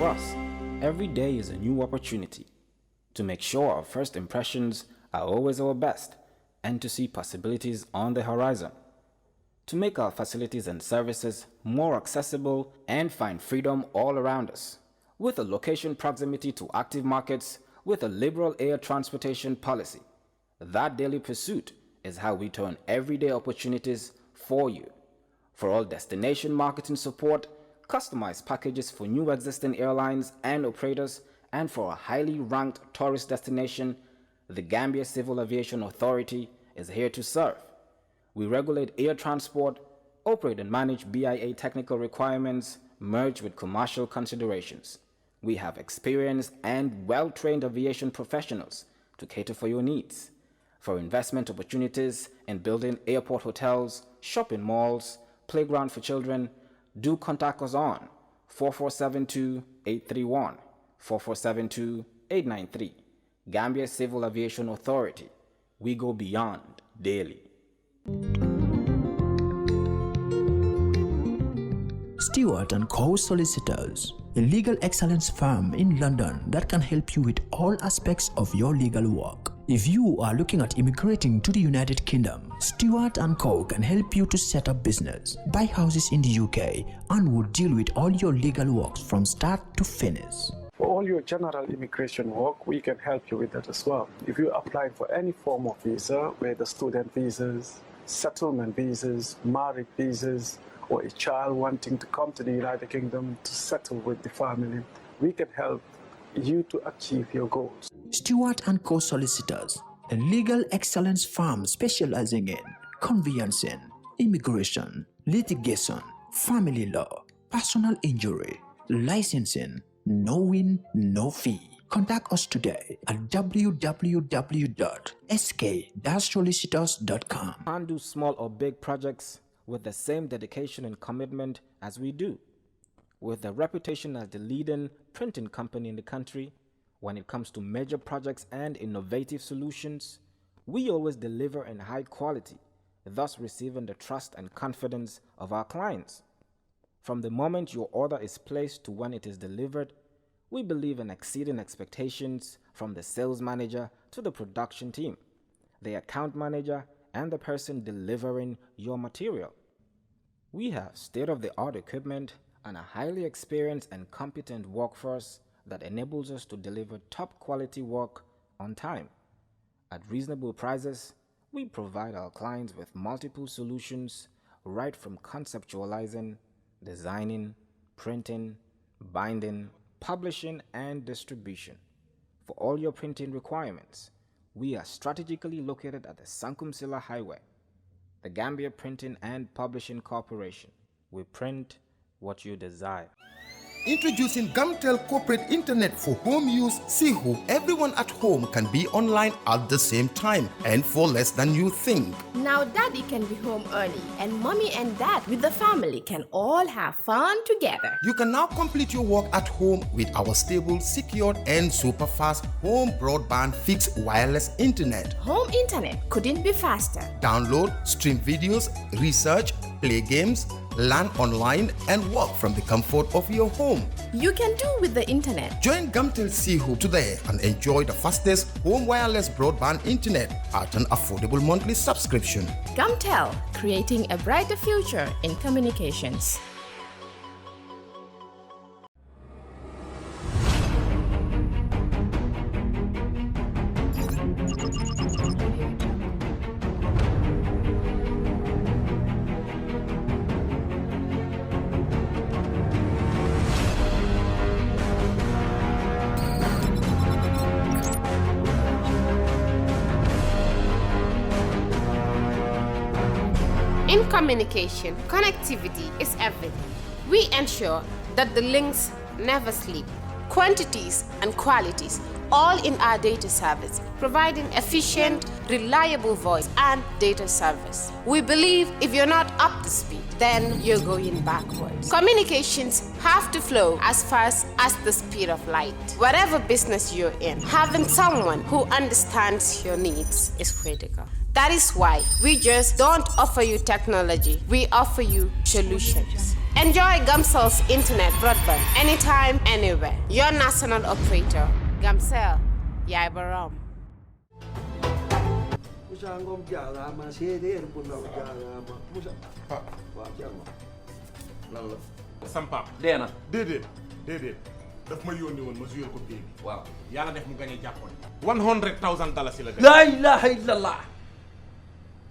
For us, every day is a new opportunity to make sure our first impressions are always our best and to see possibilities on the horizon, to make our facilities and services more accessible and find freedom all around us. With a location proximity to active markets, with a liberal air transportation policy, that daily pursuit is how we turn everyday opportunities for you. For all destination marketing support, customized packages for new existing airlines and operators, and for a highly ranked tourist destination, the Gambia Civil Aviation Authority is here to serve. We regulate air transport, operate and manage BIA technical requirements merged with commercial considerations. We have experienced and well-trained aviation professionals to cater for your needs. For investment opportunities in building airport hotels, shopping malls, playground for children, do contact us on 4472-831, 4472-893. Gambia Civil Aviation Authority. We go beyond daily. STUART & Co. Solicitors, a legal excellence firm in London that can help you with all aspects of your legal work. If you are looking at immigrating to the United Kingdom, STUART & Co. can help you to set up business, buy houses in the UK, and will deal with all your legal works from start to finish. For all your general immigration work, we can help you with that as well. If you're applying for any form of visa, whether student visas, settlement visas, marriage visas, or a child wanting to come to the United Kingdom to settle with the family, we can help you to achieve your goals. STUART & Co. Solicitors, a legal excellence firm specializing in conveyancing, immigration, litigation, family law, personal injury, licensing, no win, no fee. Contact us today at www.sk-solicitors.com. And do small or big projects with the same dedication and commitment as we do. With a reputation as the leading printing company in the country, when it comes to major projects and innovative solutions, we always deliver in high quality, thus receiving the trust and confidence of our clients. From the moment your order is placed to when it is delivered, we believe in exceeding expectations from the sales manager to the production team, the account manager, and the person delivering your material. We have state-of-the-art equipment and a highly experienced and competent workforce that enables us to deliver top-quality work on time. At reasonable prices, we provide our clients with multiple solutions right from conceptualizing, designing, printing, binding, publishing, and distribution. For all your printing requirements, we are strategically located at the Sankumsila Highway, the Gambia Printing and Publishing Corporation. We print what you desire. Introducing Gamtel Corporate Internet for home use. Sihu, everyone at home can be online at the same time and for less than you think. Now daddy can be home early and mommy and dad with the family can all have fun together. You can now complete your work at home with our stable, secured and super fast home broadband fixed wireless internet. Home internet couldn't be faster. Download, stream videos, research, play games, learn online and work from the comfort of your home. You can do with the internet. Join Gamtel Sihu today and enjoy the fastest home wireless broadband internet at an affordable monthly subscription. Gamtel, creating a brighter future in communications. In communication, connectivity is everything. We ensure that the links never sleep. Quantities and qualities, all in our data service, providing efficient, reliable voice and data service. We believe if you're not up to speed, then you're going backwards. Communications have to flow as fast as the speed of light. Whatever business you're in, having someone who understands your needs is critical. That is why we just don't offer you technology, we offer you solutions. Enjoy Gamcel's internet broadband anytime, anywhere. Your national operator, Gamcel, Yai Baram. Sampa deena déedéet daf ma yónni woon ma suyal ko bii waaw yàlla def mu gañe jàppoon $100,000 la la ilaha illallah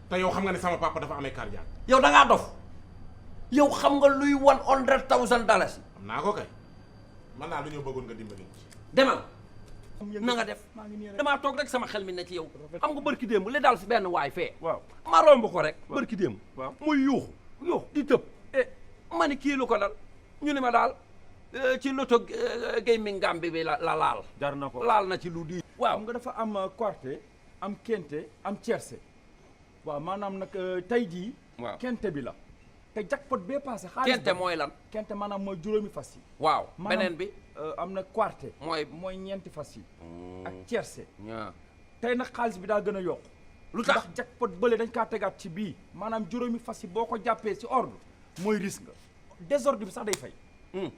te yow xam nga ne sama papa dafa amee cardiaque yow da ngaa dof yow xam nga luy $100,000 xam naa ko kay man naa lu ñëw bëggoon nga dimbali ci demal na nga def damaa toog rek sama xel mi ne ci yow xam nga bërki démb li daal si benn waay fee waaw ma romb ko rek bërki démb waaw muy yuuxu di tëb ma ni kii lu ko dal ñu ne ma daal ci loto gaming Gambie bi la laal jar na ko laal na ci lu di waaw xam nga dafa am quarté am kente am tiercé waaw maanaam nag tey jii waaw kente bi la te jackpot bee passé xaalis kente mooy lan kente maanaam mooy juróomi fas yi waaw beneen bi am na quarté mooy ñeenti fas yi ak tiercé tey nag xaalis bi daa gën a yokk lu tax ndax jackpot bële dañ kaa tegaat ci bii maanaam juróomi fas yi boo ko jàppee ci ordre mooy risque nga désordre bi sax day fay bu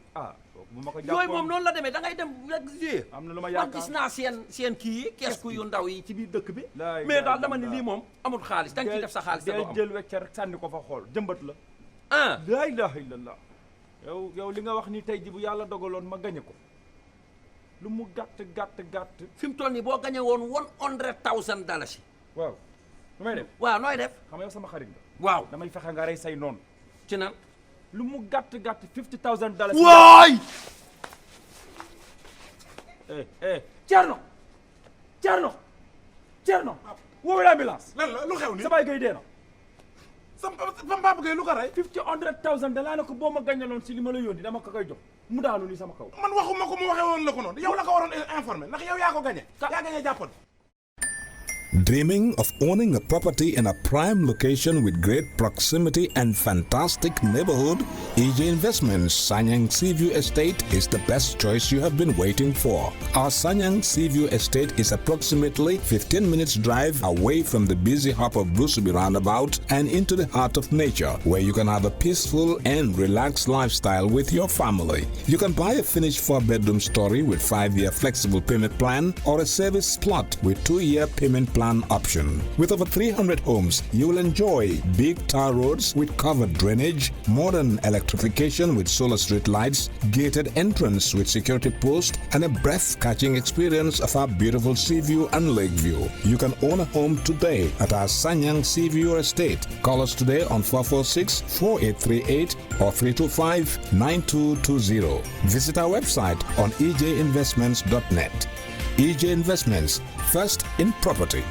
ma ko jàppoon yooyu moom noonu la demee da ngay dem rek g am na lu ma yaakaar man gis naa seen kii yi kees yu ndaw yi ci biir dëkk bi mais daal dama ne lii moom amul xaalis da nga ciy def sa xaalis day jël wecce rek sànni ko fa xool jëmbat la laa ilaha illallah yow li nga wax ni tey ji bu yàlla dogaloon ma gañe ko lu mu gàtt fi mu toll nii boo gañe woon $100,000 waaw lu may def waaw nooy def xam nga yow sama xarit nga waaw damay fexe nga rey say noonu ci nan lu mu gàtt $50,000 waay Thierno woowee l'ambulance lan la lu xew ni sa baay gay dee na sama papa gay lu ko rey $100,000 la ko boo ma gañaloon si li ma la yónni dama ko koy jox mu daanu ni sama kaw man waxuma ko mu waxee woon la ko noonu yow la ko waroon informé ndax yow yaa ko gañe yaa gañe jàppoon. Dreaming of owning a property in a prime location with great proximity and fantastic neighborhood? EJ Investments Sanyang Seaview Estate is the best choice you have been waiting for. Our Sanyang Seaview Estate is approximately 15 minutes drive away from the busy hub of Brusubi roundabout and into the heart of nature, where you can have a peaceful and relaxed lifestyle with your family. You can buy a finished 4-bedroom story with 5-year flexible payment plan or a service plot with 2-year payment plan option. With over 300 homes, you will enjoy big tar roads with covered drainage, modern electrification with solar street lights, gated entrance with security post, and a breath-catching experience of our beautiful sea view and lake view. You can own a home today at our Sanyang Seaview Estate. Call us today on 446-4838 or 325-9220. Visit our website on ejinvestments.net. EJ Investments, first in property.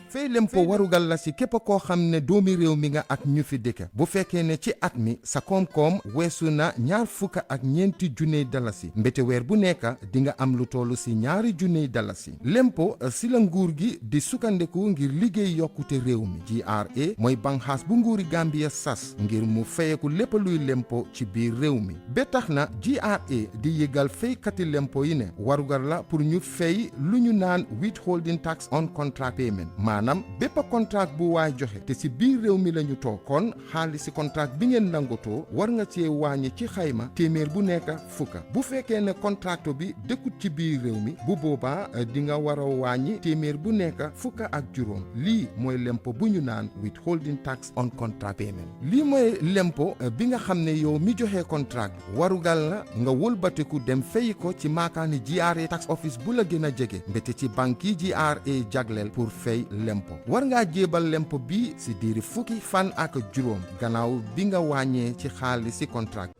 fay lempo warugal la si képp koo xam ne doomi réew mi nga ak ñu fi dëkk bu fekkee ne ci at mi sa koom-koom weesu na $20,000 mbete weer bu nekk di nga am lu tollu si $2,000. lempo si la nguur gi di sukkandiku ngir liggéey yokkute réew mi. GRA mooy banxaas bu nguuri Gambia sas ngir mu fayeku lépp luy lempo ci biir réew mi ba tax na GRA di yëgal faykati lempo yi ne warugal la pour ñu fay lu ñu naan withholding tax on contract payment maanaam bépp contract bu waay joxe te si biir réew mi lañu toog kon xaalis si contract bi ngeen nangotoo war nga cee wàññi ci xayma téeméer bu nekk fukka bu fekkee ne contracto bi dëkkut ci biir réew mi bu boobaa di nga war a wàññi téeméer bu nekk fukka ak juróom lii mooy lempo bu ñu naan withholding tax on contract payment. lii mooy lempo bi nga xam ne yow mi joxe contract warugal la nga wëlbatiku dem fay ko ci maakaani GRA tax office bu la gën a jege mbete ci banque yi GRA jagleel pour fay lempo war ngaa jébal lempo bi si diiri fukki fan ak juróom gannaaw bi nga wàññee ci xaalis si contract.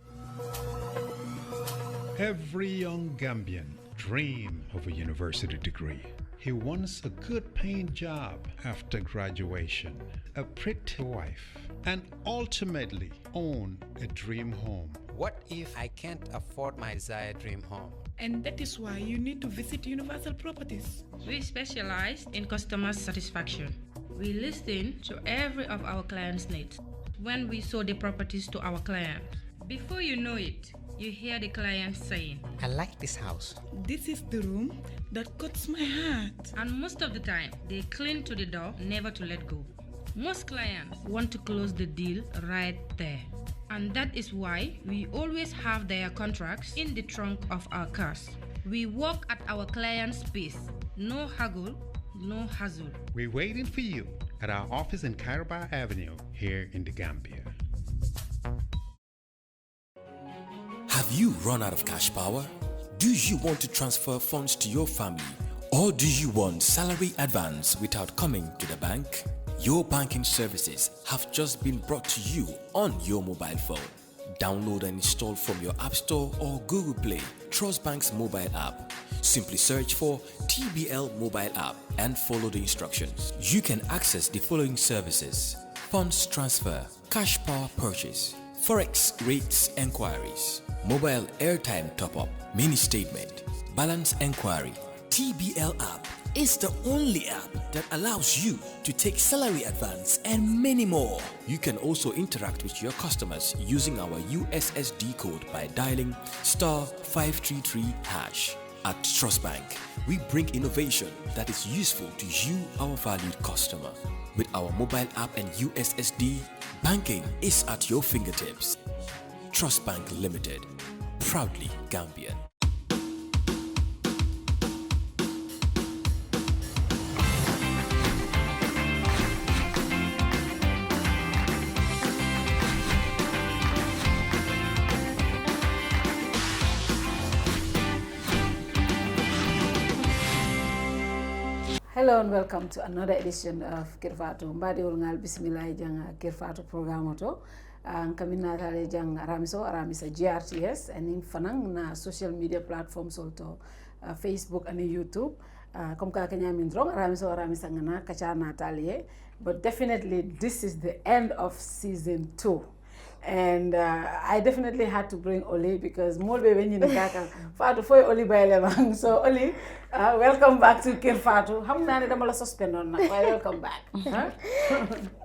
Every young Gambian dreams of a university degree. He wants a good paying job after graduation, a pretty wife, and ultimately own a dream home. What if I can't afford my desired dream home? And that is why you need to visit Universal Properties. We specialize in customer satisfaction. We listen to every of our clients' needs when we show the properties to our clients. Before you know it, you hear the client saying, I like this house. This is the room that cuts my heart. And most of the time, they cling to the door, never to let go. Most clients want to close the deal right there. And that is why we always have their contracts in the trunk of our cars. We work at our client's pace. No haggle, no hassle. We're waiting for you at our office in Kairaba Avenue here in the Gambia. Have you run out of cash power? Do you want to transfer funds to your family? Or do you want salary advance without coming to the bank? Your banking services have just been brought to you on your mobile phone. Download and install from your App Store or Google Play Trust Bank's mobile app. Simply search for TBL mobile app and follow the instructions. You can access the following services: funds transfer, cash power purchase, forex rates enquiries, mobile airtime top-up, mini statement, balance enquiry. TBL app is the only app that allows you to take salary advance and many more. You can also interact with your customers using our USSD code by dialing *533#. At Trust Bank, we bring innovation that is useful to you, our valued customer. With our mobile app and USSD, banking is at your fingertips. Trust Bank Limited, proudly Gambian. Hello and welcome to another edition of Kerr Fatou. Mbadi ngal bismillah jang Kerr Fatou programme to. Kamina tale jang aramisa GRTS and fanang na social media platforms also Facebook and YouTube. Kom ka kanya min drong aramisa ngana kachana tale. But definitely this is the end of season 2. And I definitely had to bring Oli because Molbe when you kaka Fatou foy Oli bayle. So Oli, welcome back to Kerr Fatou. Ham nani dama la suspend on na. Welcome back.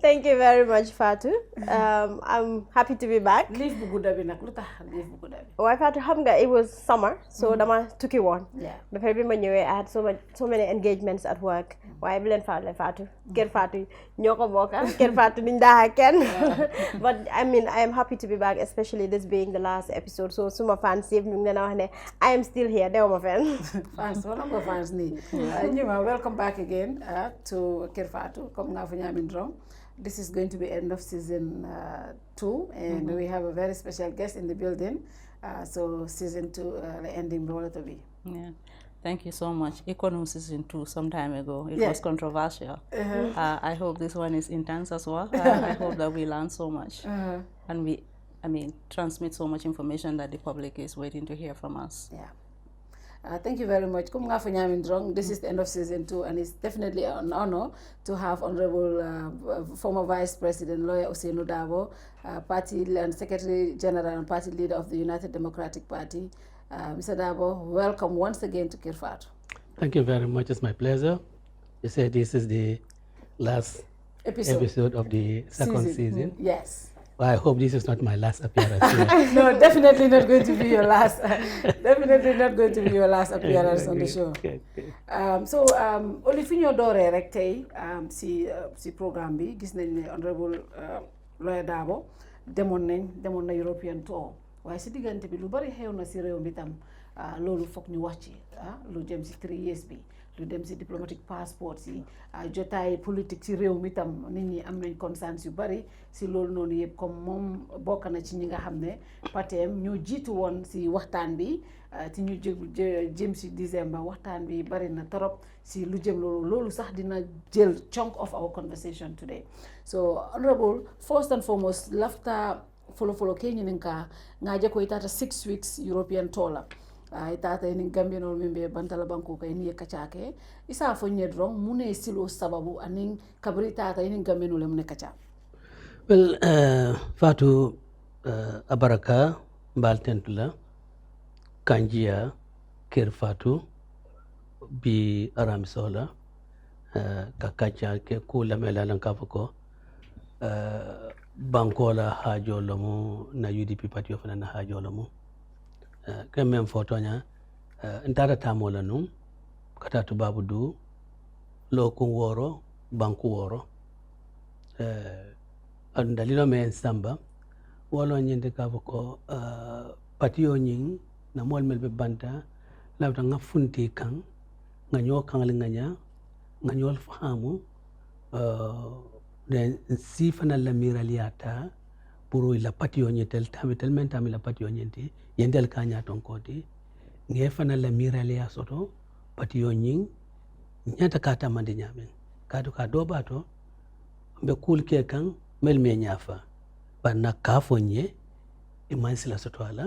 Thank you very much, Fatou. I'm happy to be back. Leave bu gudda bi nak lutax leave bu gudda bi. Why Fatou xam nga it was summer, so dama tukki won. Yeah. Before bi ma ñëwé I had so many engagements at work. Why bi len Fatou Kerr Fatou ñoko bokka Kerr Fatou niñ da ken. But I mean I am happy to be back, especially this being the last episode. So suma fans yëpp ñu ngi leen wax ne I am still here. Dew ma fen. Fans one of the fans ni. Welcome back again to Kerr Fatou. Comme nga fa ñamin drom. This is going to be end of season 2 and we have a very special guest in the building. So season 2 ending role to be. Yeah. Thank you so much. Econom season 2 some time ago. It was controversial. I hope this one is intense as well. I hope that we learn so much. And we transmit so much information that the public is waiting to hear from us. Yeah. Thank you very much. This is the end of season 2 and it's definitely an honor to have Honorable former Vice President Lawyer Ousainou Darboe, Party and Secretary General and Party Leader of the United Democratic Party. Mr. Darboe, welcome once again to Kerr Fatou. Thank you very much. It's my pleasure. You said this is the last episode of the second season. Yes. Well, I hope this is not my last appearance. No, definitely not going to be your last. Definitely not going to be your last appearance on the show. So, oli fi ñoo dooree rek tey si programme bi gis nañ ne Honorable Lawyer Darboe demoon na European tour waaye si diggante bi lu bari xew na si réew mi tam loolu foog ñu wax ci lu jëm si 3 years bi lu dem si diplomatic passport si jotaay politique si réew mi tam nit ñi am nañ concerns yu bari si loolu noonu yëpp comme moom bokk na ci ñi nga xam ne pateem ñoo jiitu woon si waxtaan bi ci ñu jëm si December waxtaan bi bari na torop si lu jëm loolu sax dina jël chunk of our conversation today. So Honorable, first and foremost lafta follow ke ñininka ngaje ko itata 6 weeks European tour la itata ni Gambia no mimbe bantala banko kay ni kachake isa fo nyedrong mune silo sababu aning kabri tata ni Gambia no le mune kacha. Well, Fatou abaraka baltentula kanjia Kerr Fatou bi aramisola kakacha ke kula melalan kafako bankola hajo lomu na UDP party of na hajo lomu kemem fotonya ntara tamola num kata tubabu du loku woro banku woro dalilo men samba wolo nyinde ka ko patio nyin na mol melbe banta lawta nga funti kan nga nyo kan nganya nga nyol fahamu den si fana la miraliata pour la patio nyetel tamitel men tam la patio nyenti yendel kanya ton koti nge fana la miralia soto patio nyin nyata kata mande nyamen kadu ka do bato be kul ke kan mel me nyafa banna kafonye imansi la soto ala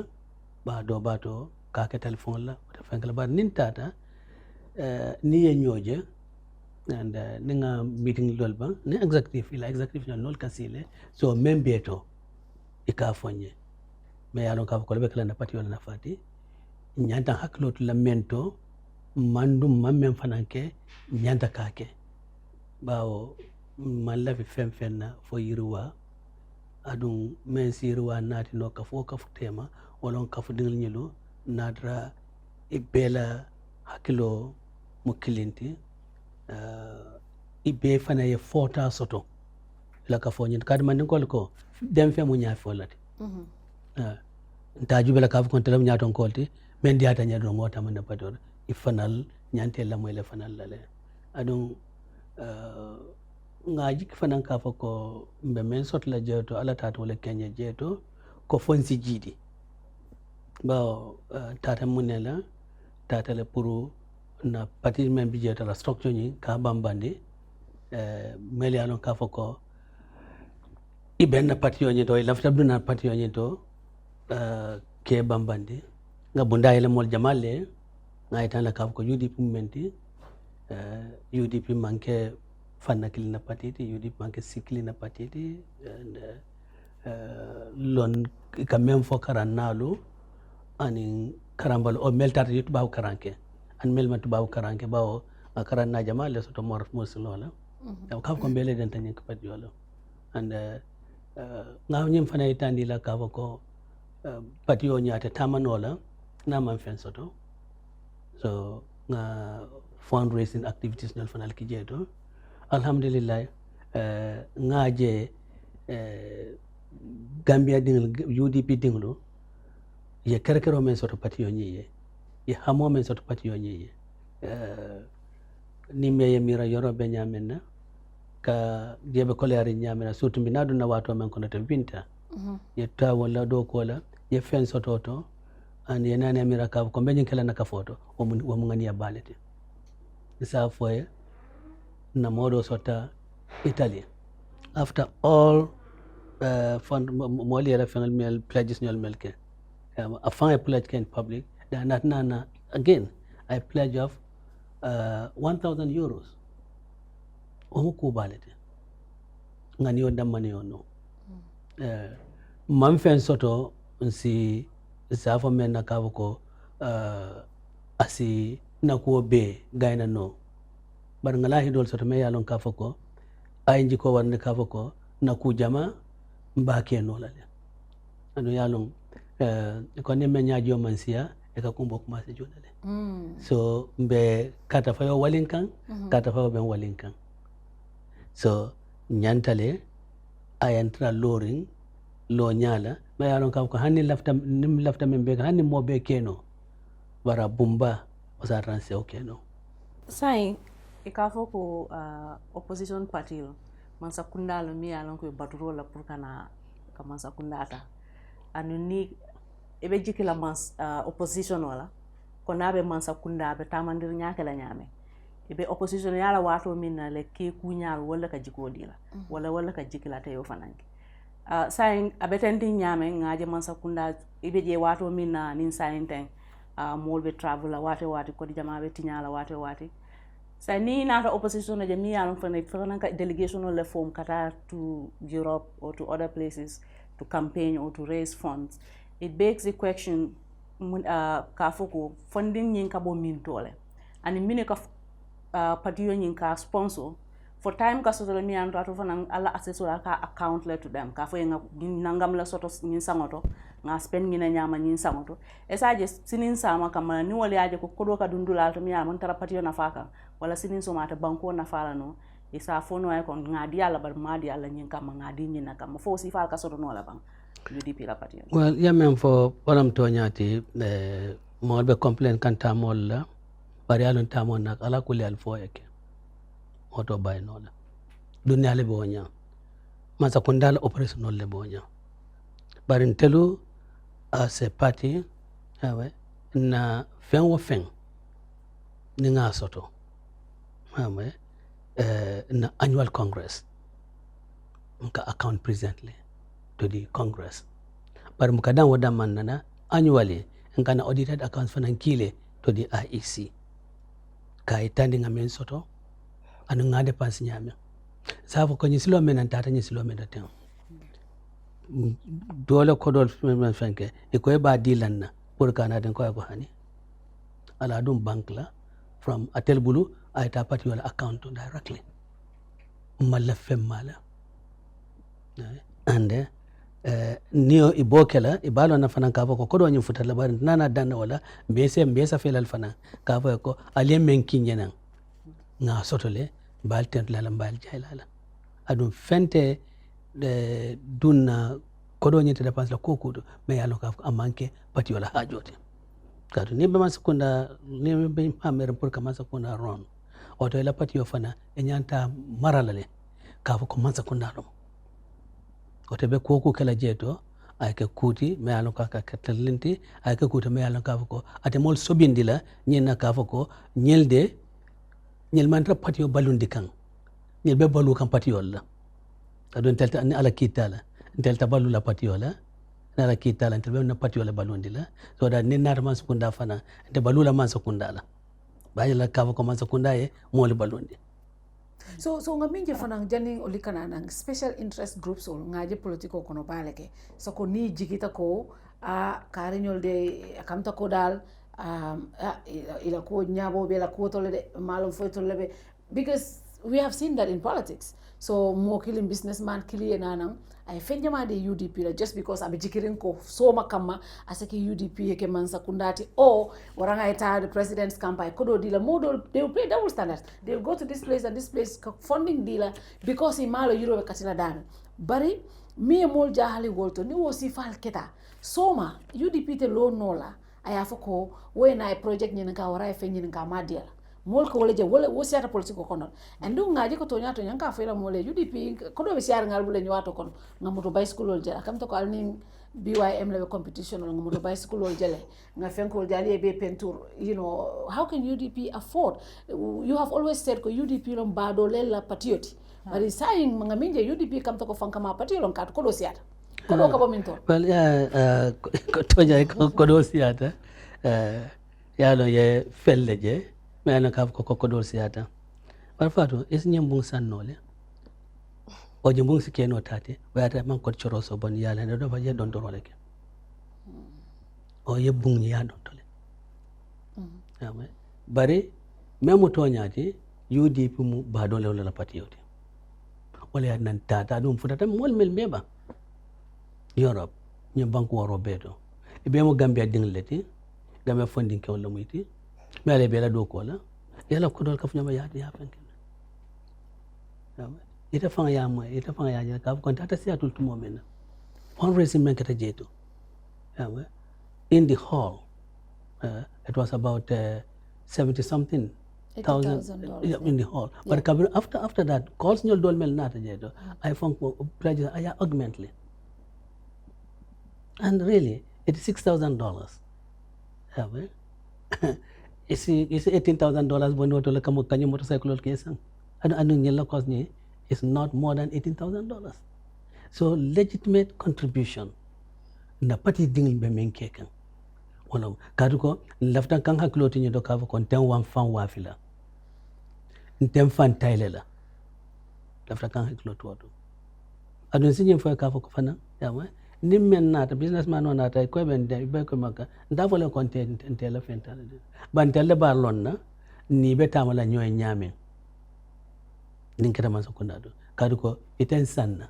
ba do bato ka ke telephone la wata fankala ba nin tata ni ye nyoje and ninga meeting lol ba ne executive nol kasile so membeto ikafonye me yalon ka ko be kala na patio na fati nyanta haklo la mento mandum mamen fananke nyanta kake bawo malla fi fenna fo yiruwa adum men siruwa nati no ka fo ka futema wolon ka fudil nyilo nadra ibela hakilo mukilinti ibe fana ye fota soto la ka fo nyin kad man ko dem fe mu nya fo lati ntaju bela ka fo kon telam nya ton kolti men diata nya do ngota man pator ifanal nyante la moy le fanal la le adum ngaji fanan ka fo ko mbe men sot la jeto ala tata wala kenya jeto ko fonsi jidi ba tata munela tata le puru na parti men bi jeto la structure ni ka bambandi meli alon ka fo ko iben na parti yo ni to lafta na parti yo ni to ke bambandi nga bunda ile mol jamale nga itala ka ko UDP menti UDP manke fanna kilina patiti UDP manke siklina patiti and lon kamem fo karanalu ani karambal o meltar yut baw karanke an melmat baw karanke bawo karanna jamale soto mor muslola ka ko bele den tan ko pat yolo and ngaw nyim fana itandi la ka ko patio nyata tamanola na man fen soto so nga fundraising activities nal fanal ki jeto alhamdulillah ngaje Gambia dingl UDP dinglo ye kerekero men soto patio nyiye ye hamo men soto patio nyiye ni meye mira yoro be nyamena ka jebe kolari nyamena surtout binadu na wato men kono te winter ye ta wala do kola ye fen soto to and ye nane mira ka ko benyin kala naka photo wo mu ngani ya balete isa foye na modo sota Italy after all fund moli era final mail pledges nyol melke a fine pledge in public that nana again I pledge of 1,000 euros omu ko balete ngani o damani ono man fen soto nsi safo men na kawo ko asi na ko be gaina no bar ngala hidol soto me yalon kafo ko ayinji ko warne kafo ko na ku jama mbake no la anu yalon ko ne men nyaajo mansia e ka kumbo kuma se jodale so mbe kata fayo walinkan kata fayo ben walinkan so nyantale ayantra loring lo nyala ma yalon kam ko hanni lafta men be hanni mo be keno bara bumba o sa ranse o keno sai e ka fo ko opposition party man sakunda lo mi yalon ko baturo la pour kana ka man sakundata anu ni e be jikila man opposition wala ko nabe man sakunda be tamandir nyaake la nyame e be opposition yala wato minna le ke kunyal wala ka jikodila wala ka jikila tayo fananki sayin abetendi nyame ngaje man sakunda ibe je wato minna nin sayin ten molbe travel la wate ko di jama be tinyala wate sa ni nata opposition je mi yalon fana ka delegation le form kata to Europe or to other places to campaign or to raise funds. It begs the question ka foko funding nyin ka bo min tole ani mine ka patiyo nyin ka sponsor for time ka soto mi an ratu fana ala accessora ka account le to them ka fo nga nangam la soto nyin sangoto nga spend ngina nyama nyin sangoto esaje sinin sama kama ni wali aje ko kodo ka dundula to mi am tara patio na faka wala sinin so mata banko na fala no isa fono ay kon ngadi ala bar madi ala nyin kama ngadi nyin na kama fo si fal ka soto no la bang UDP la patio well yeah mem for walam to nyati mo be complain kan ta mol la bari alon ta mon nak ala kulli al fo yake oto bay no la dunya le bonya masa kundala operational le bonya barin telu as a party awe na fen wo fen ni nga soto awe na annual congress nka account presently to the congress bar mukadan wada manana annually nka na audited accounts fanan kile to the IEC kai tanding amen soto anu ngade pansi nyame safu ko nyisilo men tata nyisilo men taten dole ko dol men fanke e ko ba dilan na pour kana den ko hani ala dum bank la from atel bulu ay ta pati wala account directly mala femmala ande niyo ibokela ibalo na fanan ka ko do nyi futal bar nana dan wala mbesa felal fanan ka ko alien men kinyana nga sotole bal tent la bal jaylala adum fente dunna kodo nyete dépense la kokudo me yalo ka amanke pati wala hajote kadu ni be masakunda ni be hamere pour ka masakunda ron oto la pati yo fana e nyanta maralale ka ko masakunda ron oto be koku kala jeto ay ke kuti me yalo ka katalinti ay ke kuti me yalo ka ko ate mol sobindila nyina ka ko nyelde nyel mantra pati yo balundi kan nyel be balu kan pati yo la adon telta ni ala kitala telta balu la pati yo la na la kitala telbe na pati yo la balundi la so da ni nar man sekunda fana te balu la man sekunda la ba la ka ko man sekunda ye mol balundi so nga minje fana jani olikana nang special interest groups ol ngaje politiko kono baleke so ko ni jigita ko a karinyol de akamta ko dal ila ko nyabo be la ko tole de malum fo tole be because we have seen that in politics so mo killing businessman kili nanang ay fenjama de UDP la just because abe jikirin ko so makama asake UDP yake mansa kundati o waranga eta the president's campaign kodo dila model they will play double standards they will go to this place and this place funding dealer because imalo euro katila dan bari mi mol jahali wolto ni wosi fal keta soma UDP te lo nola aya foko we na project nyen ka wara fe nyen ka madia mol ko wala je wala wo siata politiko kono andu ngaji ko tonya to nyanka fela mole UDP ko do be siar ngal bule nyawato kono ngamuto bicycle ol jela kam to ko alni BYM level competition ol ngamuto bicycle ol jele nga fenko jali be pentour you know how can UDP afford you have always said ko UDP lom bado lela patrioti bari saying ngaminje UDP kam to ko fanka ma patriolon kat ko do siata ko do ka bo minto well yeah ko tonya ko do siata ya lo ye felle je mais ka ko do siata par Fatou is nyambung sannole o nyambung sikeno tate wayata man ko choro so bon yala ne do faje don dorole ke o yebung ya don tole ame bare memu to nyaati UDP mu ba do le la patiote wala nan tata dum futata mol mel meba Europe nyambang ko robeto e be mo Gambia dingleti Gambia funding ke wala muyti mele bela do ko la yala ko dol ka fnyama yaati ya fanke ita fanga ya ka ko tata si atul tumo men fundraising men kata jeto in the hall it was about 70 something thousand in the hall but after that calls nyol dol mel nata jeto I found pledges aya augmently and really it is $6,000 it's $18,000 bono to la kamo kanyo motorcycle kesang anu nyela cost ni is not more than $18,000 so legitimate contribution na pati dingil be men kekan wala kadu ko laftan kan haklo tinyo do ka ko ten wan fan wafila ten fan tailela laftan kan haklo to adun sinye fo ka ko fana yama nimmen nata businessman on nata ko ben de be ko maka nda fole content tele fentale ban tele bar lonna ni be tamala nyoy nyame ninketa man sokunda do kadu ko iten sanna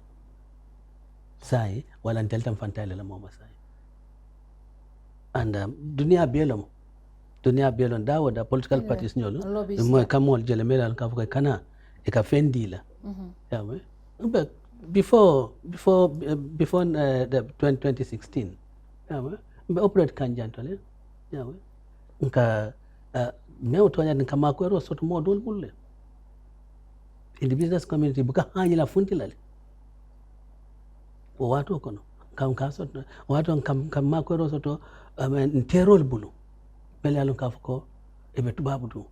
sai wala nteltam fantale la moma sai and dunia belon dawo da political parties nyolo mo kamol jele melal ka ko kana e ka fendi la yawe but before the 2016 yawe be operate kanjantole yawe nka meu tonya nkama ko ro soto modol bulle in the business community buka hanyila funtilale o wato kono kam ka soto wato kam makoro soto terol bulu mele alon ka ko e be tubabu du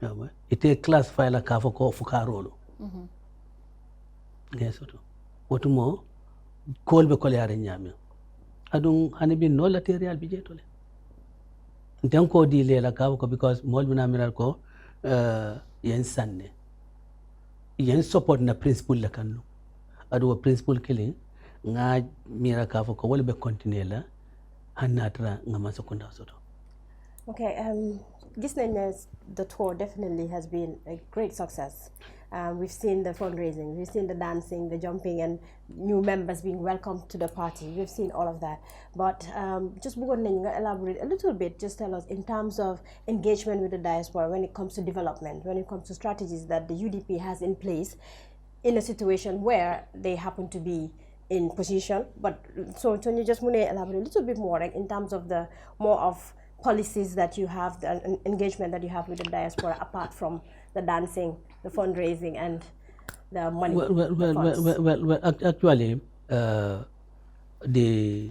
yawa ite class file ka ko fukarolo soto wotumo kolbe kolyare nyame adun hanibi no laterial bi jetole den ko di lela ka ko because molbi na miral ko yen sanne yen support na principle la kanu adu principle killing nga mira ka ko wala be continuer la hanatra nga masukunda soto. Okay, this the tour definitely has been a great success. We've seen the fundraising, we've seen the dancing, the jumping, and new members being welcomed to the party. We've seen all of that. But just elaborate a little bit, just tell us in terms of engagement with the diaspora when it comes to development, when it comes to strategies that the UDP has in place in a situation where they happen to be in position. But so can you just elaborate a little bit more in terms of the more of policies that you have, the engagement that you have with the diaspora apart from the dancing, the fundraising, and the money? Well, actually, the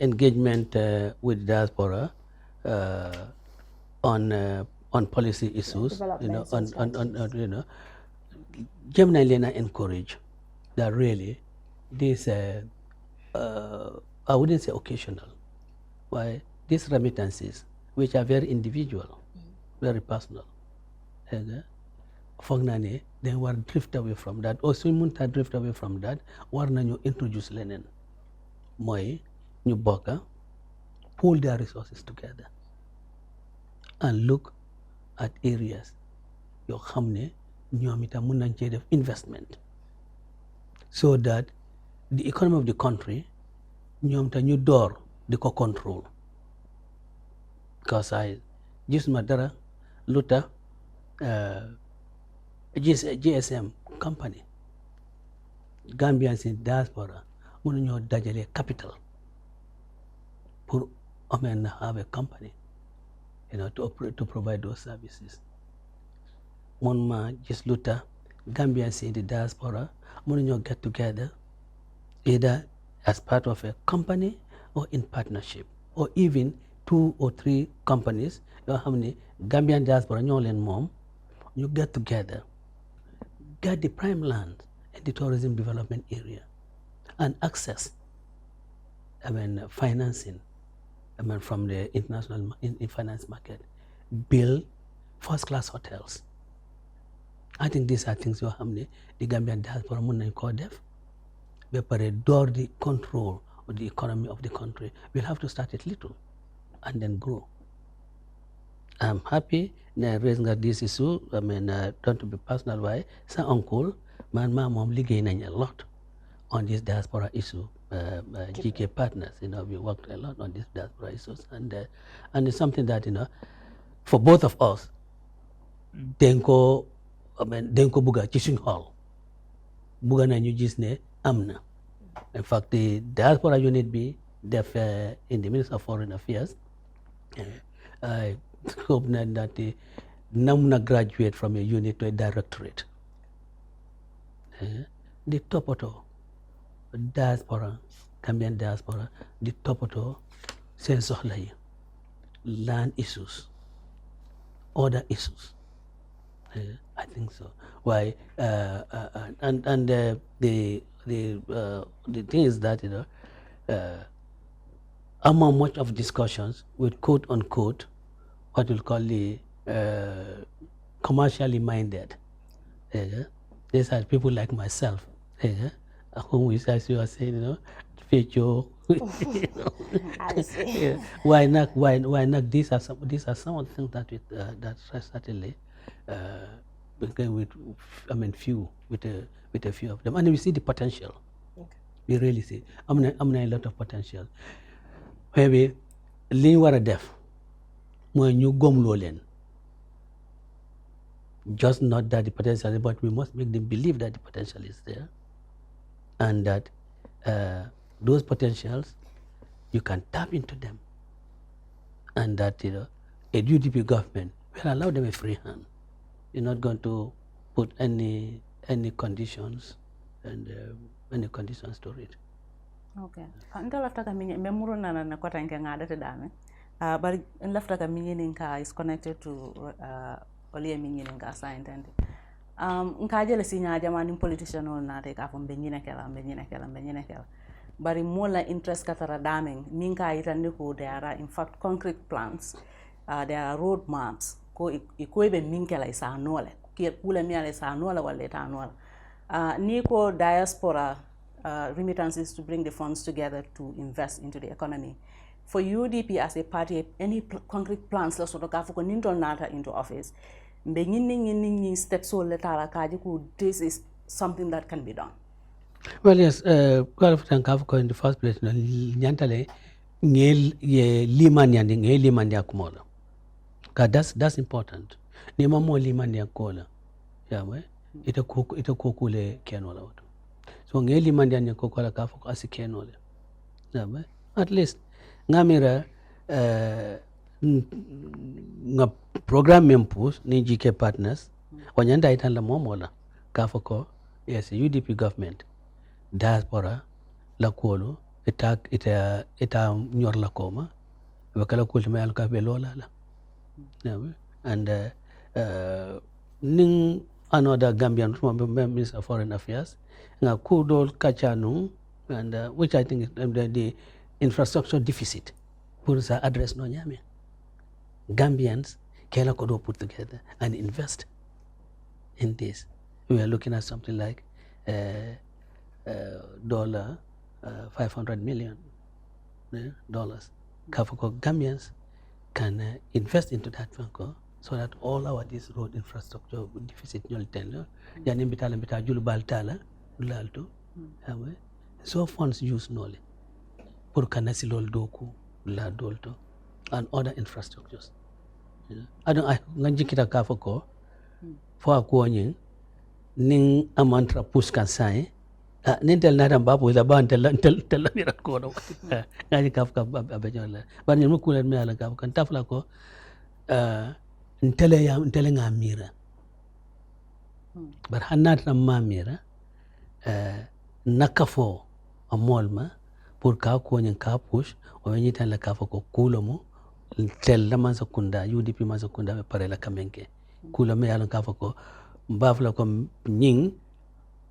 engagement with diaspora on policy issues, Gemini Lena encourage that really this I wouldn't say occasional. Why these remittances, which are very individual, very personal, Fognani, they were drift away from that. Or Simunta drift away from that. Warna you introduce Lenin, Moy, New Boka, pull their resources together and look at areas. Your hamne, nyomita munanche of investment, so that the economy of the country, nyomita new door, the co-control. Because I just madara luta GSM company, Gambians in diaspora, munyo dajale capital for have a company, to provide those services. Monma just luta Gambians in the diaspora, munyo get together either as part of a company or in partnership, or even 2 or 3 companies. How many Gambian diaspora mom, you get together, get the prime land in the tourism development area, and access, financing, from the international finance market, build first-class hotels. I think these are things the Gambian diaspora munna call def. We door the control of the economy of the country. We'll have to start it little and then grow. I'm happy na raising this issue. Don't to be personal why. Sa uncle, man, mom, ligay a lot on this diaspora issue. GK partners, we worked a lot on these diaspora issues, and it's something that for both of us, denko buga chishing hall, buga na ñu gis ne amna. In fact, the diaspora unit B, in the Ministry of Foreign Affairs, I hope that the Namuna graduate from a unit to a directorate. The Topoto diaspora, Gambian diaspora, the Topoto sense of land issues, other issues. I think so. Why? And the thing is that among much of discussions with quote unquote what we'll call the commercially minded, these are people like myself, whom as you are saying, future. Why not? Why not? These are some of the things that that certainly with a few of them, and we see the potential. Okay. We really see. I'm a lot of potential. Maybe li wara def moy ñu gomlo len. Just not that the potential, but we must make them believe that the potential is there, and that those potentials you can tap into them, and that a UDP government will allow them a free hand. You're not going to put any conditions and any conditions to it. Okay. Anta lafta ka minye memuru na kota nke ngada te dame. But lafta ka minye ninka is connected to olie minye ninka sa intende. Nka jele sinya jamani politician ol na te ka fo benyine kela. Bari mola interest katara daming minka itande ko there are in fact concrete plans. There are road maps ko ikoibe minkela isa nole. Kule miale isa nole wale ta nole. Niko diaspora remittances to bring the funds together to invest into the economy. For UDP as a party, any concrete plans la soto ka fuko nintol nata into office. Mbe nyinni steps so letala kaji ku this is something that can be done. Well, yes, Kwalaftan Kafuko in the first place, Nyantale, Liman Kumola. That's important. Nima mo Liman Yakola. Yawe, ita kokule Kenola. So Liman Yakola Kafuko as a Kenola. Yawe, at least, Namira, program members, NGK partners, Wanyanda Itan La Momola, Kafuko, yes, UDP government. Diaspora la kuolo ita nyor la koma wakala kulme alka belola la and ning another Gambian Minister of Foreign Affairs nga kudol kachanu and which I think is the infrastructure deficit pour sa address no nyame Gambians kela kodo put together and invest in this. We are looking at something like $500 million dollars. Kafako Gambians can invest into that Fanko so that all our this road infrastructure deficit nyol tenlo yani mbita julu baltala lalto so funds use nole pour kanasi lol doku la dolto and other infrastructures. I ngajikita kafako for akonyin ning amantra puskan sai nintel na babu ila ban tel mira ko do ngani kafka abejola ban ñu kulen me ala kafka tafla ko ntele nga mira bar hanat na ma mira nakafo amolma pour ka ko nyen ka push o ñi tan la kafa ko kulomo tel la man sakunda UDP man sakunda be pare la kamenke kulo me ala kafa ko mbafla ko ñing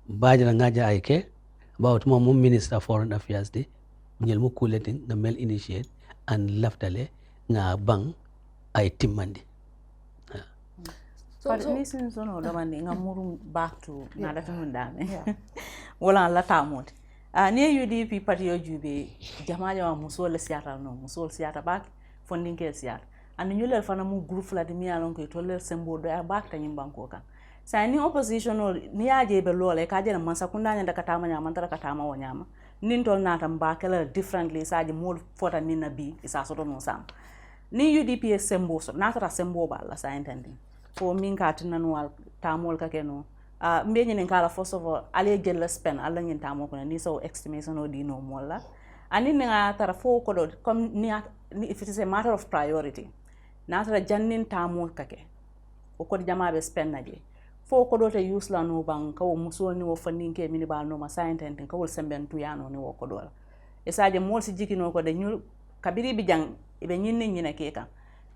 bajala ngaja ayke about mo Minister of Foreign Affairs de ñel mo kuleting na mel initiate and laftale nga bang ay timmandi. But listen so no damani nga muru back to na data mundame wala la tamot ne UDP party yo jube jamaja wa musol siata no musol siata back funding ke siata and ñu lel fana mu groupe la de mi alon ko to lel sembo do ya back tanyim banko kan sa ni opposition ni aje be lole ka je na mansa kunda nya daga tama nya mantara katama wonyama nin tol nata mbakela differently sa je mod fota ni na bi isa soto no sam ni UDP sembo so nata sembo ba la sa entending for min ka tinan wal tamol ka keno mbe nyen kala first of all ale jella spend alla nyen tamo ko ni so estimation o di no molla ani nga tara fo ko do comme ni if it is a matter of priority nata jannin tamo kake o ko jama be spend naje fo ko do te use la no bang ka wo muso ni wo funding ke mini bal no ma scientist ka wol semben tu yano ni wo ko do e saje mol si jikino ko de nyul kabiri bi jang e be nyinni nyina ke kan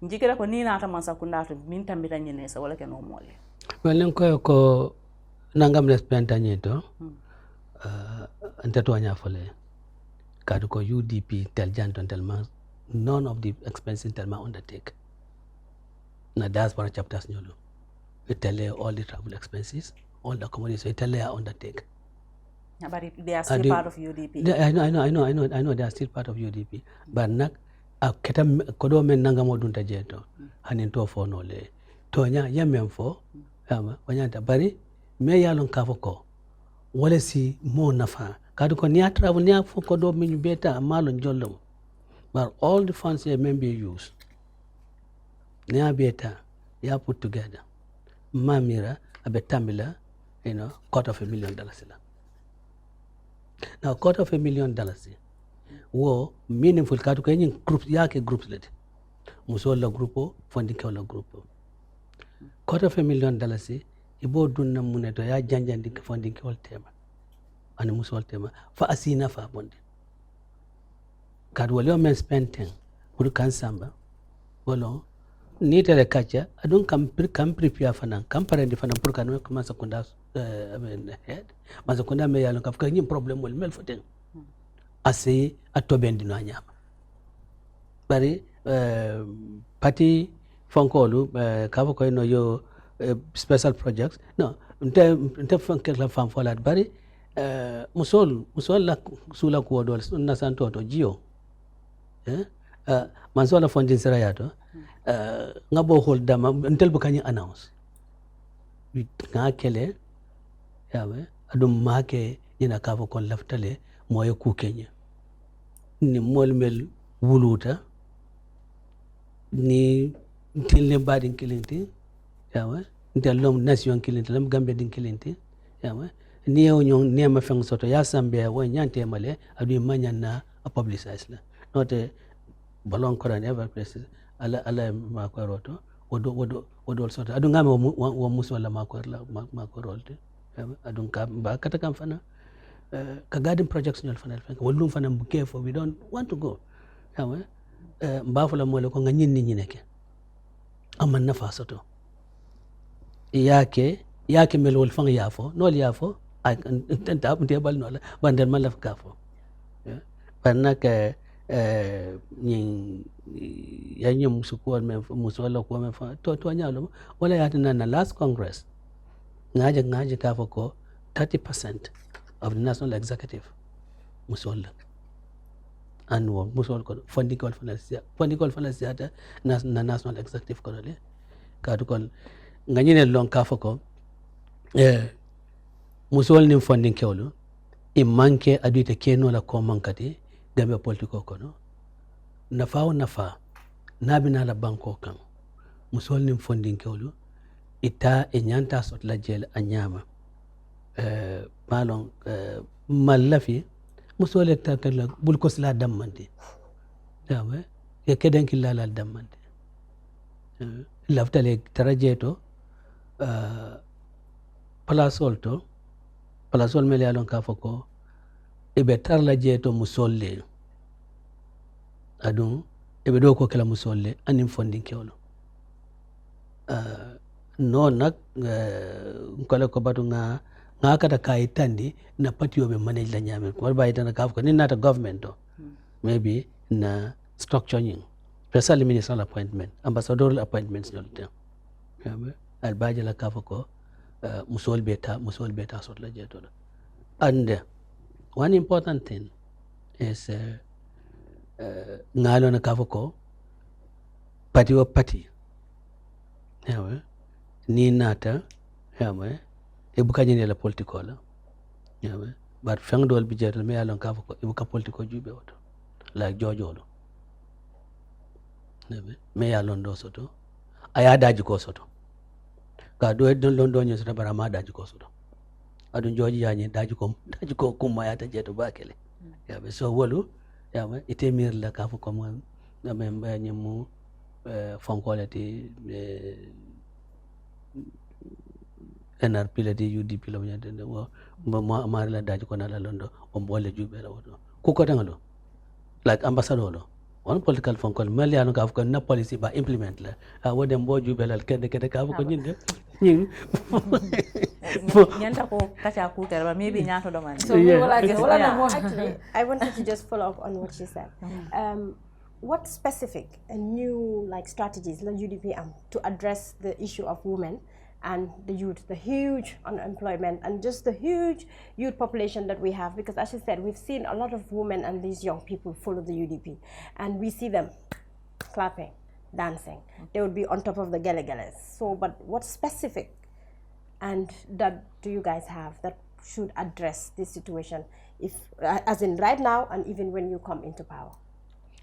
njikira ko ni nata man sakunda to min tambita nyine sa wala ke no mole walen ko nangam respecta nyeto antato anya fole kadu ko UDP tel janton telman none of the expenses telman undertake na diaspora chapters nyolo Italy all the travel expenses, all the commodities Italy are undertake. Yeah, but they are still part of UDP. I know they are still part of UDP. But nak keta kodo men nanga modunta jeto hanin to for no le tonya yamen fo ama wanyanta bari me yalon kafo ko wala si mo nafa kadu ko niya travel niya fo ko do min beta malon jollom but all the funds here may be used niya beta ya put together mamira abe tamila $250,000 now $250,000 wo meaningful kadu ko yin groups yake groups lede muso la grupo funding ko la grupo $250,000 ibo dunna muneto ya janjandi funding ko tema ani muso tema fa asina fa bonde kadu wale men spending pour kan samba wala ni tele kacha adun kam prepare fanan kam parende fanan pour kan ko masa kunda head masa kunda me yalon kaf ka nyim problem wal mel foten ase atobendi no anyama bari party fonkolu kavo ko no yo special projects no nte fonke la fam folat bari musol la sula ko dol na santo to jio mansola fondin sera yato ngabo hol dama ntel bukani announce nga kele yawe adum make ina kavo kon laftale moyo ku kenya ni molmel wuluta ni tille badin kilinti yawa ntelom nation kilinti lam gambe din kilinti yawa ni yow ñong nema feng soto ya sambe wo nyante male adu manyana a publicize la note balon koran ever press ala ma ko roto wodo soto adu ngame wo musola ma ko rolte adu ka ba kata kam fana ka garden projects ñol fana wolum fana bu kefo we don't want to go yawa mbafula mole ko ngani ni neke amman nafa soto yake mel wol fang yafo nol yafo ay tenta abunte bal nola bandel man laf kafo banna ke nyin yanyo musuko men musola ko men fa to nyalo wala yatina na last congress ngaje kafo ko 30% of the national executive musola annual musol ko funding call fanasiata na national executive ko le kadu kon nganyine lon kafo ko musol nim funding kewlo e manke aduite keno la ko mankati gambe politiko kono nafa nabina la banko kan musol nim funding kewlo ita e nyanta sot la jel anyama malon malafi musole tatala bul ko sala dammande yawe ya keden killala dammande laftale tarajeto palasol mele alon ka foko ibe tarla jeto musolle adun ibe do ko kala musolle anim fondin kewlo no nak kala ko batu nga kata kai tandi na pati yobe manage la nyame ko ba itana ka foko ni nata government do maybe na structure nying special ministerial appointment ambassadorial appointments yolte yabe albaje la ka foko musol beta sort la jeto and one important thing is ngalo na ka foko pati yawe ni nata yawe ibuka nyine la politiko la yawe but fang dol bi jeto me alon ka foko ibuka politiko jube woto la jojolo yawe me alon do soto aya daji ko soto ka do don nyo soto bara ma daji ko soto adun joji yani daji ko kuma ya ta jeto bakele yawe so wolu yawe ite mir la ka foko mo na memba nyimu fonkolati NRP la di UDP la nyande wo ma la daji ko na la londo o mbole jube la wodo ku ko tangalo like ambassador lo one political fonkol mali anu ka na policy ba implement la wode mbo jube la kede ka ko nyinde nyin nyanta ko kacha ku terba maybe nyato do man so actually I wanted to just follow up on what she said. What specific and new strategies la UDP to address the issue of women and the youth, the huge unemployment and just the huge youth population that we have? Because as you said, we've seen a lot of women and these young people follow the UDP and we see them clapping, dancing. They would be on top of the gele-geles. So, but what specific and that do you guys have that should address this situation, if as in right now and even when you come into power?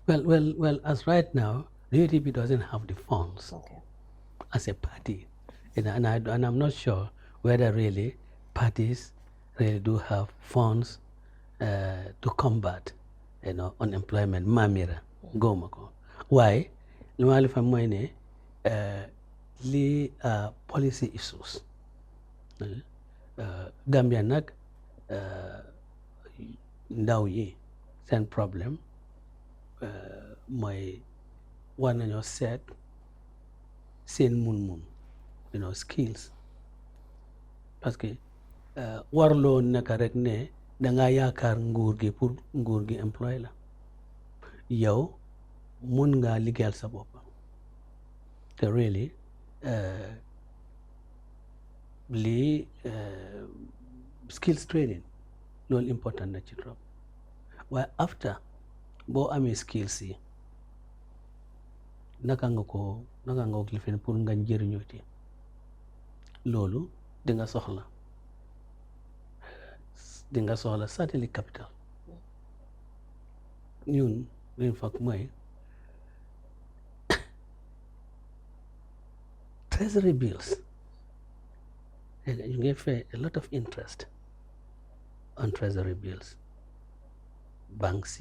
Well, as right now, the UTP doesn't have the funds as a party, and I'm not sure whether really parties really do have funds to combat, unemployment. Mamira, gomako. Why? Li policy issues. Gambia nak ndaw yi seen problème mooy war nañoo seet seen mun-mun skills, parce que warloo naka rek ne danga yaakaar nguur gi pour nguur gi employé la, yow mun nga liggéeyal sa bopp te really lii skills training loolu important na ci trop. waaye after boo amee skills yi naka nga ko lifin pour nga njëriñoo ci loolu di nga soxla satellite capital. ñun liñ fak mooy treasury bills. You give a lot of interest on treasury bills. Banks,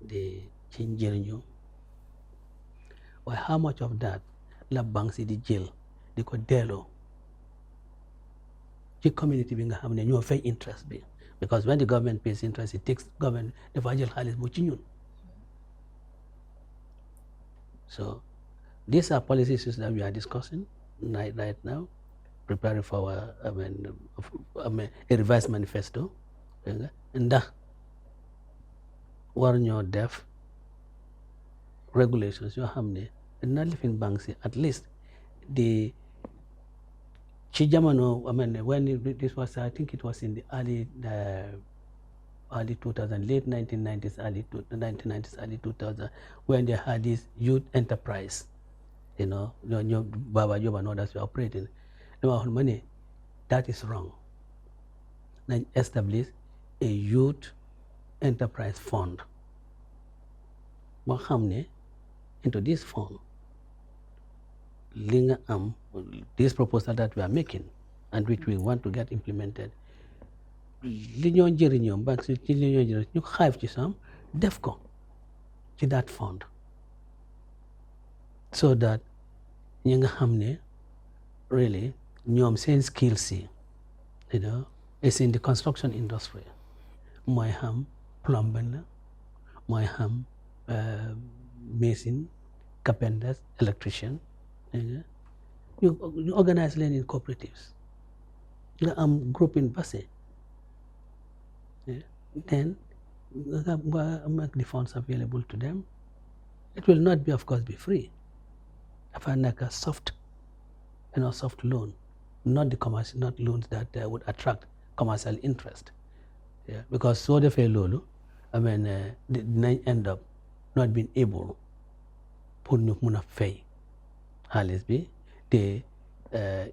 they change you. Or how much of that la banks di jail, they could delo. The community being having a new fair interest bill. Because when the government pays interest, it takes government the fragile halis buchinyun. So these are policy issues that we are discussing right now, preparing for a revised manifesto. And that war ñoo def regulations yoo xam ne dina lifin banks yi at least the ci jamono when this was, I think it was in the early 2000, late 1990s, early 2000, when they had this youth enterprise, Baba Job and others were operating. Money, that is wrong. Then establish a youth enterprise fund. Into this fund, this proposal that we are making and which we want to get implemented, banks you have some DEFCO to that fund, so that really same skills, it's in the construction industry. My ham plumbing, my ham mason, carpenters, electrician. You organize learning cooperatives. Group in Basse. Then make the funds available to them. It will not be, of course, be free. I find like a soft loan, not the commercial, not loans that would attract commercial interest. Yeah, because so the fellow, they end up not being able pour ñu mun a fay xaalis bi te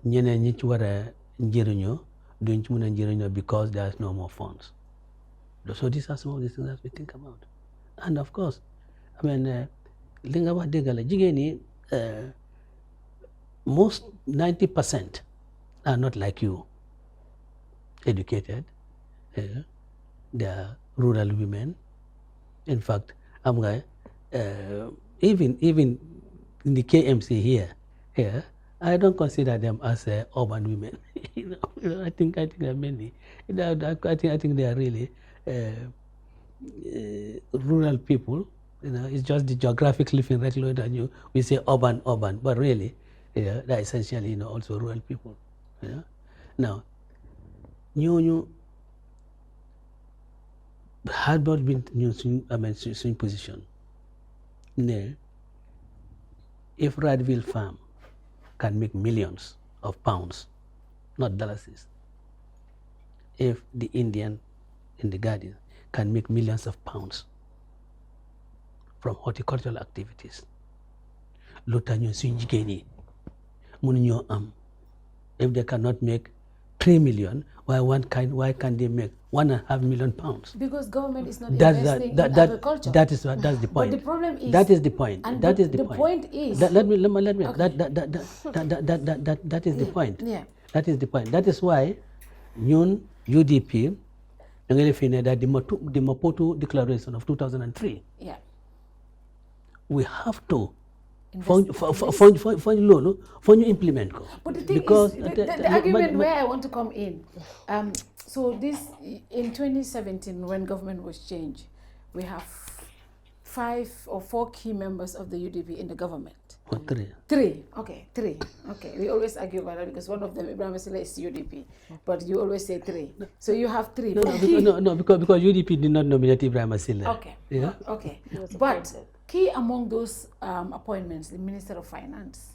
ñeneen ñi ci war a njëriñoo duñ ci mun a njëriñoo because there is no more funds. So these are some of the things that we think about. And of course, li nga wax dëgg la jigéen ñi most 90% are not like you, educated. They are rural women. In fact, even in the KMC here, I don't consider them as urban women. I think there are many. I think they are really rural people. It's just the geographic living regular that we say urban, but really, they're essentially also rural people. Now, new had not been in position. If Radville Farm can make millions of pounds, not dollars, if the Indian in the garden can make millions of pounds from horticultural activities, lu tax ñun suñ jigéen ñi mënuñoo am if they cannot make 3 million why can they make £1.5 million? Because government is not investing in agriculture. That's the point. But the problem is that is the point. And that is the point is let me okay. that is the point. Yeah. That is the point. That is why ñun UDP da nga fi ne that the Maputo Declaration of 2003. Yeah. We have to for you implement. But the thing because is, the argument where I want to come in, so this, in 2017, when government was changed, we have 5 or 4 key members of the UDP in the government. Or 3. 3, okay, 3. Okay, we always argue about that because one of them, Ibrahim Masila, is UDP, but you always say 3. So you have 3. No, because UDP did not nominate Ibrahim Masila. Okay, yeah? Okay, but key among those appointments, the Minister of Finance,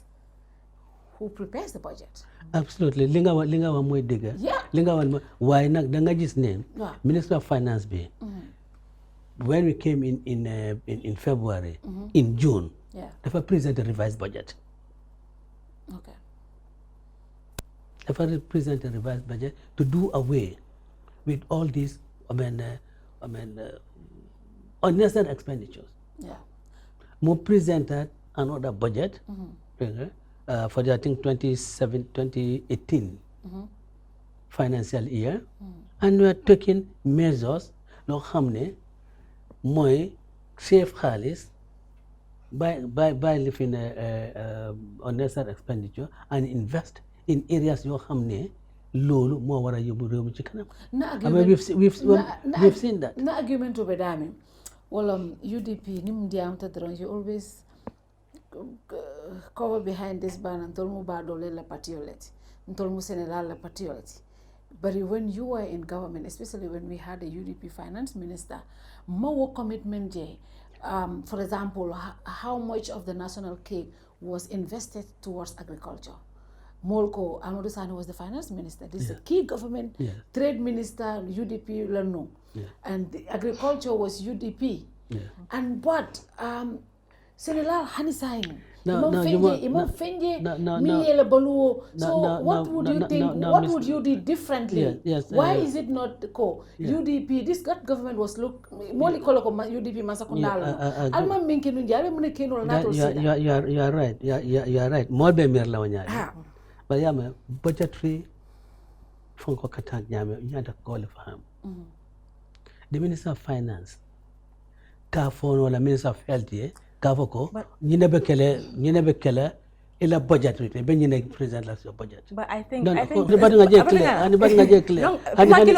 who prepares the budget. Absolutely. Linga wa moy dega. Yeah. Linga wa why nak da nga gis name Yeah. Minister of Finance be. When we came in February, in June, they present a revised budget. Okay. They present a revised budget to do away with all these unnecessary expenditures. Yeah. More presented another budget for the I think 2018 financial year, and we are taking measures no hamne moy save xaalis by lifting unnecessary expenditure and invest in areas yoo xam ne loolu moo war a yóbbu réew mi ci kanam. We've seen that. Na argument to bedami. Well, UDP nim diam tadron you always cover behind this banner ntolmu badole la patriote ntolmu Senegal la patriote. But when you were in government, especially when we had a UDP finance minister, more commitment, for example, how much of the national cake was invested towards agriculture. Molko, Amadou Sani was the finance minister. This is a key government, trade minister, UDP, no. And the agriculture was UDP. And but, Senegal Hanisain. So what would you think? What would you do differently? Why is it not the core? UDP, this government was look moli koloko UDP masakundalo. Alma minkinu njale mune keno na to see. You are right. You are right. More be mer la wanyari. But yama budgetary fonko katan nyame nyanda kole faham. The Minister of Finance ka phone wala Minister of Health Kavoko, ñine be kele ila budget rite be ñine present la budget. But I think bad nga je clear hani hani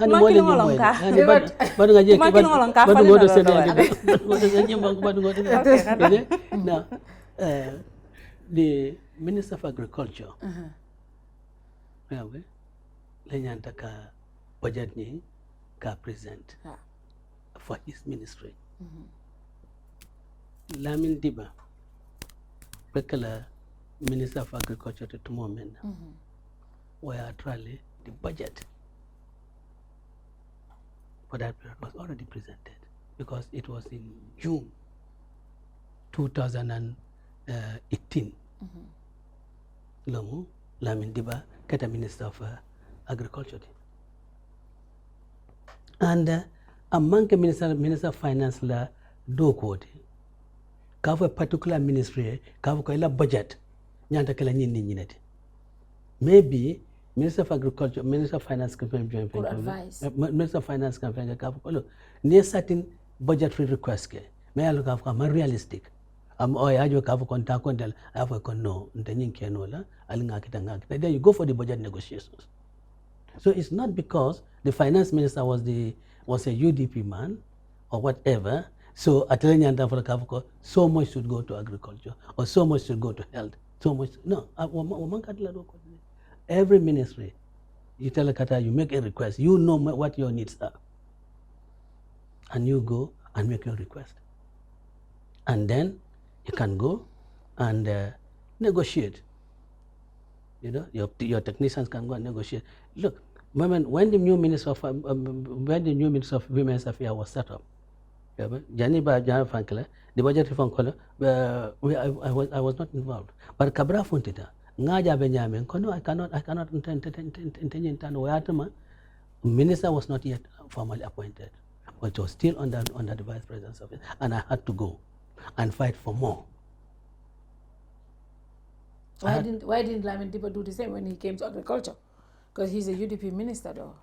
mo le ñoy hani bad nga je bad ngo do senel bad ngo now the Minister of Agriculture yawe le ñanta ka budget ni ka present for his ministry. Lamin Diba, Bekala Minister of Agriculture to moment, where actually the budget for that period was already presented because it was in June 2018. Lamu Lamin Diba, Keta Minister of Agriculture. And among the Minister of Finance la do quote. Kava particular ministry, kava ko ila budget, nyanta kala nyinete. Maybe Minister of Agriculture, Minister of Finance campaign, Minister of Finance campaign, kava ko look, near certain budgetary request ke, may I look after more realistic. Ajo kava konta kontel, I have a no, ntenyin kenola, alinga kita. Then you go for the budget negotiations. So it's not because the finance minister was a UDP man or whatever. So so much should go to agriculture or so much should go to health. So much no. Every ministry, you tell a kata, you make a request. You know what your needs are, and you go and make your request, and then you can go and negotiate. You know, your technicians can go and negotiate. Look, when the new Minister of Women's Affairs was set up, Jani ba jana fankala the budget reform kola I was not involved but kabra funtita ngaja be nyame kono I cannot intention wayatama minister was not yet formally appointed but it was still under the vice president's office and I had to go and fight for more. Why didn't Lamin Diba do the same when he came to agriculture? Because he's a UDP minister though.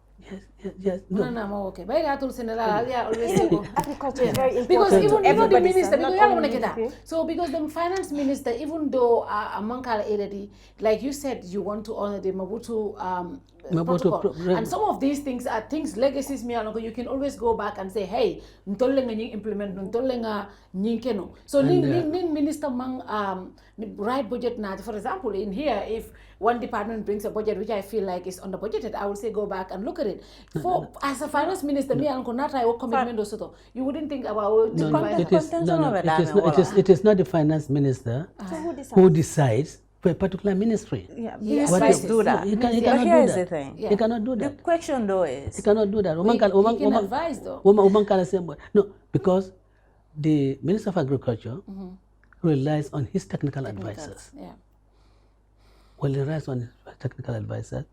Yes. No, okay. But I always say agriculture is very important. because even the minister, because so because the finance minister, even though among already, like you said, you want to honor the Maputo protocol, and some of these things are things legacies. You can always go back and say, hey, implement, so minister mang right budget now. For example, in here, if one department brings a budget which I feel like is under budgeted, I would say go back and look at it. For as a finance minister, me and Konata commitment also. You wouldn't think about it is not the finance minister who decides for a particular ministry. Yeah, yes, do that. He cannot do that. The thing. He cannot do that. The question though is he cannot do that. He can advise though. No, because the Minister of Agriculture relies on his technical advisors. Yeah. Well, he relies on his technical advisors,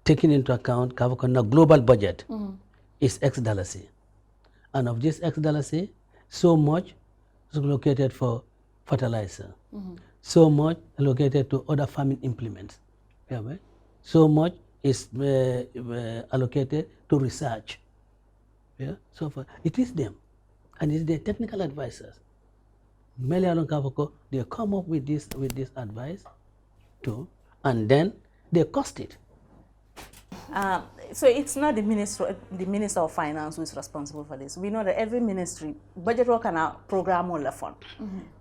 taking into account the global budget is X dollars. And of this X dollars, so much is allocated for fertilizer. So much allocated to other farming implements. So much is allocated to research. So far, it is them. And it's the technical advisors. They come up with this advice too, and then they cost it. So it's not the minister of finance who is responsible for this. We know that every ministry budget work and program will fund.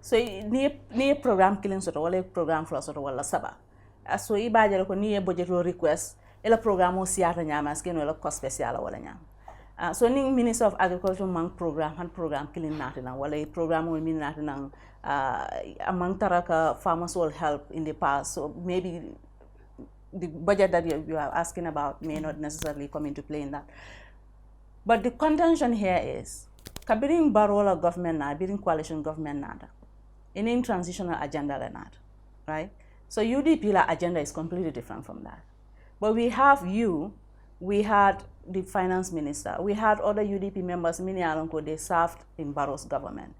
So ni program killing sort of program for sort of wala saba. So I budget ko ni budget request ela program o siata nyama skin wala cost special wala nyama. So ni minister of agriculture mang program and program killing natin wala program o min natin among taraka farmers will help in the past. So maybe the budget that you are asking about may not necessarily come into play in that. But the contention here is, kabiring barola government na, biring coalition government na, in transitional agenda na, right? So UDP la agenda is completely different from that. But we have we had the finance minister, we had other UDP members, many alonko, they served in Barrow's government.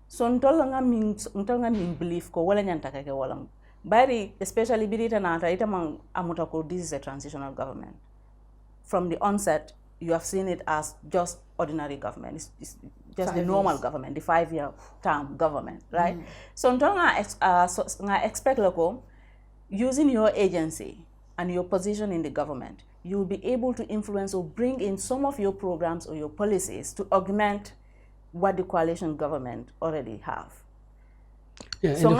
So ntolanga ming belief ko wala nyantaka ke walang. Bari, especially Birita Nata, itamang amutako, this is a transitional government. From the onset, you have seen it as just ordinary government. It's just the normal government, the 5-year term government, right? So I expect loko, using your agency and your position in the government, you will be able to influence or bring in some of your programs or your policies to augment what the coalition government already have. Yeah, so a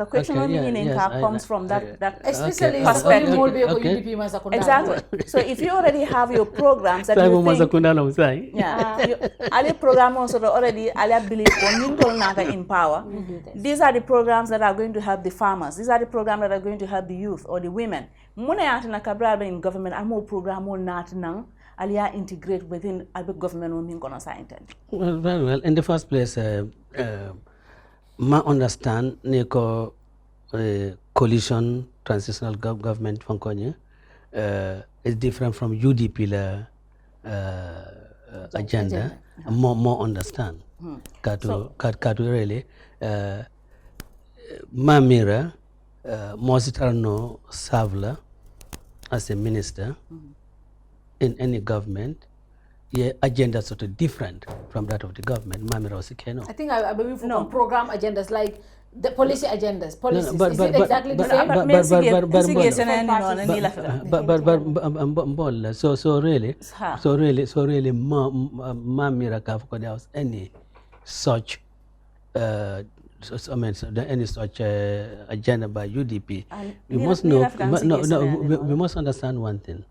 question comes from that especially perspective. Exactly. So if you already have your programs that you think, ali program also already ali believe in power. These are the programs that are going to help the farmers. These are the programs that are going to help the youth or the women. Muna yatina kabra in government amo program mo nat nang alia integrate within the government women gonna sign. Well, very well. In the first place, ma understand neko coalition transitional government function is different from UDP agenda. More understand. Katu really Mamira Mositarno Savla as a minister in any government. Agenda sort of different from that of the government. I think I believe from program agendas like the policy agendas. Policies. No, is it exactly the same? So really, Mamira Kafko there was any such any such agenda by UDP. We must know. We must understand one thing.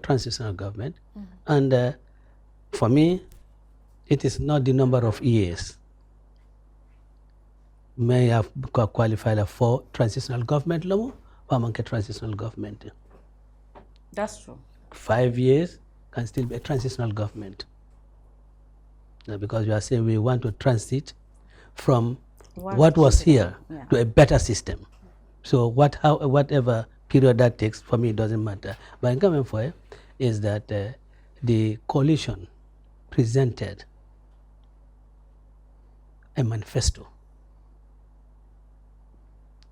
Transitional government, and for me, it is not the number of years may have qualified for transitional government law or transitional government. That's true. 5 years, can still be a transitional government. Because you are saying we want to transit from what was here to a better system. So whatever period that takes, for me, it doesn't matter. But I'm coming for it is that the coalition presented a manifesto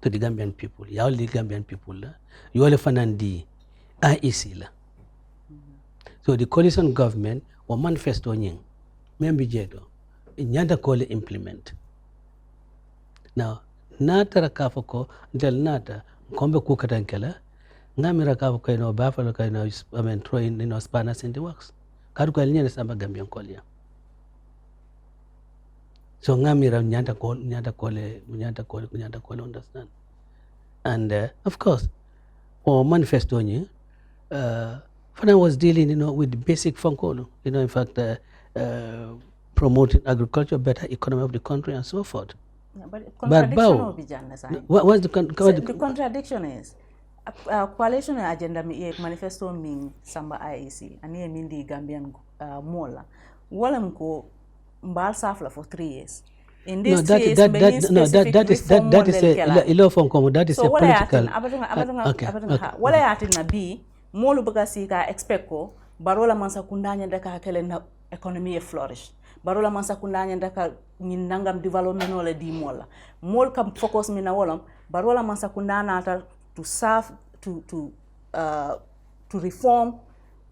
to the Gambian people. You all the Gambian people, you all find the IEC. So the coalition government or manifesto nying membi jedo nyanda kole implement. Now nata rakafo ko del nata kombe kukatankela ngami rakafo ko no bafalo ko no throwing spanners in the works. Kadu ko nyene samba Gambian kolia. So ngamira nyanda kole understand. And of course, our manifesto Fana was dealing, with the basic function, in fact, promoting agriculture, better economy of the country, and so forth. Yeah, but contradiction what's the the contradiction is coalition agenda manifesto mean samba IEC and here mean the Gambian mola. Walam ko mbal safla for 3 years. In this that is a political. Wala yatin na bi molu baga sika expect ko barola mansa kundanya daka kele na economy flourish. Barola mansa kundanya daka nangam development wala di mola. Mol kam focus mi na wolam barola mansa kundana to serve to reform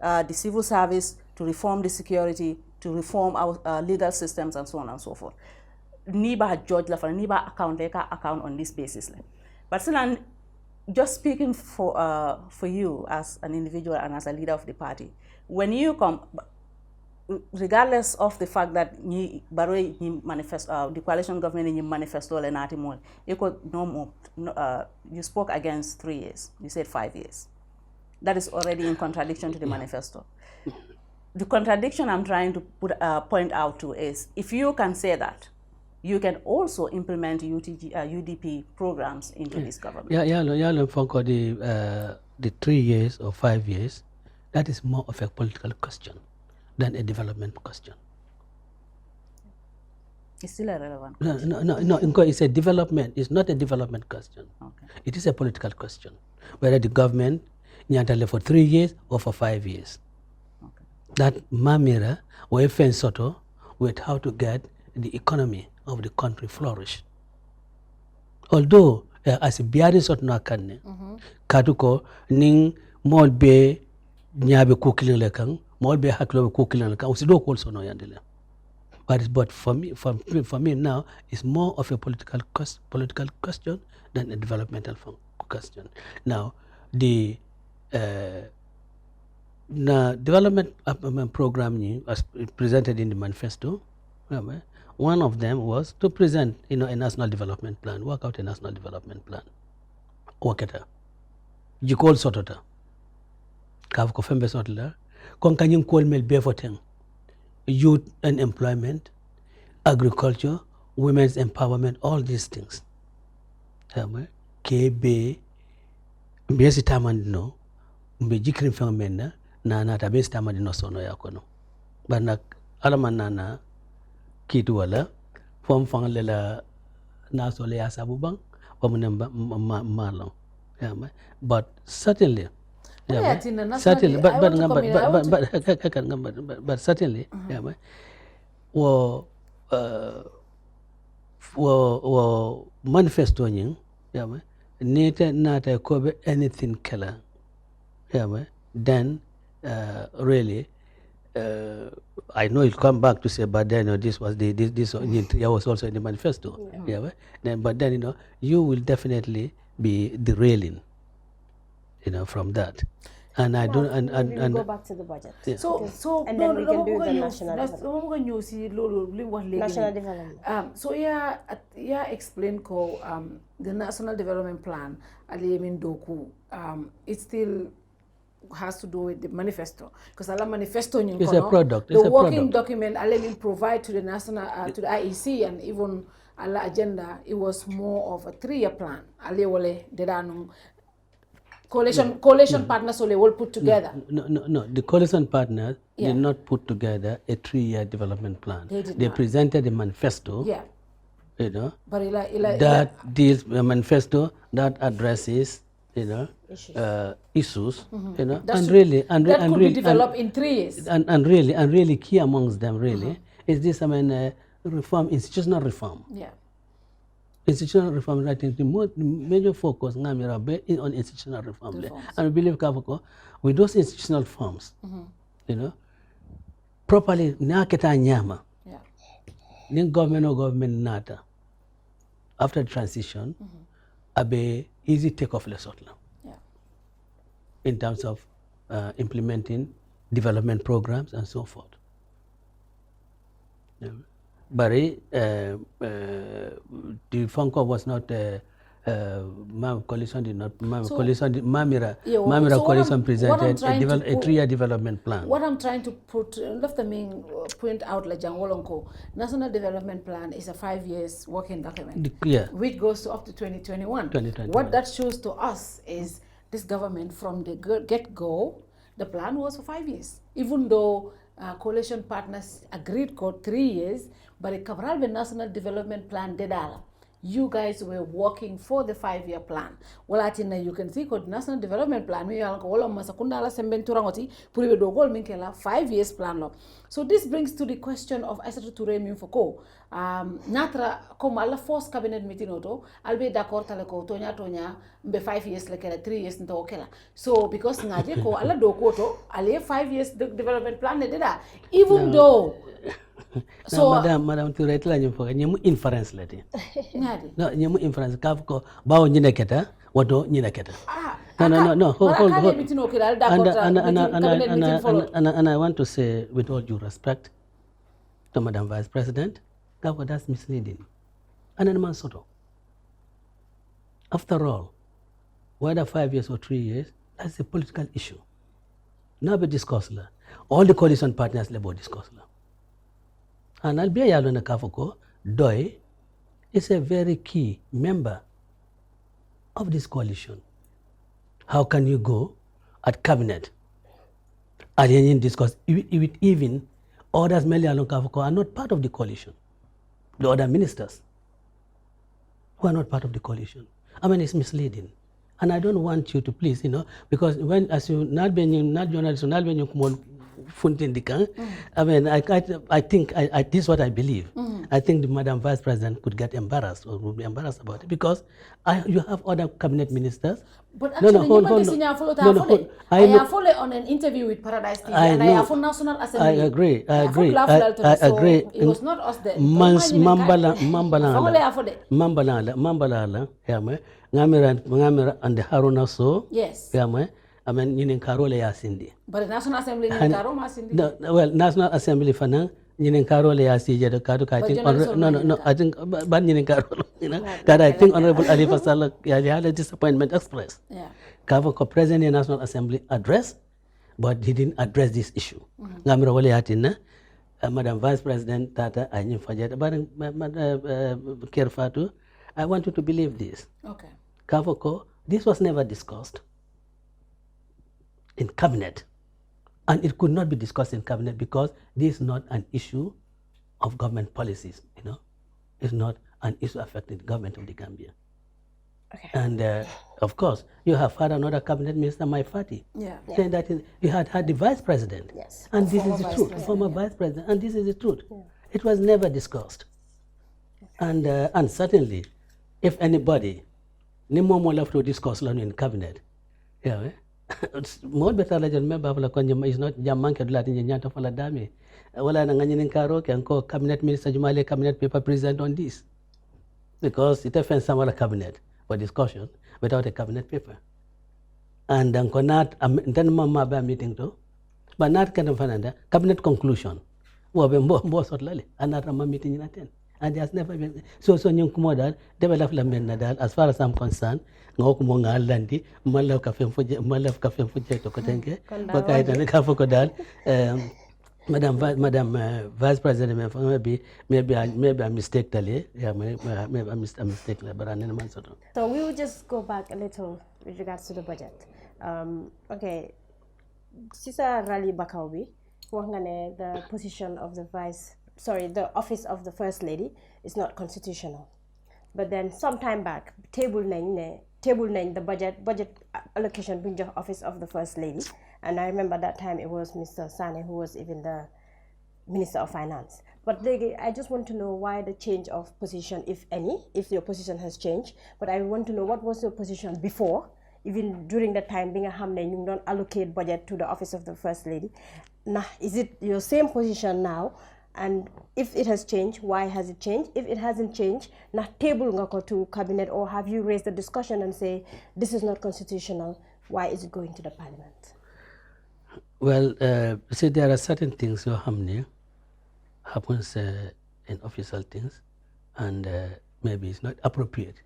the civil service, to reform the security, to reform our legal systems and so on and so forth. Niba judge la for niba account on this basis. But still, just speaking for you as an individual and as a leader of the party, when you come, regardless of the fact that the coalition government in manifesto you could you spoke against 3 years. You said 5 years. That is already in contradiction to the manifesto. The contradiction I'm trying to point out to is if you can say that, you can also implement UDP programs into this government. The 3 years or 5 years, that is more of a political question than a development question. It's still a relevant question. No, it's a development. It's not a development question. Okay. It is a political question. Whether the government nyantale for 3 years or for 5 years. Okay. That mamira or FN soto with how to get the economy of the country flourish. Although as a biari sort na kanne katuko ning molbe nyabe kukilin lekang molbe haklo kukilin lekang usido also no yandele. But for me now it's more of a political question than a developmental question. Now the development program as presented in the manifesto, one of them was to present, a national development plan, work out a national development plan. Waketa. Jikol sotota. Kav ko fembe sotla. Kon kanyim kol mel befoteng. Youth and employment, agriculture, women's empowerment, all these things. KB mbesi tamandino mbe jikrim fengmena na tabesi tamandino sono yakono. Bana alamanana kitu wala fom fangalela na sole ya sabubang malong. But certainly certainly but certainly wo manifesto nying nete nata kobe anything kala then really I know you'll come back to say, but then this was this was also in the manifesto. But then you will definitely be derailing, from that. And I don't. And go back to the budget. Yeah. So and then we can do the national development. So yeah, explain the national development plan. It still has to do with the manifesto, because the manifesto is a product. The working document will provide to the national to the IEC and even ala agenda. It was more of a 3-year plan. Coalition partners only will put together. No. The coalition partners Yeah. did not put together a 3-year development plan. They not. Presented a manifesto. Yeah. You know, but that deals a manifesto that addresses issues. You know, That and should- really that could be developed in 3 years. And really key amongst them is this reform, institutional reform. Yeah. Institutional reform, I think the major focus is on institutional reform. And we believe with those institutional reforms, you know, properly naketa nyama. Yeah. Government nata. After the transition, abe easy take off lesotla. Yeah. In terms of implementing development programs and so forth. Yeah. But the Funko was not coalition did not Mamira coalition presented a 3-year development plan. What I'm trying to point out, like Jangolonko, National Development Plan is a 5 years working document, which goes to up to 2021. What that shows to us is this government from the get-go, the plan was for 5 years, even though coalition partners agreed for 3 years, but the Cabral National Development Plan did all. You guys were working for the 5-year plan. Well, I think you can see the National Development Plan, we are all 5 years plan. So this brings to the question of SO2 Touré Foucault. Natra, comme à la force cabinet meeting auto, I'll be d'accord taleko, Tonya, be 5 years like 3 years into okela. So because Naje ko ala do koto, ale 5 years development plan did that. Even though so madam to write la nyum inference lati. No, nyum inference kafko bawo nyine keta wato nyine keta. No. Hold. And I want to say, with all due respect to Madam Vice President, that's misleading. And Soto. After all, whether 5 years or 3 years, that's a political issue. Never discussed. All the coalition partners never discussed. And Albia Yalona Kafoko, Doi, is a very key member of this coalition. How can you go at cabinet and discuss even others are not part of the coalition? The other ministers who are not part of the coalition. I mean, it's misleading. And I don't want you to please, because when as you not journalist, not when you I mean, I think this is what I believe. I think the Madam Vice President could get embarrassed or would be embarrassed about it because you have other cabinet ministers. But actually, I follow on an interview with Paradise TV and I have for National Assembly. I agree. I agree. It was not us there. Mambala and the Haruna so. Yes. I mean, you Karole Yasindi. But the National Assembly in Karoma Sindi. No, well, National Assembly Fana, Yin Karole Yasi, I think, no, I think, but Yin Karole, that I think Honorable Ali Fasala had a disappointment express. Yeah. Kavako President in National Assembly address, but he didn't address this issue. Gamra Wale Hatina, Madam Vice President Tata, I knew Fajet, but Kerr Fatou, I want you to believe this. Okay. Kavako, this was never discussed in cabinet, and it could not be discussed in cabinet because this is not an issue of government policies. It's not an issue affecting the government of the Gambia. Okay. And of course, you have had another cabinet minister, Maifati, saying that you had the vice president, and this is the truth, former vice president, and this is the truth. Yeah. It was never discussed, and certainly, if anybody, ni more left to discuss in cabinet, it's more better like remember is not Jamanka Latin Yanta Faladami. Wala Nangan Karo can call cabinet minister Jumale cabinet paper present on this. Because it offends some other cabinet for discussion without a cabinet paper. And then Mama meeting too. But not kind of cabinet conclusion. Another meeting in attend. And there's never been so young model develop Nadal as far as I'm concerned. Ngokumonga landi malaw cafe to Kotenke. Bakaita Kafokodal. Madam Vice President, maybe I mistake tali. Yeah, maybe I mistake but I never. So we will just go back a little with regards to the budget. Okay, Sisa Rally Bakaubi, the position of the the office of the First Lady is not constitutional. But then some time back, table 9 the budget allocation bring the office of the First Lady, and I remember that time it was Mr. Sane who was even the Minister of Finance. But I just want to know why the change of position, if any, if your position has changed. But I want to know what was your position before, even during that time, being a hamne, you don't allocate budget to the office of the First Lady. Now, is it your same position now? And if it has changed, why has it changed? If it hasn't changed, na table ngako to cabinet, or have you raised the discussion and say this is not constitutional? Why is it going to the parliament? Well, see, there are certain things so happens in official things, and maybe it's not appropriate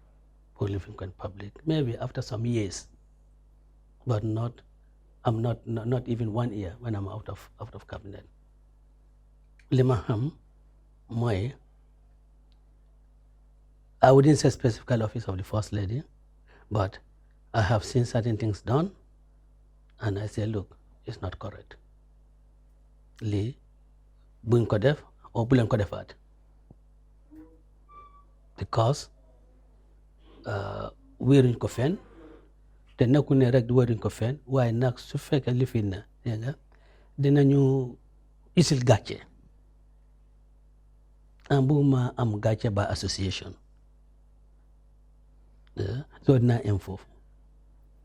for living in public. Maybe after some years, but not even 1 year when I'm out of cabinet. Limaham, I wouldn't say specific office of the First Lady, but I have seen certain things done, and I say, look, it's not correct. Li, buñ ko def or bulen ko defat. Because weeruñ ko fen, te nekku ne rek weeruñ ko fen, waaye nag su fekkee li fi na dinañu isil gàcce. Am buguma am gàcce by association. So dina am foofu.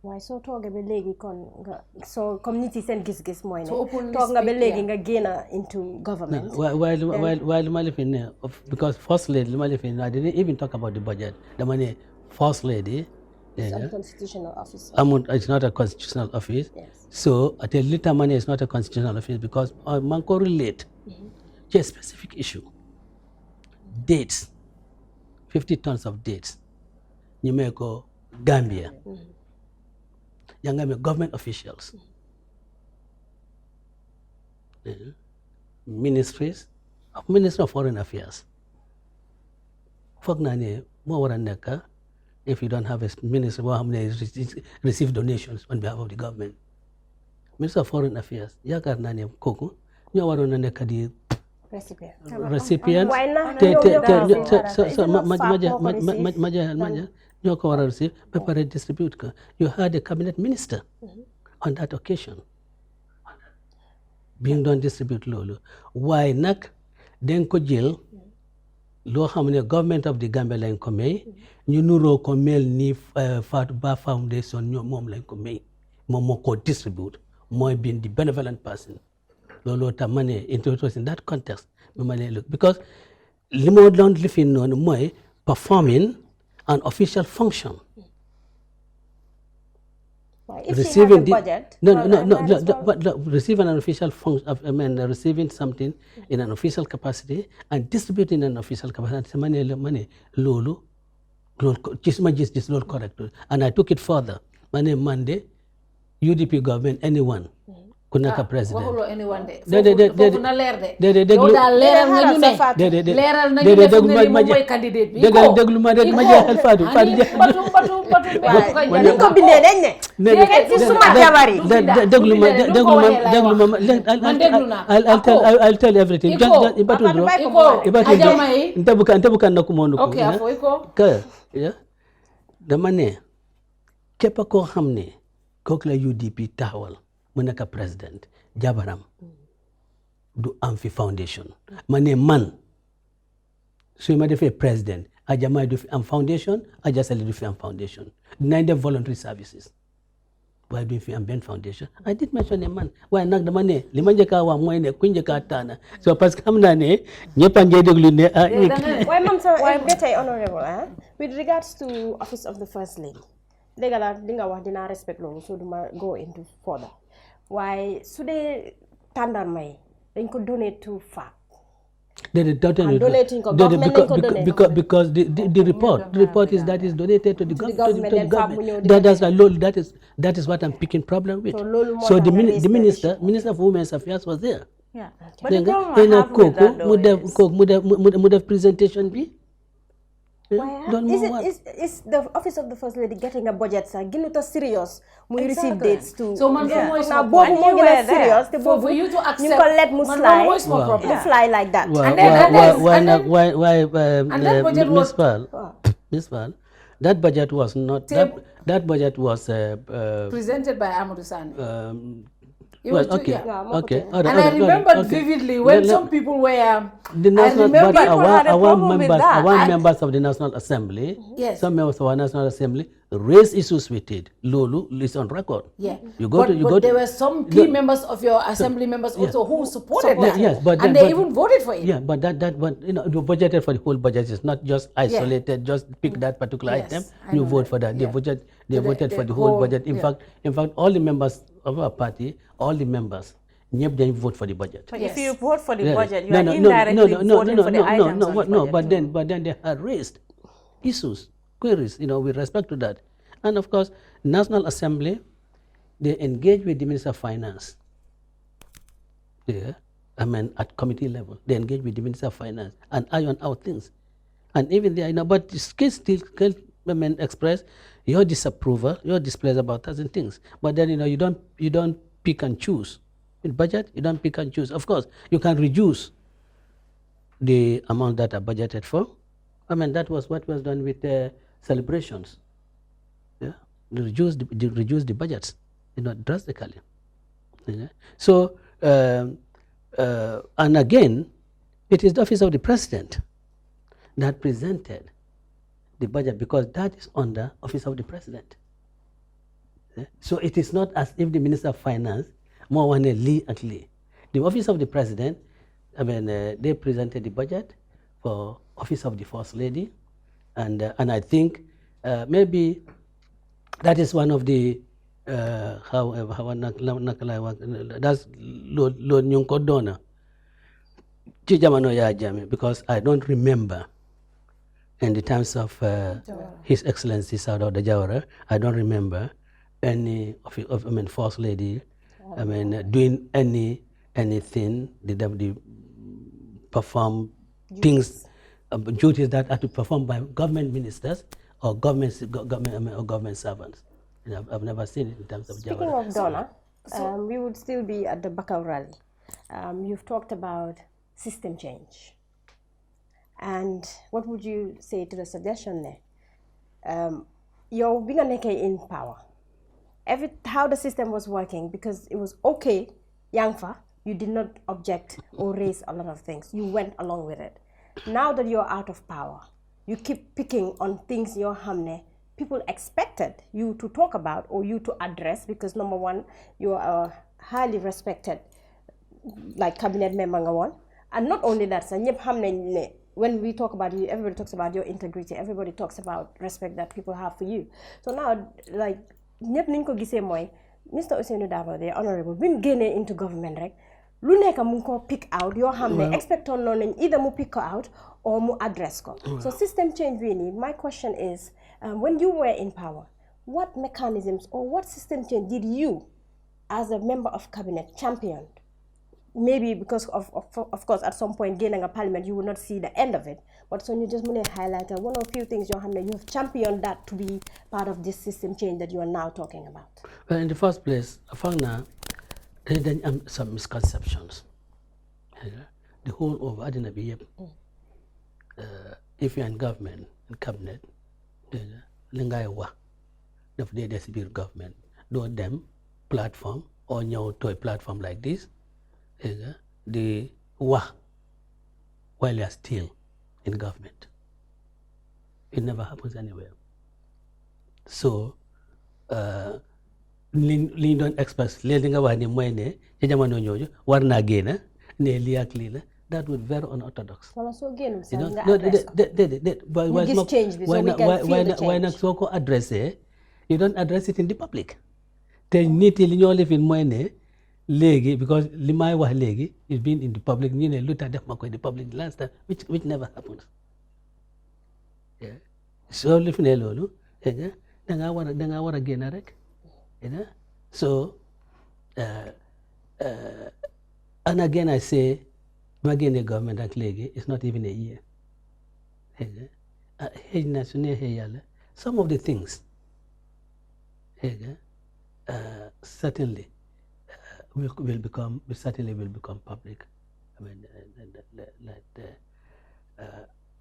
Waaye soo toogee ba léegi kon nga soo community seen gis-gis mooy ne toog nga ba léegi nga génn into government. While li ma lifi ne, because First Lady li ma lifi ne, I didn't even talk about the budget. Dama ne First Lady. It's a constitutional office. It's not a constitutional office. Yes. So at a little money is not a constitutional office because man can relate to a specific issue. Dates, 50 tons of dates. You may go Gambia. Young government officials, ministries, Minister of Foreign Affairs. If you don't have a minister who receive donations on behalf of the government. Minister of Foreign Affairs, recipient. Distribute. You had a cabinet minister on that occasion. Being done distribute lolo. Why nak den ko jël lo xamne government of the Gambia lañ ko may ñu nuro ko mel ni Fatou Ba Foundation ñom mom lañ ko may mom moko distribute moy being the benevolent person. Lolo ta mané introduce in that context look because limo don lifin non moy performing an official function. If receiving the budget, receiving an official function, receiving something in an official capacity and distributing in an official capacity. Money, lolo, just not correct. And I took it further. Monday, UDP government, anyone. Kunaka president. Anyone na leer de. Yow daal leeral nga ñu ne. Leeral na ñu ne fu ne moom mooy candidate bi. Déglu ma jeexal Fatou. Ni ko bindee dañ ne. Nekk ci suma jabar yi. Déglu ma. I'll tell everything. Ntabuka nakumono ko. Okay, afo iko. Dama ne képp koo xam ne kooku la UDP taxawal mu nekk président jabaram du am fi foundation ma ne man su ma defee président Ajamay du fi am foundation Aja Sali du fi am foundation dinañ def voluntary services waaye du fi am benn foundation I did mention ne man waaye nag dama ne li ma njëkk a wax mooy ne ku njëkk a taana so parce que xam naa ne ñëpp a ngi déglu ne waaye man sa betay honorable with regards to office of the First Lady dégg la li nga wax dinaa respect loolu so duma go into further waaye su dee tàndarma yi dañ ko donate to FAC. Donating because the report is that is donated to the government. That is what I'm picking problem with. So the minister of Women's Affairs was there. Yeah. But the problem I have with that though would have presentation be. Is the office of the first lady getting a budget, sir? Ginuta serious. We receive dates too. So man, now both more serious. For you to accept, you can let me fly like that. Miss Val, that budget was not that budget was presented by Amadou Sani. Okay. And I remember vividly when some people were. Our members of the National Assembly, some members of our National Assembly raised issues with it. Lulu is on record. Yeah. But there were some key members of your assembly members also who supported that. Yes, and they even voted for it. Yeah, but that you budgeted for the whole budget. It's not just isolated, just pick that particular item, you vote for that. They voted for the whole budget. In fact, all the members of our party, all the members, they vote for the budget. But if you vote for the budget, you are indirectly voting for the items on the budget. But then they have raised issues, queries, with respect to that. And of course, National Assembly, they engage with the Minister of Finance. At committee level, they engage with the Minister of Finance and iron out things. And even there, but the case still express your disapproval, your displeasure about certain things. But then, you don't pick and choose. In budget, you don't pick and choose. Of course, you can reduce the amount that are budgeted for. That was what was done with celebrations. Yeah, reduce the budgets, drastically. So, and again, it is the office of the president that presented the budget because that is under office of the president. Yeah? So it is not as if the Minister of Finance more want to lead at lead. The office of the president, they presented the budget for office of the first lady, and I think maybe that is one of the that's Lord Nyonko Dona because I don't remember in the times of His Excellency Sauda Jawara, I don't remember any first lady doing anything they perform things duties that are to perform by government ministers or government servants. I've never seen it in terms of Jawara. Speaking of Donna, we would still be at the Bakau rally. You've talked about system change. And what would you say to the suggestion there? You're being in power. How the system was working, because it was okay, Yangfa, you did not object or raise a lot of things. You went along with it. Now that you're out of power, you keep picking on things your hamne people expected you to talk about or you to address, because number one, you are highly respected, like cabinet member one. And not only that, when we talk about you, everybody talks about your integrity, everybody talks about respect that people have for you. So now, like, Mr. Ousainou Darboe, the honorable, been getting into government, right? Lu nekk mu ko pick out yoo xam ne expect on nañ either mu pick ko out or mu address ko. So system change really, my question is, when you were in power, what mechanisms or what system change did you as a member of cabinet champion? Maybe because of course at some point gaining a parliament you will not see the end of it, but so you just want to highlight one or few things you have championed that to be part of this system change that you are now talking about. Well, in the first place, I found now there are some misconceptions. The whole of Adinabi, if you're in government and cabinet, Lingaiwa, the civil government, do them platform or to a platform like this. The while you are still in government. It never happens anywhere. So, Lindon Express, leading away the money, Warna Gena, Nelia that would be very unorthodox. Why not so address it? You don't address it in the public. They need to live in money. Legi, because limai wa legi is being in the public, look at in the public last time, which never happens. Yeah. So live in Elolu, then I want to gain a wreck. So and again I say, again the government at legi is not even a year. some of the things certainly will become public. I mean,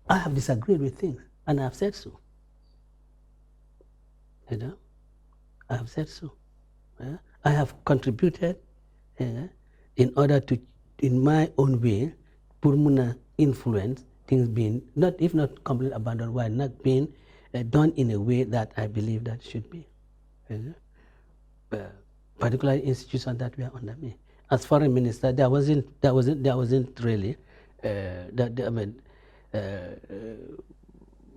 I have disagreed with things, and I have said so. I have said so. I have contributed in order to, in my own way, purmuna influence things being if not completely abandoned, why not being done in a way that I believe that should be. Particular institutions that were under me. As foreign minister, there wasn't really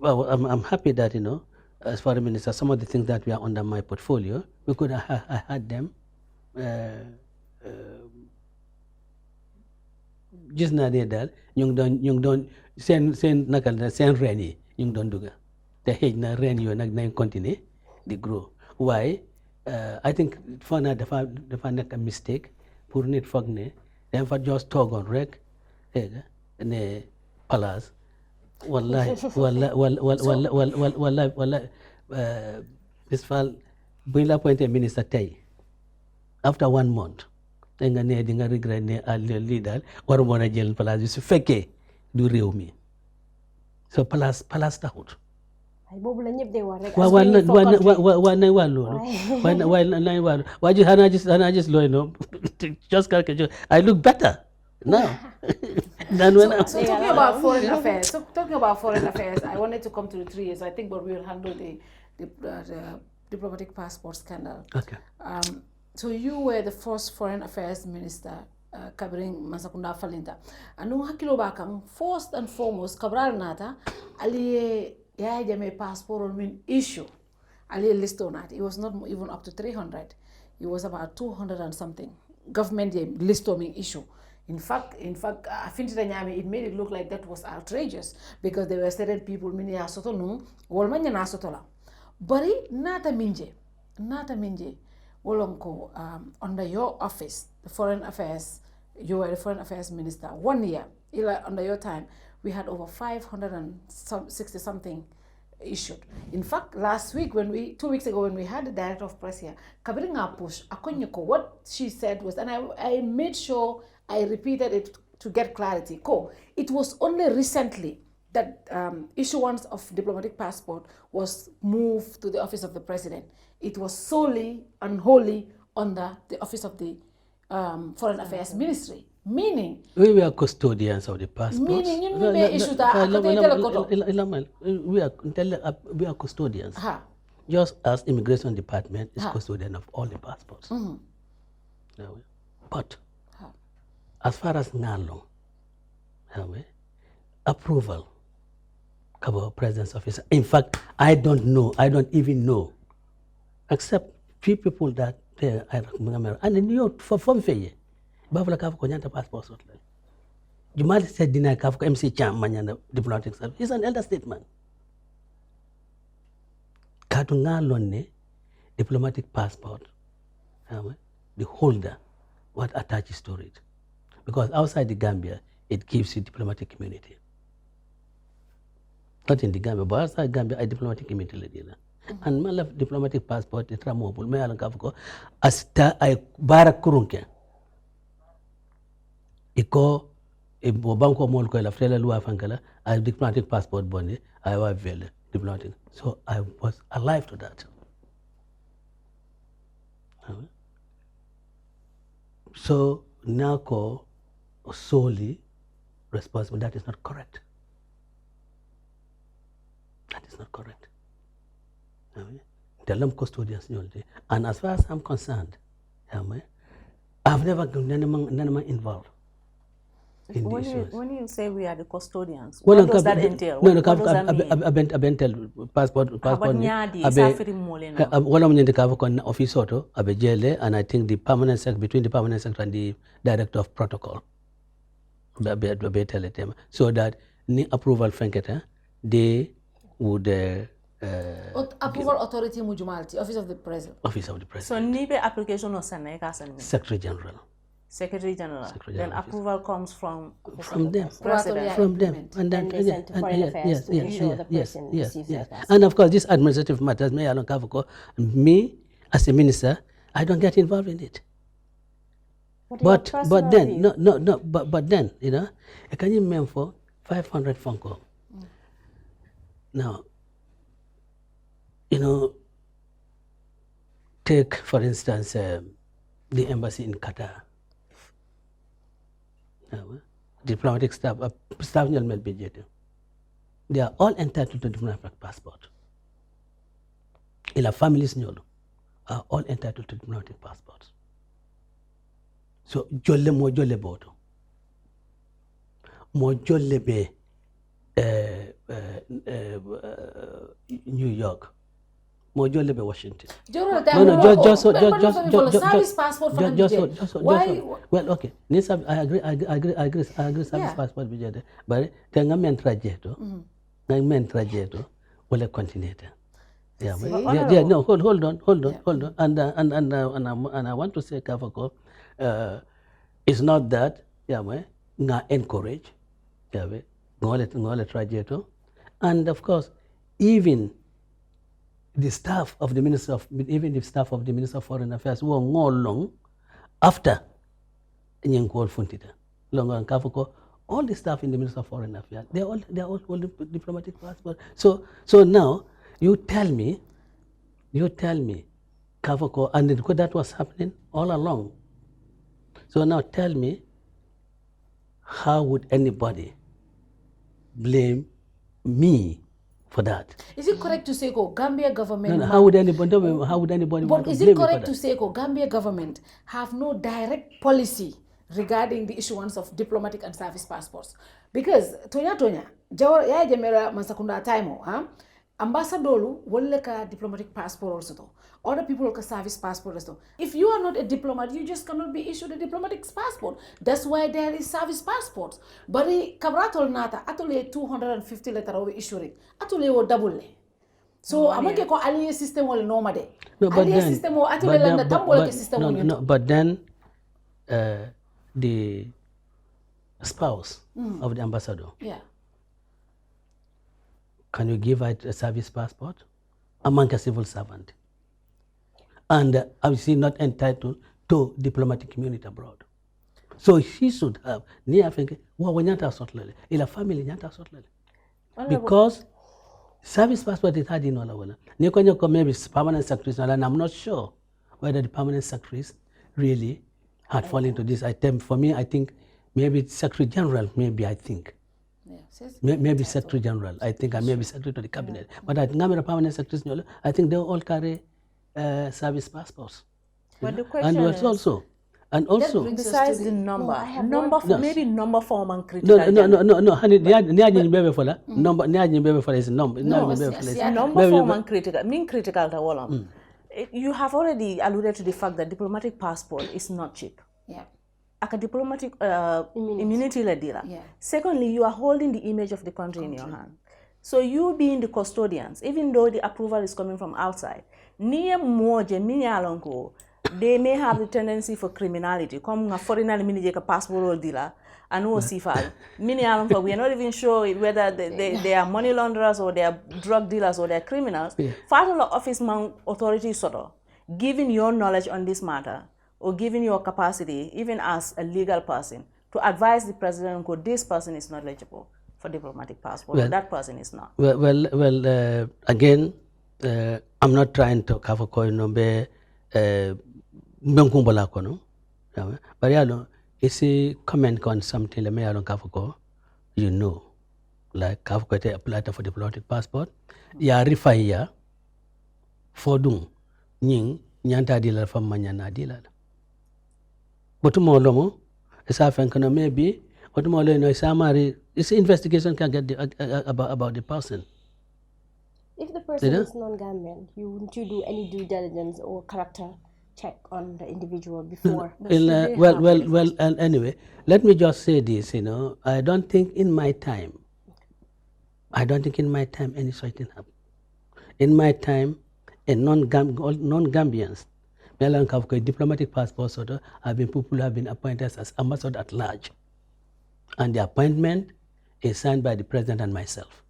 well, I'm happy that as foreign minister, some of the things that were under my portfolio, we could have had them. Just na de dal ñu doon seen nakal na seen reen yi ñu ngi doon dugga te xëj na reen yooyu nag nañ continuer di grow waaye I think foog naa dafa nekk a mistake pour nit foog ne dañ fa just toogoon rek ne palace wallahi Miss Fall buñ la appointé ministre tey after 1 month te nga ne di nga regret ne lii daal waru moon a jël place bi su fekkee du réew mi so place taxut ay boobu la ñëpp de wax rek waa nañ waa loolu waaye nañ waa loolu waa ji xanaa gis looy no just calculate I look better now than when so talking about foreign affairs, I wanted to come to the 3 years I think, but we will handle the diplomatic passport scandal. Okay. So you were the first foreign affairs minister, Kabiring Masakunda Falinta. Anu hakilo bakang first and foremost kabral nata aliye ya jame passport or mean issue. Aliye list on that. It was not even up to 300. It was about 200 and something. Government list on issue. In fact, I think it made it look like that was outrageous because there were certain people mini asoto no, wolmanya na asotola. Bari nata minje. Wolonko, under your office, the foreign affairs, you were the foreign affairs minister. 1 year, under your time, we had over 560 something issued. In fact, 2 weeks ago, when we had the director of press here, Kabiringa push, Akonyoko, what she said was, and I made sure I repeated it to get clarity. It was only recently that issuance of diplomatic passport was moved to the office of the president. It was solely and wholly under the office of the Foreign Affairs Ministry. Meaning, we were custodians of the passport. Meaning, we are custodians. Just as immigration department is custodian of all the passports. But as far as Nalo, approval, President's office. In fact, I don't even know, except 3 people that I remember. And you for faye, Bavla Kaf Konyanta passport. Jumal said Dina Kaf MC Cham Manyana diplomatic service. It's an elder statement. Katunga Lonne, diplomatic passport, the holder, what attaches to it. Because outside the Gambia, it gives you diplomatic immunity. Not in the Gambia, but outside Gambia, I diplomatic immunity. And my diplomatic passport, it's removable. Me alang kafko, asta ay barak kurunke. Iko, banko mol ko la frela luwa fankala, I diplomatic passport boni, I was vele diplomatic. So I was alive to that. So Nako solely responsible. That is not correct. That is not correct. The lump custodians, and as far as I'm concerned, I've never been involved in the issues. When you say we are the custodians, what does that entail? What does that mean? Abentel passport. Office auto, abejele, and I think the permanent between the permanent secretary and the director of protocol. So that ni approval franketa, they would approval authority mujumalti, office of the president. Office of the president. So nibe application or saneka. Secretary General. Secretary General. Then approval comes from them. President. From them. And then they send to Foreign Affairs to ensure the person receives that passport. And of course, these administrative matters, me as a minister, I don't get involved in it. But then, but then, can you remember for 500 phone call? Now, take for instance the embassy in Qatar. Diplomatic staff, they are all entitled to diplomatic passport. Ila families are all entitled to diplomatic passports. So jolle mo jolle boto, mo jolle be New York, mo jolle be Washington. Service passport for why? Well, okay. I agree. Service passport bijede, but tenga men trajeto, wala continue. Yeah, no, hold on. And I want to say, Kafako, it's not that, nga encourage, ngole trajeto, and of course, even the staff of the Minister of Foreign Affairs were long after Nyenkol Funtita. Longan Kafako, all the staff in the Minister of Foreign Affairs, they're all holding diplomatic passport. So now you tell me, Kafako, and that was happening all along. So now tell me, how would anybody blame me for that? Is it correct to say, Gambia government? No, how would anybody want to is blame it me for correct that? to say, Gambia government have no direct policy regarding the issuance of diplomatic and service passports? Because Tonya, Jawar ya jamera masakunda taimo, ambassador wale ka diplomatic passport also. Other people ka service passport also. If you are not a diplomat, you just cannot be issued a diplomatic passport. That's why there is service passports. But kabratol nata atole 250 letter over issuing. Atole wo double. So amake ko allié system wala nomade. No, but then, but then the spouse of the ambassador, can you give her a service passport among a civil servant? And obviously not entitled to diplomatic immunity abroad. So she should have family because service passport is hard in all of maybe permanent secretaries, and I'm not sure whether the permanent secretaries really had fallen into this item. For me, I think maybe Secretary General, maybe Secretary General, I think, and maybe Secretary to the Cabinet. But I think permanent secretaries, I think they all carry service passports. But the question is also, besides the number form and critical. No. Honey, number is number. Number form and critical. Mean critical to all. You have already alluded to the fact that diplomatic passport is not cheap. Yeah. A diplomatic immunity la dealer. Yeah. Secondly, you are holding the image of the country in your hand. So you being the custodians, even though the approval is coming from outside, they may have the tendency for criminality. Come a foreigner minijeka passport or dealer, and no sifal. We are not even sure whether they are money launderers or they are drug dealers or they are criminals. Father office man authority sort of giving your knowledge on this matter or giving your capacity, even as a legal person, to advise the president that this person is not eligible for diplomatic passport, or that person is not. Again, I'm not trying to cover coin but it's a comment on something like me I don't cover like cover apply for diplomatic passport. Ya rifaya for doom nyanta dila from manyana dila. But tomorrow it's often maybe but tomorrow summary it's investigation can get about the person. If the person is non-Gambian, wouldn't you do any due diligence or character check on the individual before? And anyway, let me just say this, I don't think in my time any such thing happened. In my time, non-Gambians, Melan Kafka diplomatic passports have been people who have been appointed as ambassador at large. And the appointment is signed by the president and myself.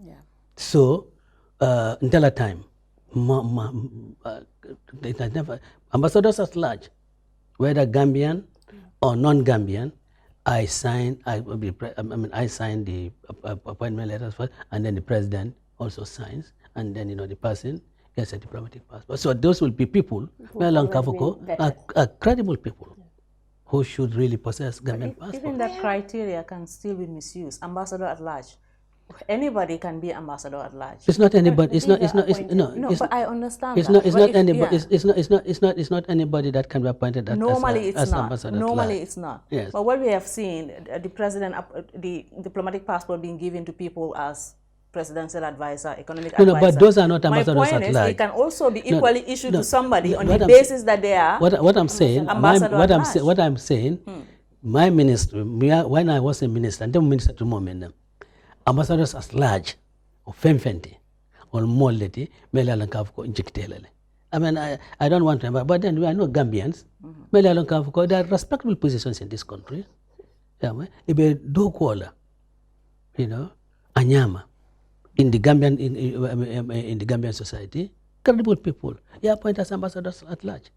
Yeah. So until that time, ambassadors at large, whether Gambian or non-Gambian, I signed the appointment letters first, and then the president also signs, and then the person gets a diplomatic passport. So those will be people are credible people who should really possess Gambian passport. Even that criteria can still be misused. Ambassador at large. Anybody can be ambassador at large. It's not anybody. But I understand. It's not anybody. It's not anybody that can be appointed as ambassador. Normally, it's not. Yes. But what we have seen, the president, the diplomatic passport being given to people as presidential advisor, economic advisor. No, but those are not ambassadors at large. My point is, it can also be equally issued to somebody on the basis that they are. What I'm saying, what I'm saying, my ministry, when I was a minister, and then minister to moment. Ambassadors at large, or femfenti, or molleti, Melalankavuko injectelele. I mean, I don't want to, but then we are not Gambians. Melalankavuko, there are respectable positions in this country. Ibe do kola, anyama, in the Gambian in the Gambian society, credible people. They appoint as ambassadors at large.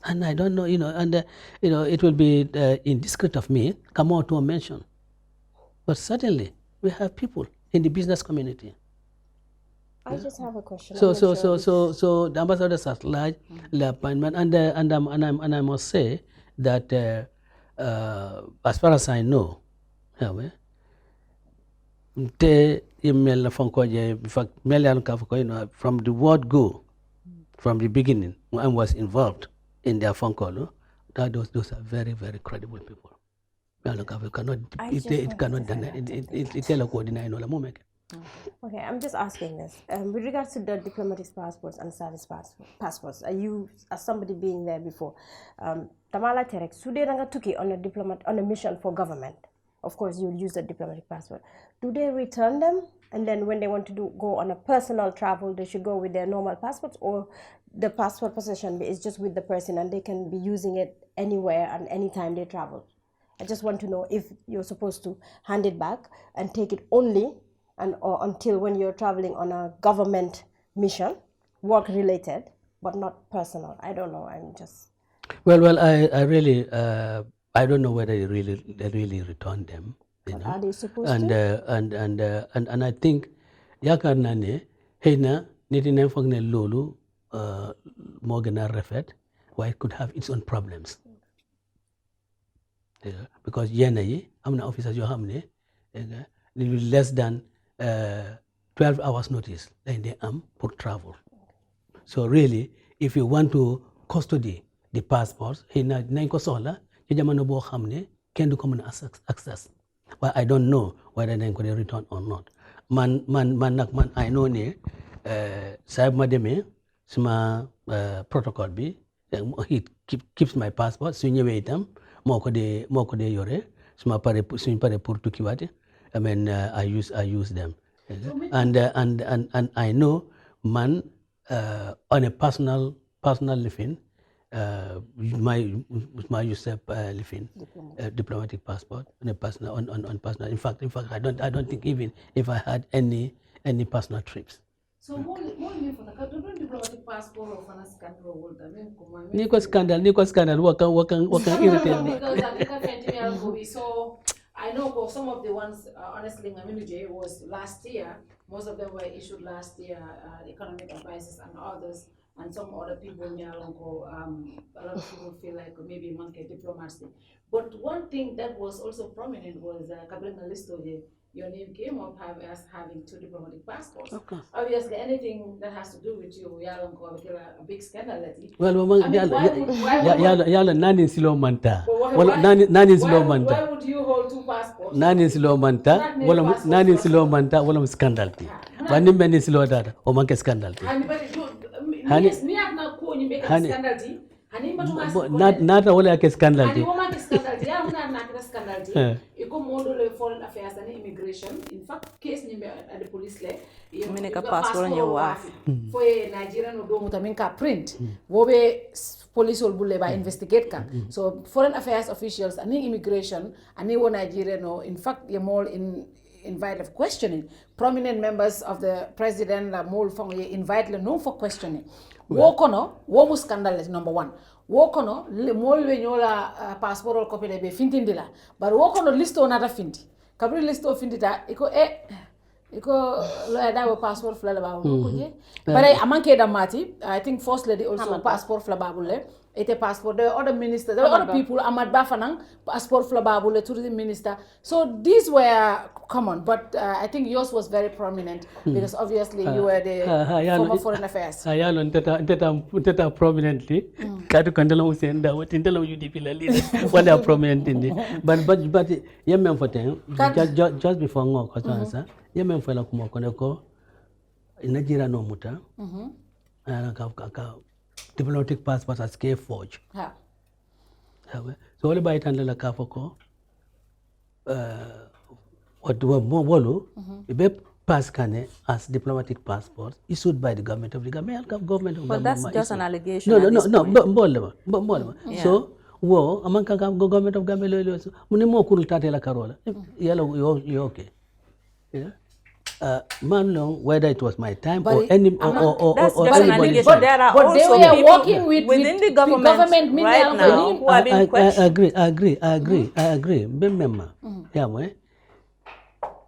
And I don't know, it will be indiscreet of me, come out to a mention. But certainly, we have people in the business community. I just have a question. So the ambassadors at large, the appointment, and I must say that as far as I know, from the word go, from the beginning, I was involved in their phone call. Those are very, very credible people. It cannot deny. Okay, I'm just asking this. With regards to the diplomatic passports and service passports, are you, as somebody being there before, Tamala Terek, Suderanga Tuki on a mission for government, of course you'll use the diplomatic passport. Do they return them? And then when they want to go on a personal travel, they should go with their normal passports, or the passport possession is just with the person and they can be using it anywhere and anytime they travel? I just want to know if you're supposed to hand it back and take it only or until when you're traveling on a government mission, work related, but not personal. I don't know. I'm just. Well, I really I don't know whether they really return them. Are they supposed to? And I think yakar nane hena nitinem fogne lolu mogana refet why it could have its own problems. Because yenayi amna officers yo hamne less than 12 hours notice then they for travel. So really, if you want to custody the passports, hina ko sola jamano bo hamne can do common access. But I don't know whether they can return or not. Man I know ne sahib mademe sma protocol bi he keeps my passport sunye itam moko de yore sma pare pour tukiwate. I mean I use them. And I know man on a personal living my use living diplomatic passport on a personal on personal. In fact I don't think even if I had any personal trips. So more for the diplomatic passport of an scandal. Niko scandal wakan irritate me. Because I think I can't so I know for some of the ones, honestly, was last year. Most of them were issued last year, economic advisors and others, and some other people in Nyalongo, a lot of people feel like maybe monkey diplomacy. But one thing that was also prominent was Kabringa Listo, your name came up as having 2 diplomatic passports. Okay. Obviously, anything that has to do with you, Nyalongo, a big scandal. Well, yala nani silo manta. Nani silo manta. Why would you hold 2 passports? Nani silo manta. Nani silo manta. Wala scandal ti. Wani meni silo dada. O manke scandal ti. Hani na ko ni make scandal ti. Nata wala ke scandal ti. Hani wama ke scandal ti. Ya muna na ke scandal ti. Iko mondo le foreign affairs and immigration. immigration. In fact, case ni at the police le. Minika passport ni wa. For Nigerian or do muta print. Wobe police will bulle ba investigate ka. So foreign affairs officials ani immigration ani wo Nigerian no. In fact, you're more invite of questioning. Prominent members of the president la mol fong invite le no for questioning. Wo kono wo mu scandal is number 1. Wo kono le mol we nyola passport or copy le be fintindi la. But wo kono listo nata finti. Kabri listo finti ta iko lo da wo passport fla la ba ko je. But I amanke da mati. I think first lady also passport fla ba bulle. Ite passport, there were other ministers, there were other people, Ahmad Bafanang, passport flababule, tourism minister. So these were common, but I think yours was very prominent because obviously you were the former foreign affairs. Ayalo nteta prominently. Katu kandala usenda, what intela UDP la leader, what are prominent in the. But yemen for them, just before ngo kwatansa, yemen for la kumokoneko, Nigeria no muta, diplomatic passports as Kerr Fatou. So all by it and la kafoko what do more be pass kane as diplomatic passports issued by the government of the government of but that's just an allegation. No. So wo among government of government muni mo kurultate la karola yellow you okay. Yeah. Man long whether it was my time or any or anybody. But there are also they were working within the government right now who are being questioned. I agree. Remember, yeah,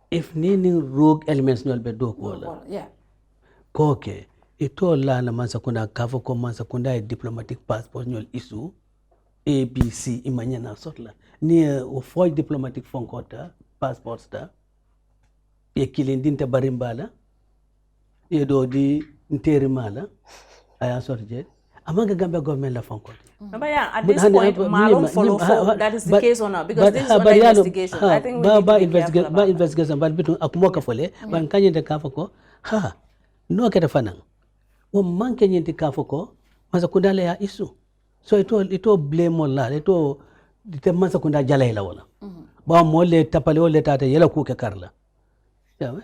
if any rogue elements no be do ko yeah. Koke ito la na mansa kuna kavo ko mansa kuna diplomatic passport no issue ABC imanya na sotla ni o diplomatic phone kota passports da ye kilindinte barimbala ye do di nterimala aya sorje amanga Gambia government la fonko but yeah, at this point malum follow that is the case or not because this is an investigation. I think we need to be careful investigation but bitu akumoka fole ban kanyente kafoko no kete fanang wo manke nyenti kafoko masa kundale ya isu so ito blame la ito te masa kunda jala ila wala ba molle tapale wala tata yela ku ke karla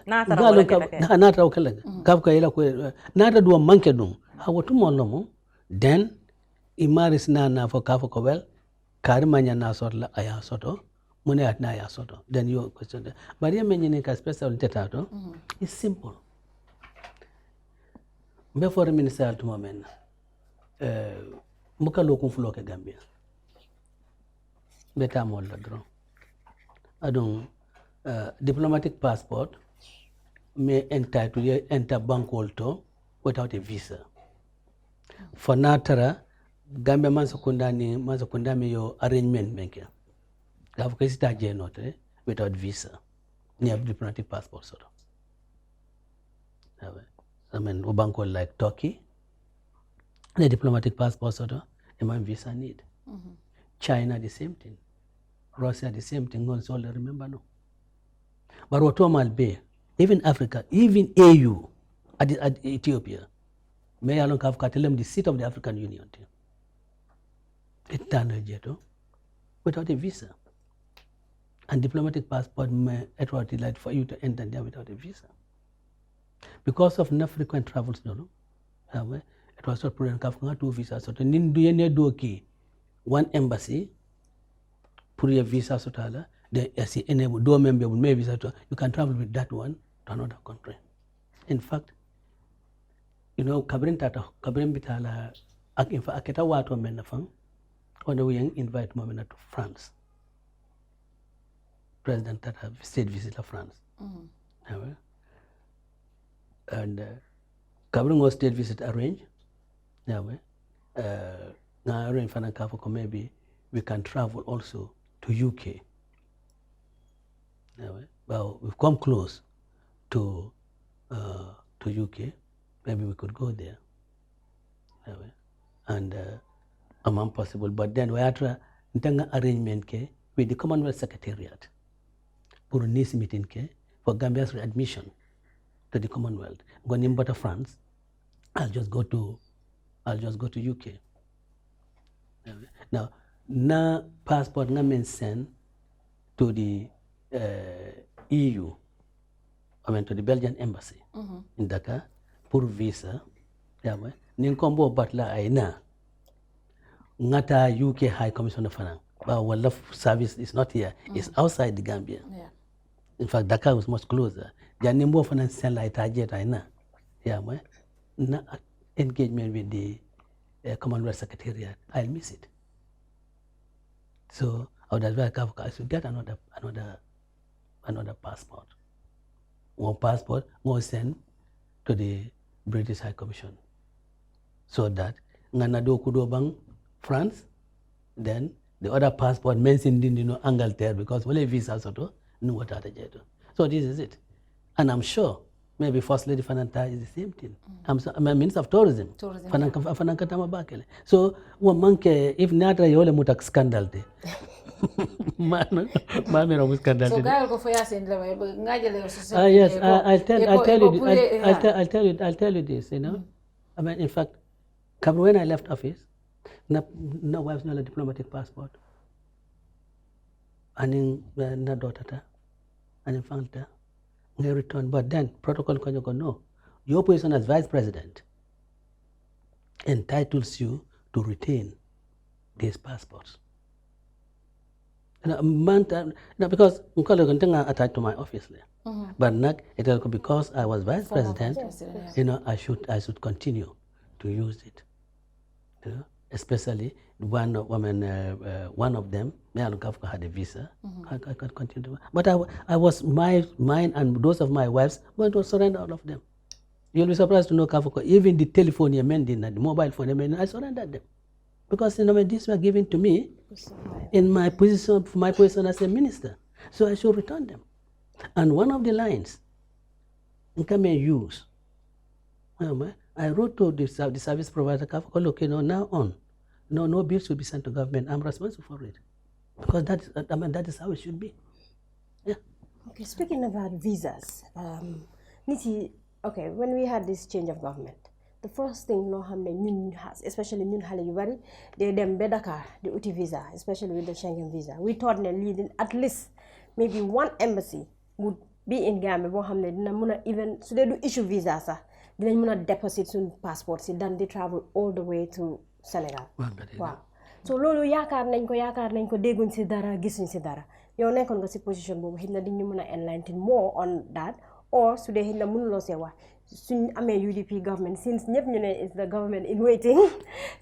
nata wakala kafka ila ku nata duwa manke dum hawatu mollomo then imaris na fo kafoko wel karimanya na sotla aya soto mune atna aya soto then you question that but you mention ka special tetato it's simple before minister to moment muka lokum fulo ke Gambia beta mo la dron adon diplomatic passport may enter bankol to without a visa for natara Gambia man sakunda me yo arrangement menke gafu kesita je note without visa ni diplomatic passport so I mean bankol like Turkey the diplomatic passport so a man visa need China the same thing Russia the same thing also remember no but what be even Africa even AU at Ethiopia may along have Katelem the seat of the African Union jeto without a visa and diplomatic passport may like for you to enter there without a visa because of no frequent travels no it was not prudent kafanga two visas so nindu yene doki one embassy pour a visa so tala the enable do member will maybe visa to you can travel with that one to another country in fact you know kabrin bitala in fact aketa wato menafang on the way invite Momena to France. President that have state visit to France. And Kabring was state visit arranged. Now arrange for maybe we can travel also to UK. Well, we've come close to UK. Maybe we could go there. And among possible, but then we had an arrangement with the Commonwealth Secretariat for a nice meeting for Gambia's readmission to the Commonwealth. Going in to France, I'll just go to UK. Now, na passport na men send to the EU I went to the Belgian embassy in Dakar for visa. Yeah, Ninkombo Butler Aina. Ngata UK High Commissioner Fanang. But our love service is not here. It's outside the Gambia. Yeah. In fact, Dakar was much closer. Janimbo Fanang send like target Aina. Yeah, na engagement with the Commonwealth Secretariat. I'll miss it. So I would advise I should get another passport. One passport, more send to the British High Commission. So that Nganado Kudobang, France, then the other passport mentioned in Angleterre because only visa soto no what are the jeto. So this is it. And I'm sure maybe First Lady Fananta is the same thing. I'm Minister of Tourism. Fanankatama bakele. So one monkey if natra yole mutak scandal de. Man scandal. So guy go for yes in the way yes, I'll tell you this, you know. I mean in fact when I left office, no wife no diplomatic passport. And in na daughter and in Fanta. Return, but then protocol no. Your position as vice president entitles you to retain these passports. Because attached to my office there. But because I was vice president, I should continue to use it. Especially one of them, had a visa. I could continue. But I was mine and those of my wives going to surrender all of them. You'll be surprised to know, even the telephone amending, the mobile phone amending, I surrendered them. Because these were given to me in my position as a minister. So I should return them. And one of the lines I may use, I wrote to the service provider, look, now on, no bills should be sent to government. I'm responsible for it. Because that is how it should be. Yeah. Okay, speaking about visas, when we had this change of government, the first thing especially ñun xale yu bari they dem ba Dakar the uti visa, especially with the Schengen visa. We thought at least maybe one embassy would be in Gambia boo xam ne dina mun a even su dee du issue visa sax dinañ mun a deposit suñ passport si dan they travel all the way to Senegal. Wow. So loolu yaakaar nañ ko dégguñ si dara gisuñ si dara yow nekkoon nga si position boobu xëy na di ñu mun a enlighten more on that or su dee xëy na mënuloo see wax suñ amee UDP government since ñëpp ñu ne is the government in waiting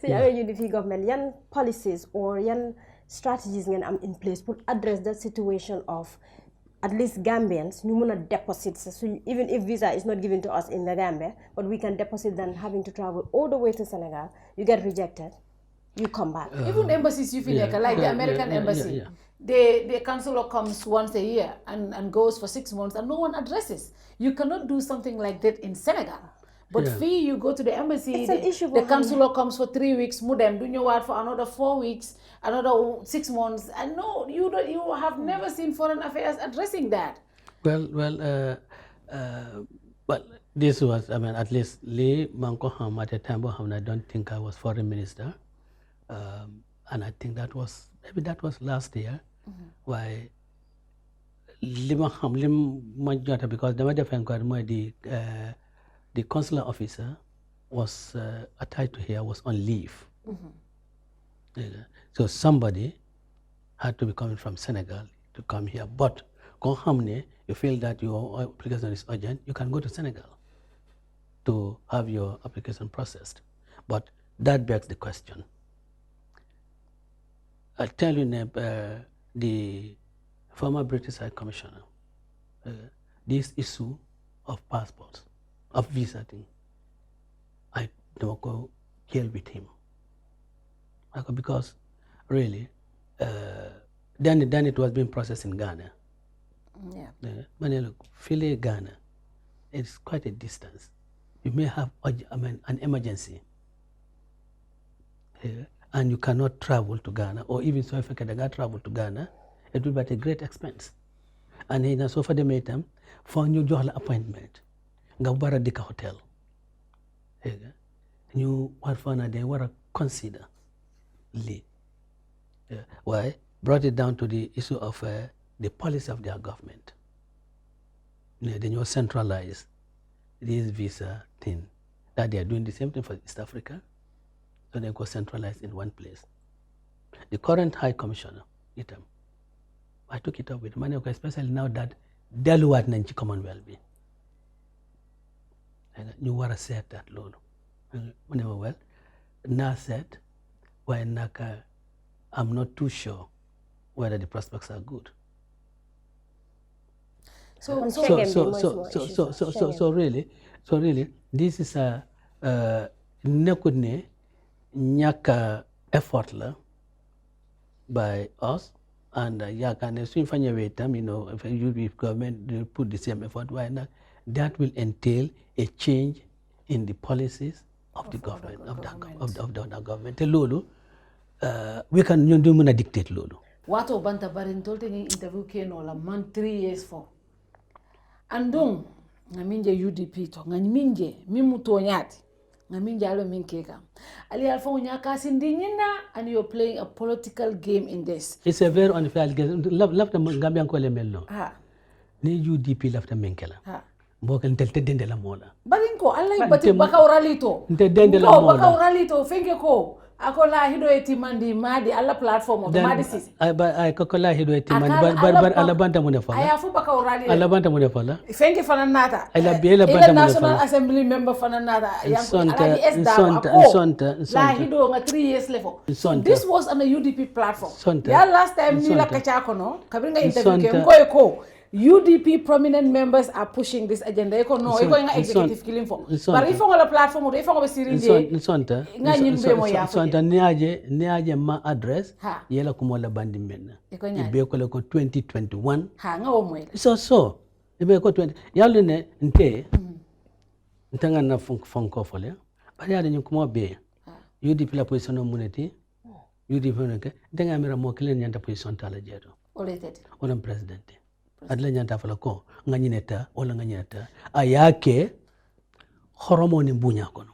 suñ amee UDP government yan policies or yan strategies ngeen am in place pour address that situation of at least Gambians ñu mun a deposit even if visa is not given to us in the Gambia but we can deposit than having to travel all the way to Senegal. You get rejected, you come back. Even embassies you feel like the American embassy. The consular comes once a year and goes for 6 months and no one addresses. You cannot do something like that in Senegal. But you go to the embassy, it's an issue the consular comes for 3 weeks, mudem, do you want for another 4 weeks, another 6 months, and no, you have never seen Foreign Affairs addressing that. Well, this was, at least Lee Mankoham at the time, I don't think I was foreign minister, and I think that was last year. Why because the consular officer was attached to here was on leave. So somebody had to be coming from Senegal to come here. But you feel that your application is urgent, you can go to Senegal to have your application processed. But that begs the question. I'll tell you, the former British High Commissioner, this issue of passports, of visa thing, I don't go deal with him. Because really, then it was being processed in Ghana. When you look, Philly, Ghana, it's quite a distance. You may have an emergency. And you cannot travel to Ghana, or even so if you can travel to Ghana, it will be at a great expense. And so for the meantime, for you job appointment, Gabara Dika Hotel. You want to consider Lee. Why? Brought it down to the issue of the policy of their government. Then you centralize this visa thing. That they are doing the same thing for East Africa. So they go centralized in one place. The current High Commissioner, Itam, I took it up with Manioka, especially now that Deluat Nanchi Commonwealth be. And you were said that, Lord. Well, now said, why Naka, I'm not too sure whether the prospects are good. So really, this is a nekudne nyaka effort la by us, and yakane swim fanya wetam, if government put the same effort, why not? That will entail a change in the policies of the government, of the government. Lolo, we can do muna dictate lolo. Wato banta barin tolte ni interview keno la man 3 years for. Andong ngaminje UDP to ngaminje mimuto nyati ngaminje alo minkeka ali alfa unyaka sindinyina and you're playing a political game in this. It's a very unfair game. Lafta Gambian ko le melno. Ni UDP lafta menkela. Mbokal telte dende la mola. Barinko Allah bati baka uralito. Nte dende la mola. Baka uralito fenge ko. Akola hido eti mandi madi alla platform of madi sisi. Ay kokola hido eti mandi bar alla banta mo defala. Aya fu baka urali. Alla banta mo defala. Fenge fananata. Ila bela banta mo defala. National Assembly member fananata. Sonta. La hido nga 3 years level. This was on a UDP platform. Ya last time ni la kachako no. Kabinga interview ke mkoe ko. UDP prominent members are pushing this agenda. Eko no, eko nga executive killing for. But if on the platform, if on the sirinje, sonta niaje ma address yela kumola bandi mena. Ibe ko le ko 2021. Ha nga omwele. So ibe ko 20. Yalu ne nte ntanga na fonko fole. Bari yale nyukumo be. UDP la position no muneti. UDP ne ndenga mera mo kile nyanda position tala jeto. Oleted. Olam president. Adla nyanta fala ko nganyineta wala nganyineta ayake horomoni mbunya kono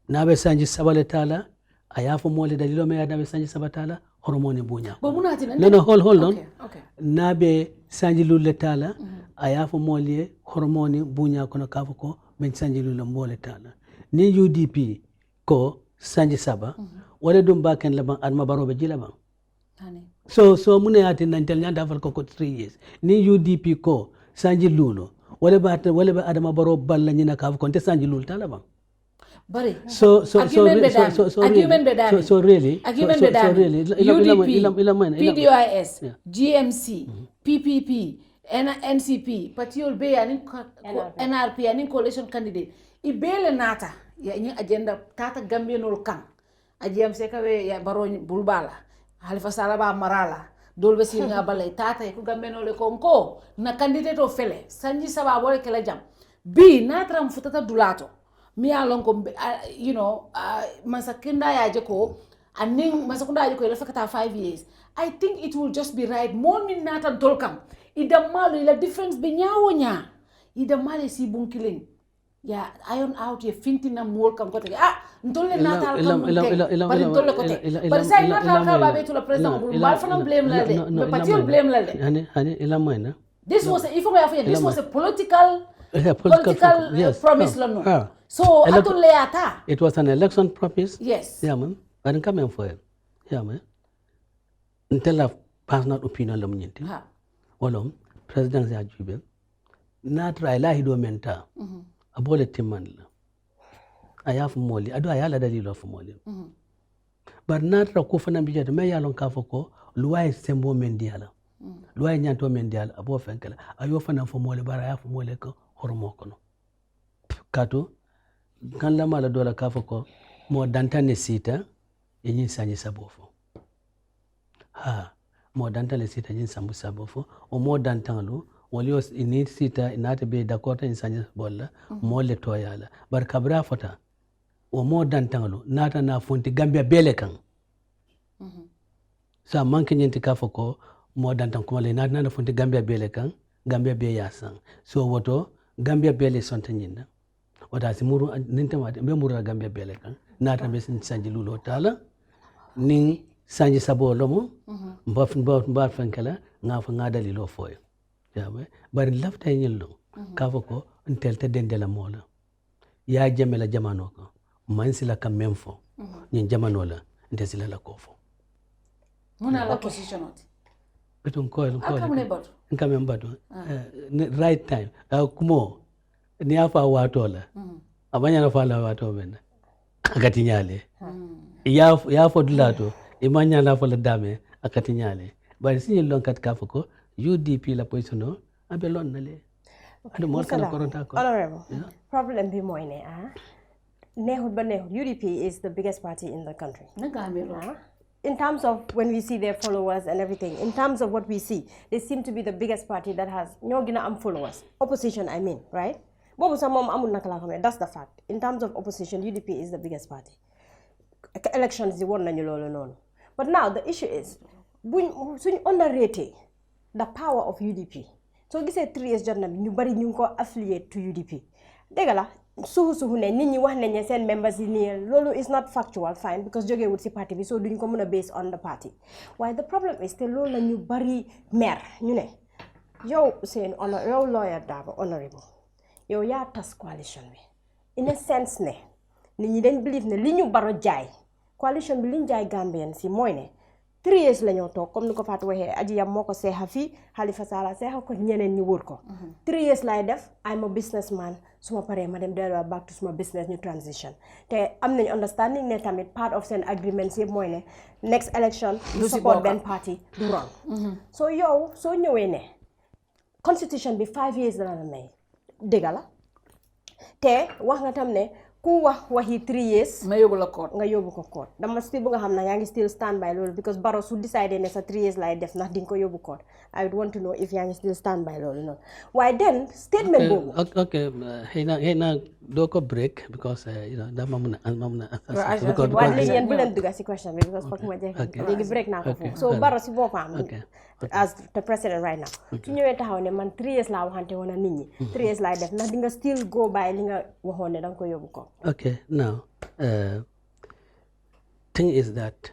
nabe sanji sabale tala ayafu mole dalilo me nabe sanji sabatala horomoni mbunya no hold on nabe sanji lulle tala ayafu mole horomoni mbunya kono kafuko men sanji lulle mole tala ni UDP ko sanji saba wala dum baken laban adma barobe jilaban so mune ati nantel nyanda fal ko 3 years ni UDP ko sanji lulo wala ba adama baro balla nyina ka ko te sanji lul talaba bari so really UDP PDIS GMC PPP NCP patiol be yani NRP yani coalition candidate ibele nata ya nyi agenda tata gambianol kan GMC ka we ya baro bulbala Halifa Salaba Marala, Dolbe Singa Balay, Tata, Kugambeno Le Conco, na candidate of Fele, Sanji Saba Wole Kelajam. B, Natram Futata Dulato. Me along, Masakunda Yajako, and Ning Masakunda Yako, Lefakata 5 years. I think it will just be right. More min Natan Tolkam. Ida Mali, la difference Benyawonya. Ida Mali si bunkilling. Yeah, iron out ye fintina mol kam kote ntole natal kam bari ntole kote bari say natal ka babe to la president bal fana blame la de me patio blame la de hani ila moyna this was a political promise la no so atole ata it was an election promise yes yeah man but come for it yeah man ntela personal opinion la mnyenti wolom president ya jube natra ilahi do menta abole timmanla ayafu moli ado ayala dalilo fu moli bar natra ko fana bijata me yalon ka fako luway sembo mendiala luway nyanto mendiala abo fenkala ayo fana fu moli bar ayafu moli ko hormo kono kato kan la mala dola ka fako mo dantane sita yin sanyi sabofo mo dantane sita yin sambu sabofo o mo dantanlo wali ini sita inata be dakota insanje bolla mole toyala bar kabra fota o mo dantangalo nata na fonti Gambia bele kan sa manke nyenti ka foko mo dantang ko le nata na fonti Gambia bele kan Gambia be yasan so woto Gambia bele sonta nyinda wata simuru nintama be murra Gambia bele kan nata be insanje lulo tala ning sanji sabo lomo mbaf fankala ngafa ngadali lo foyo jabe bari lafta nyello kafo ko ntel te dendela mola ya jamela jamano ko mansila kam memfo nyin jamano la ndesila la kofo muna la position oti beton ko akamune batu nkame mbatu right time kumo ni afa wato la abanya na fala wato benda akati nyale ya fo dulato imanya na fo la dame akati nyale bari sinyi lon kat kafo ko UDP la position no abe lon nale adu mo kala koronta ko honorable problem bi moy ne nehut ba nehut UDP is the biggest party in the country in terms of when we see their followers and everything, in terms of what we see, they seem to be the biggest party that has followers. Opposition, I mean, right? That's the fact. In terms of opposition, UDP is the biggest party. Elections, the one known. But now the issue is, underrate the power of UDP. So you say 3 years, nobody affiliate to UDP. Degala. Suhu ne nit ñi wax nañ seen members yi ni lolu is not factual fine because jóge wut ci parti bi so duñ ko mëna based on the party why the problem is te lolu la ñu bari mer ñu ne yow seen honor yow lawyer Darboe honorable yow ya tas coalition bi in a sense ne nit ñi dañ believe ne li ñu baro jaay coalition bi liñ jaay Gambien si mooy ne 3 years la ñoo toog comme ni ko Fatou waxee aji yam moo ko seexa fii Halifa Sallah seexa ko ñeneen ñi wër ko 3 years lay def I'm a businessman suma paree ma dem delluwaat back to suma business ñu transition te am nañu understanding ne tamit part of seen agreements yëpp mooy ne next election du support benn party du wrong so yow soo ñëwee ne constitution bi 5 years la la may dëgg la te wax nga tam ne ku wax waxi 3 years nga yóbbu la court nga yóbbu ko court dama still bu nga xam ne yaa ngi still stand by loolu because Barrow su décidé ne sa 3 years lay def ndax di nga ko yóbbu court I would want to know if yaa ngi still stand by loolu noonu waaye then statement boobu okay xëy na doo ko break because dama mën a waaye léegi yéen bu leen dugga si question bi because foog ma jeexal léegi break naa ko foofu so Barrow si boppam as the president right now su ñëwee taxaw ne man 3 years laa waxante woon nit ñi 3 years laay def ndax di nga still go by li nga waxoon ne da nga ko yóbbu ko okay now thing is that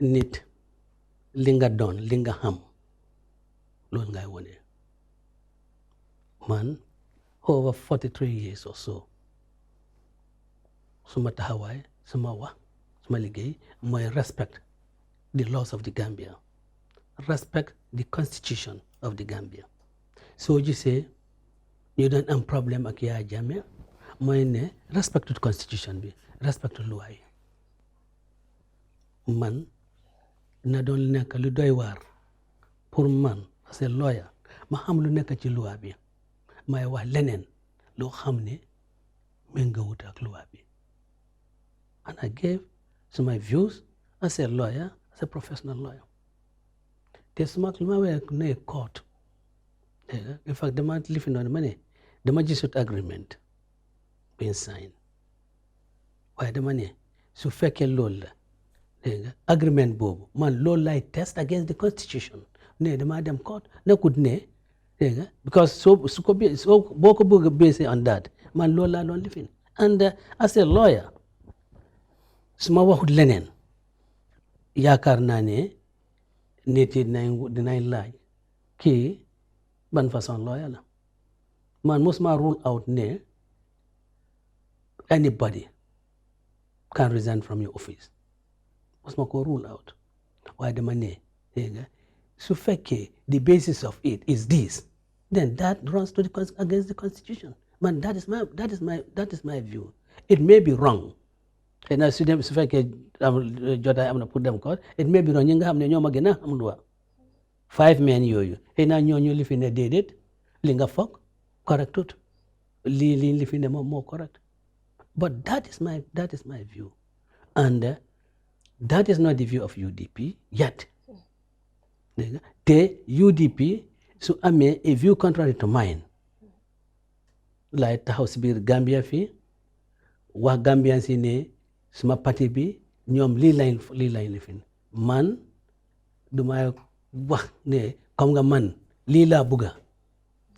nit li nga doon li nga xam loolu ngay wone man over 43 years or so suma taxawaay suma wax suma liggéey mooy respect the laws of the Gambia respect the constitution of the Gambia soo gisee ñu doon am problème ak Yaya Jammeh mooy ne respect to constitution bi respect loi yi man na doon nekk lu doy waar pour man as a lawyer ma xam lu nekk ci loi bi may wax leneen loo xam ne méngoowut ak loi bi and I gave my views as a lawyer as a professional lawyer te suma lu ma wee ne court in fact dama lifi noonu ma ne dama gisut agreement being signed waaye dama ne su fekkee loolu la dégg nga agreement boobu man loolu lay test against the constitution ne dama dem court nekkut ne dégg nga because boo ko bëgg a basé on that man loolu laa doon lifin and as a lawyer su ma waxut leneen yaakaar naa ne nit yi dinañ laaj kii ban façon lawyer la man mosuma rule out ne anybody can resign from your office mosuma ko rule out waaye dama ne dégg nga su fekkee the basis of it is this then that runs to against the constitution man that is my view it may be wrong and as su fekkee jotaay am na pour dem ko it may be wrong ñi nga xam ne ñoo ma gën a am loi 5 men yooyu xëy na ñooñu li fi ne déedéet li nga foog correctut lii li fi ne moom moo correct but that is my view and that is not the view of UDP yet te UDP su amee a view contrary to mine lay taxaw si biir Gambia fii wax Gambian si ne suma parti bi ñoom lii lañ lifin man du may wax ne comme nga man lii laa bugga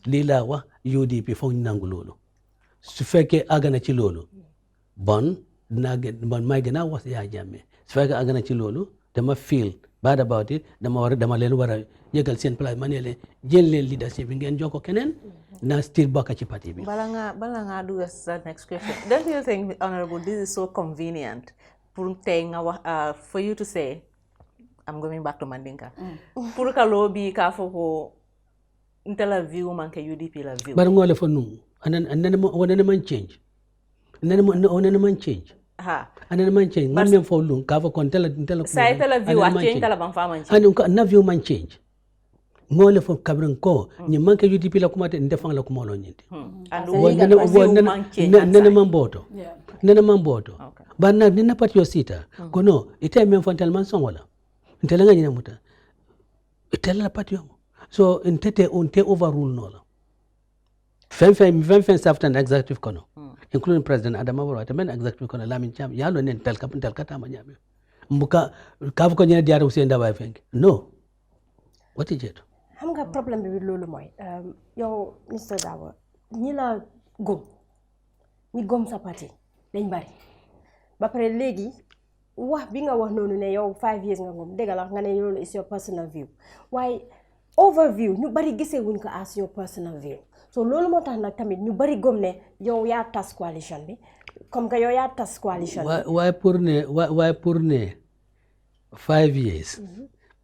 lii laa wax UDP foog ñu nangu loolu su fekkee àgg na ci loolu bon man may gën a wax Yaya Jammeh su fekkee àgg na ci loolu dama feel bad about it dama leen war a yegal seen place ma ne leen jël leen leadership bi ngeen jox ko keneen na still bokk ci parti bi. bala nga do the next question. Don't you think, Honorable, this is so convenient pour tey nga wax for you to say I'm going back to Mandinka. Pour ka lobby ka foko intela view man ke UDP la view. Bar ngole fo num anan man change. Anan man change. Ha. Anan man change. Ngam fo lum ka fo kon tela sa tela view a change tela ban fa man change. Anu na view man change. Ngole fo kabran ko ni man ke UDP la kuma te ndefang la kuma lo nyindi. Nene man boto. Nene man boto. Ba na nina pati yo sita. Kono ite men fontal man songola. Ntela nga nyina muta. Itela la pati yo. So intete unte overrule nola. Fen saftan executive kono. Including President Adama Barrow atamen executive kono Lamin Cham yalo nen tel kata ma nyame. Mbuka kafu ko nyina diara usenda ba fenk. No. What is it? Xam nga problème bi loolu mooy yow Mr Darboe ñi la gëm ñi gëm sa parti dañ bari ba pare léegi wax bi nga wax noonu ne yow 5 years nga gëm dëgg la nga ne loolu is your personal view waaye overview ñu bari gisee wuñ ko as your personal view so loolu moo tax nag tamit ñu bari gëm ne yow yaa tas coalition bi comme que yow yaa tas coalition bi waaye pour ne 5 years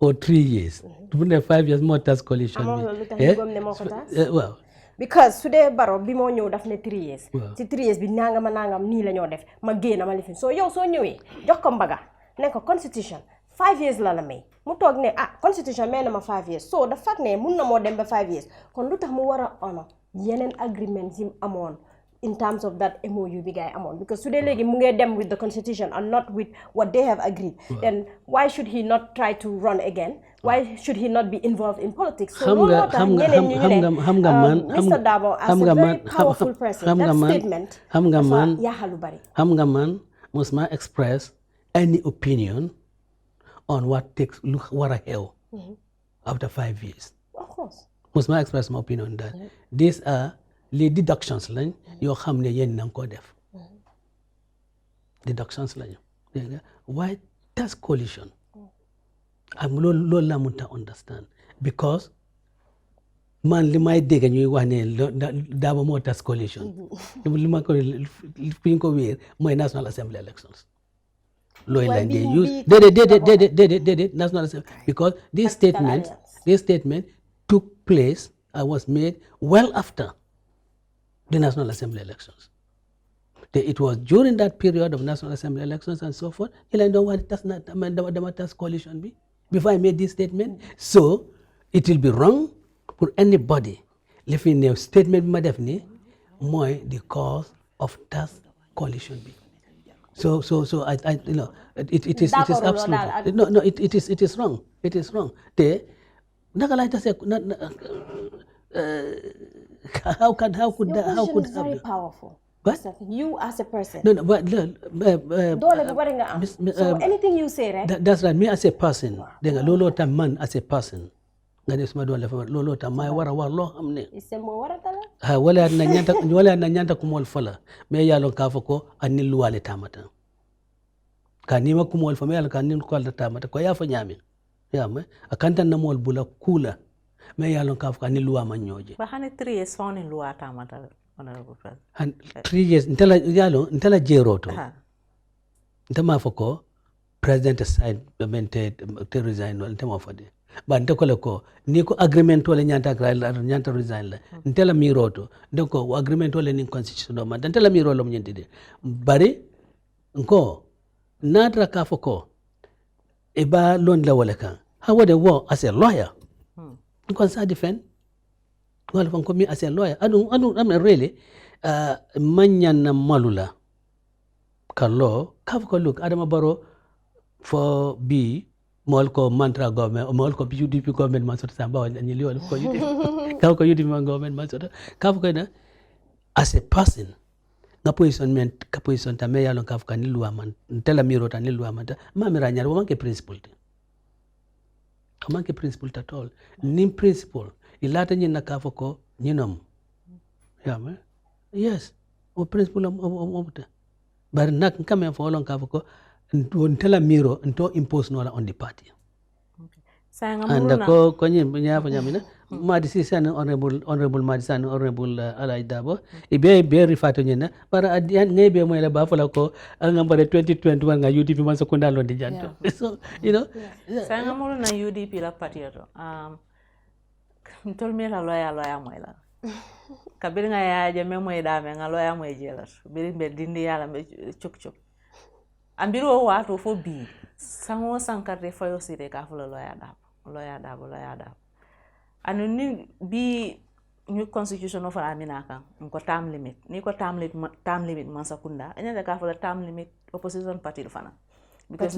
or 3 years. To be 5 years more task coalition. Well, because today Barrow bi mo ñew daf ne 3 years. Ci 3 years bi nangam ni la ñoo def ma génn ma lifin. So yow so ñëwé jox ko mbaga ne ko constitution 5 years la may. Mu tok ne constitution may na ma 5 years. So the fact ne mun na mo dem ba 5 years. Kon lutax mu wara honor yenen agreements yi amone in terms of that MOU bi guy amon because today legi mu ngi dem with the constitution and not with what they have agreed. Then why should he not try to run again? Why should he not be involved in politics? So Mr. Darboe as a very powerful person, that statement Hamga man must not express any opinion on what takes what a hell after 5 years. Of course. Must not express my opinion on that. These are les deductions lañ yoo xam ne yéen na nga ko def deductions lañu dégg nga waaye task coalition am loolu la mënta understand because man li may dégg ñuy wax ne Darboe moo task coalition li ma ko fi ñu ko wéer mooy National Assembly elections loolu lañ dee use déedéet National Assembly because this statement took place was made well after the National Assembly elections. It was during that period of National Assembly elections and so forth. I don't want task coalition be before I made this statement. So it will be wrong for anybody living a statement madefni more the cause of task coalition be. So I it is absolutely no it is wrong. It is wrong. How could that? Is very powerful. What? You as a person. No, but so anything you say, right? That's right. Me as a person, then lolo ta man as a person. Ngani sma do lefa lolo ta mai wara lo amne. Isemo wara tala? Ha wala na nyanta kumol fala. Me yalo ka fako anil wale tamata. Kanima kumol fa me yalo kanil ko tamata ko ya fa nyami. Ya me akanta na mol bula kula. Me yalon kaf ka ni luwa man ñoje ba xane 3 years found in luwa tamata honorable president and 3 years ntela jeroto ntama foko president sign te resign wala ntama fade ba ntakole ko ni ko agreement wala nyanta resign la ntela miroto ndeko agreement wala ni constitution do man ntela miro lo ñentide bari nko natra ka foko e ba lon la wala kan how would they work as a lawyer because I defend well from me as a lawyer I mean really manyana malula kallo kafko look Adama Barrow for B molko mantra government molko UDP government man sota samba ni liwal ko UDP kafko UDP government man sota kafko na as a person na position ta me yalo kafka ni luwa man tela miro ta ni luwa man ma mira nyar wo manke principle manke principle at all nim principle ilata nyi nakafo ko nyinom yama yes o principle omuta bar nak kame fo lon kafo ko ntela miro nto impose no on the party. Okay. and ko nyi nya fa nyamina Madisi san honorable Madisan honorable Alai Darboe ibe refer to nyina para adian ngebe mo la ba fala ko nga bare 2021 nga UDP man sekunda lo di janto so you know Sanga mulu na UDP la patioto ntol mi la loya mo la kabir nga ya je me moy dame nga loya mo jelat bir be dindi yala be chuk ambiro watu fo bi sango sankarte fayo sire ka fo loya dabo anu ni bi new constitution of amina kan ko term limit ni ko term limit man sakunda anya ka fo term limit opposition party fana because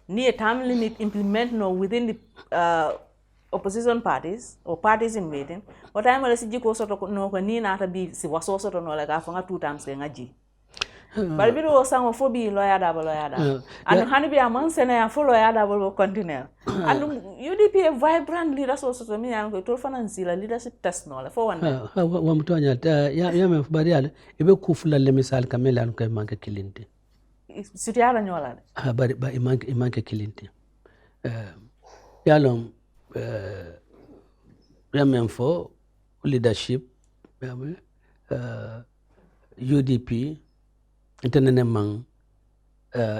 ni a term limit implement no within the opposition parties or parties in waiting what time wala si jiko soto no ko ni na ta bi si waso soto no la ka fo nga 2 times ke ngaji bari biro sango fo bi loya dabo anu hani bi amon sene ya fo loya dabo continue anu UDP a vibrant leader so mi an ko to finance la leadership test no la fo wanda wa mtonya ya me bari ala ibe kufula le misal kamela an ko manke kilinte sutiara nyola bari ba imanke kilinte yalom ya me fo leadership UDP interne mang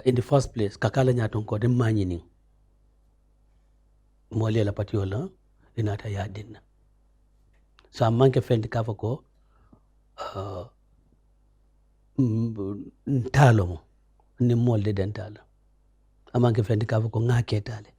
in the first place kakala nyaton ko dem manyini mole la patiola inata yadina so amanke fendi kafa ko ntalo ni molde dentala amanke fendi kafa ko ngaketale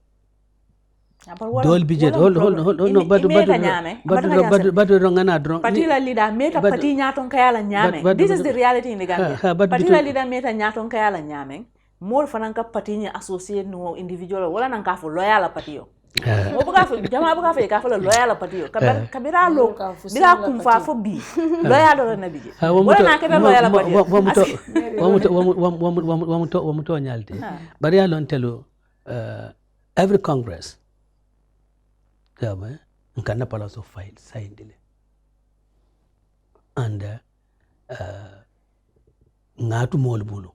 dol bijet hold no but ngana drone patila leader meta pati nyaton kayala nyame this is the reality in the Gambia patila leader meta nyaton kayala nyame mol fananka pati nya associate no individual wala nanka fo loyal patio mo buga fo jama buga fe ka fo loyal patio kabira lo bila kumfa fo bi loyal do na bije wala nakata loyal patio wa muto nyalti bari ya lon telo every congress nkana palace of file signed and ngatu mol bulu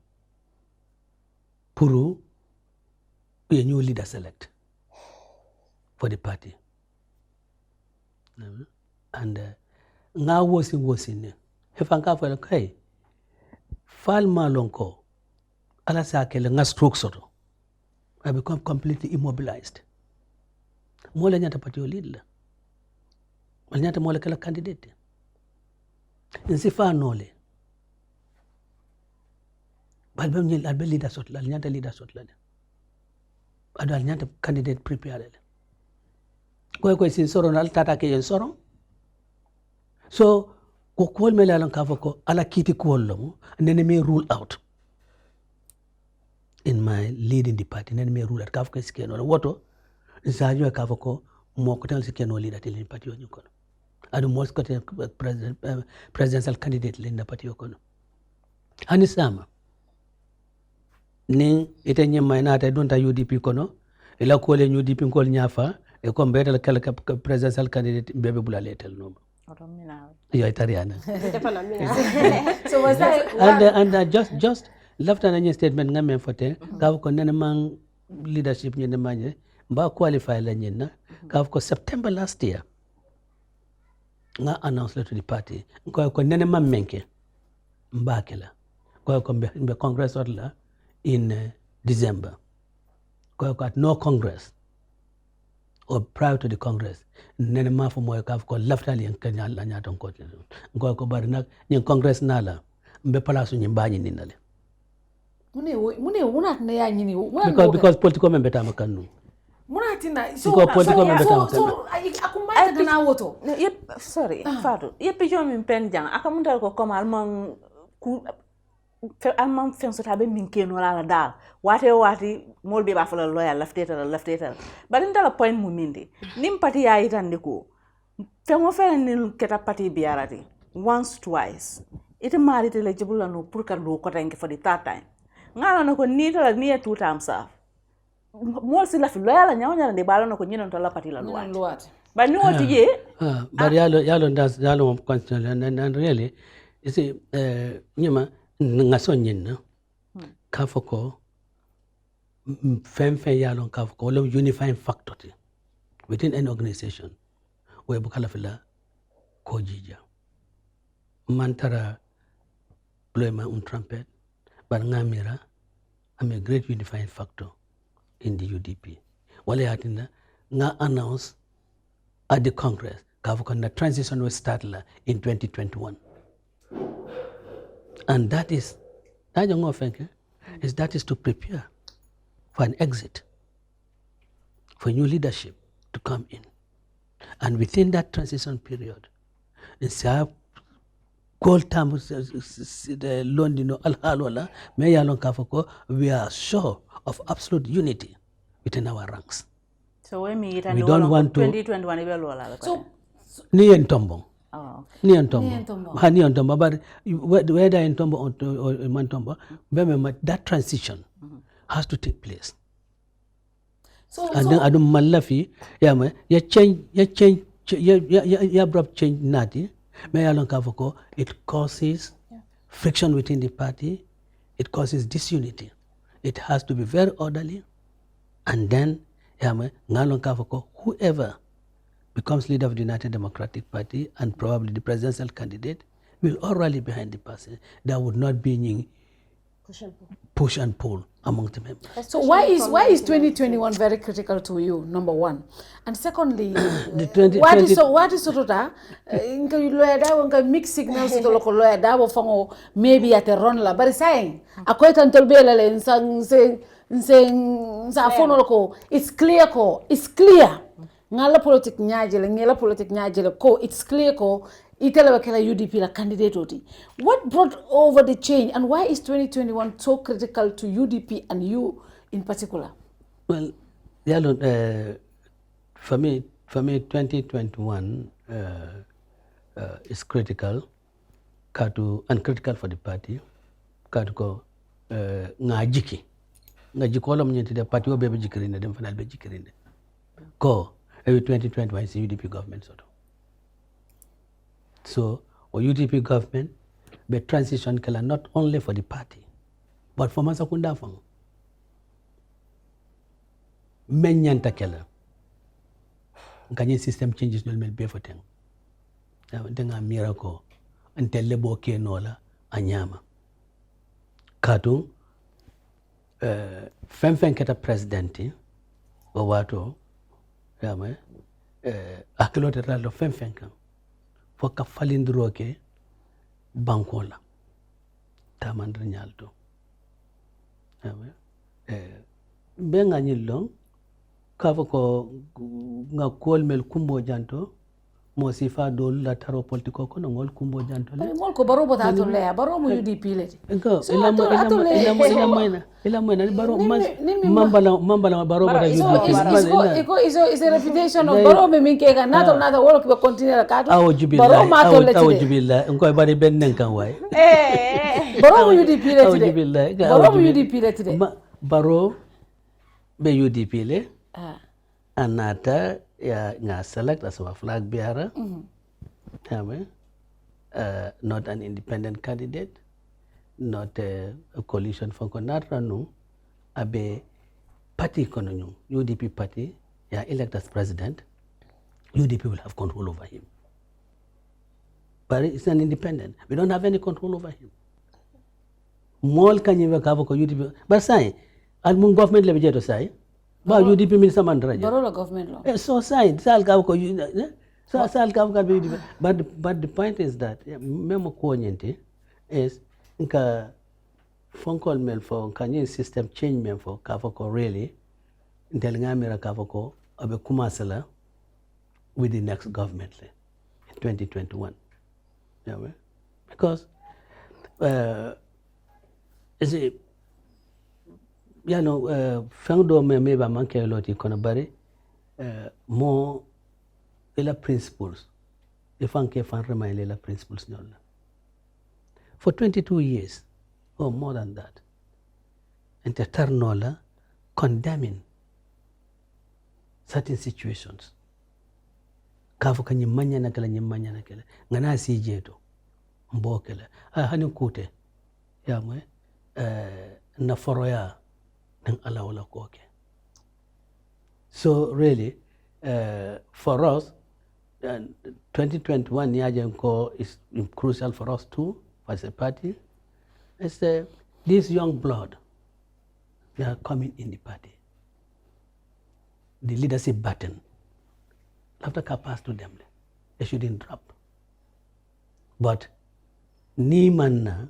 puru a new leader select for the party and nga wosin hefanka fa kai fal malonko ala sakele nga stroke soto I become completely immobilized mola nyata patio leader mola nyata mola kala candidate nsifa nole balbam nyel albe leader sotla nyata leader sotla adal nyata candidate prepare ko sin soro nal tata ke yen soro so ko kol melalan ka fako ala kiti ko lomo nene me rule out in my leading the party nene me rule out ka fako skeno woto nsajo ka fako mo ko tan skeno leader til party onyu kono adu mo ko presidential candidate le na party kono hani sama ni ite nyema na ta donta UDP kono ila ko le UDP ko nyafa e ko mbeta kala presidential candidate bebe bula letel no yo italiana so was that and just left an statement ngame fote ka ko nene man leadership nyene manye ba qualify la nyena ka ko September last year nga announce to the party ko nene man menke mbakela ko be congress orla in December ko at no congress or prior to the congress nene ma fo moy ka ko laftali en kanya la nyaton ko ko bari nak ni congress nala mbe place ni mbani ni nale mune wonat na ya nyini because political member ta makanu munatina so political member ta makanu akumata dana woto sorry Fatou yeppe jomi pen jang akamuntal ko komal man ku almam fen so tabe min keno la dal wati mol be ba fa loyal laftetal bari ndala point mu mindi nim party ya itande ko fen mo fere ni keta party biarati once twice ite mari te legible no pour ka do ko tanke for the third time ngala no ko ni tala ni 2 times af mol si la fi loyal nyawnya de balo no ko nyinon to la party la luat but no what ye but yalo ndas yalo constitution and really you see nyama ngaso nyinna ka foko yalon ka ko unifying factor within an organization we bukala fila ko jija mantara blow my own trumpet but ngamira I'm a great unifying factor in the UDP wale hatina nga announce at the Congress the transition will start in 2021 and that is to prepare for an exit, for new leadership to come in. And within that transition period, the London we are sure of absolute unity within our ranks. So we don't want to 2021 so ni entombo. Ni entombo. But whether entombo or mantombo, that transition has to take place. And then adum malafi ya abrupt change nati it causes friction within the party, it causes disunity. It has to be very orderly, and then whoever becomes leader of the United Democratic Party and probably the presidential candidate will all rally behind the person. There would not be any push and pull among the members. So why is 2021 very critical to you, number one? And secondly, what is sort of that? Mixed signals to local lawyer that maybe at a run la. But saying a quite until Bella and saying it's clear it's clear. Ngala politic nyajele ko it's clear ko itela wakela UDP la candidate oti. What brought over the change and why is 2021 so critical to UDP and you in particular? Well, for me 2021 is critical and critical for the party. Katuko ngajiki wala mnyenti the party wo bebe jikirinde dem fanal be jikirinde ko 2021 is UDP government sort of. So UDP government be transition kala not only for the party but for Masakunda Fang. Menyanta kala. Ganyan system changes no mel be for them. Denga miracle until lebo ke nola anyama. Katu femfen keta presidenti o wato akilote ralo femfen kan foka falindro ke bankola tamandre nyalto benga nyilong kavoko nga kolmel kumbo janto mo sifa dol la taro politiko ko no ngol kumbo janto le ngol ko baro bota to le baro mo UDP le ko ila moina baro mambala baro bota UDP is a reputation of baro me minke ga nato wolo ko continue ka to baro ma to le awjubillah ngoy bari bennen kan way baro mo UDP le baro mo UDP le baro be UDP le anata ya nga select as a flag bearer, not an independent candidate, not a coalition for Konatranu, abe party kononyung, UDP party, ya elect as president, UDP will have control over him. But it's an independent. We don't have any control over him. Mol kanyiwe kavoko UDP, but say, almung government levijeto say, ba UDP minister mandraja. Barola government law. So side sal ka ko sal ka UDP. But the point is that memo ko nyente is nka phone call mail for kanyin system change mail for ka ko really intel ngamira ka ko abe kumasala with the next government in 2021. Because is it fengdo me ba manke loti kono bari mo ila principles ifanke fan remain ila principles nyola for 22 years or more than that and ternola condemning certain situations kafu kanyimanya na kala ngana si jeto mbokela hani kute yamwe na foroya dang allow la koke. So really, for us, 2021 Nyajenko is crucial for us too, as a party. It's this young blood, they are coming in the party. The leadership button, after pass to them, they shouldn't drop. But Nimanna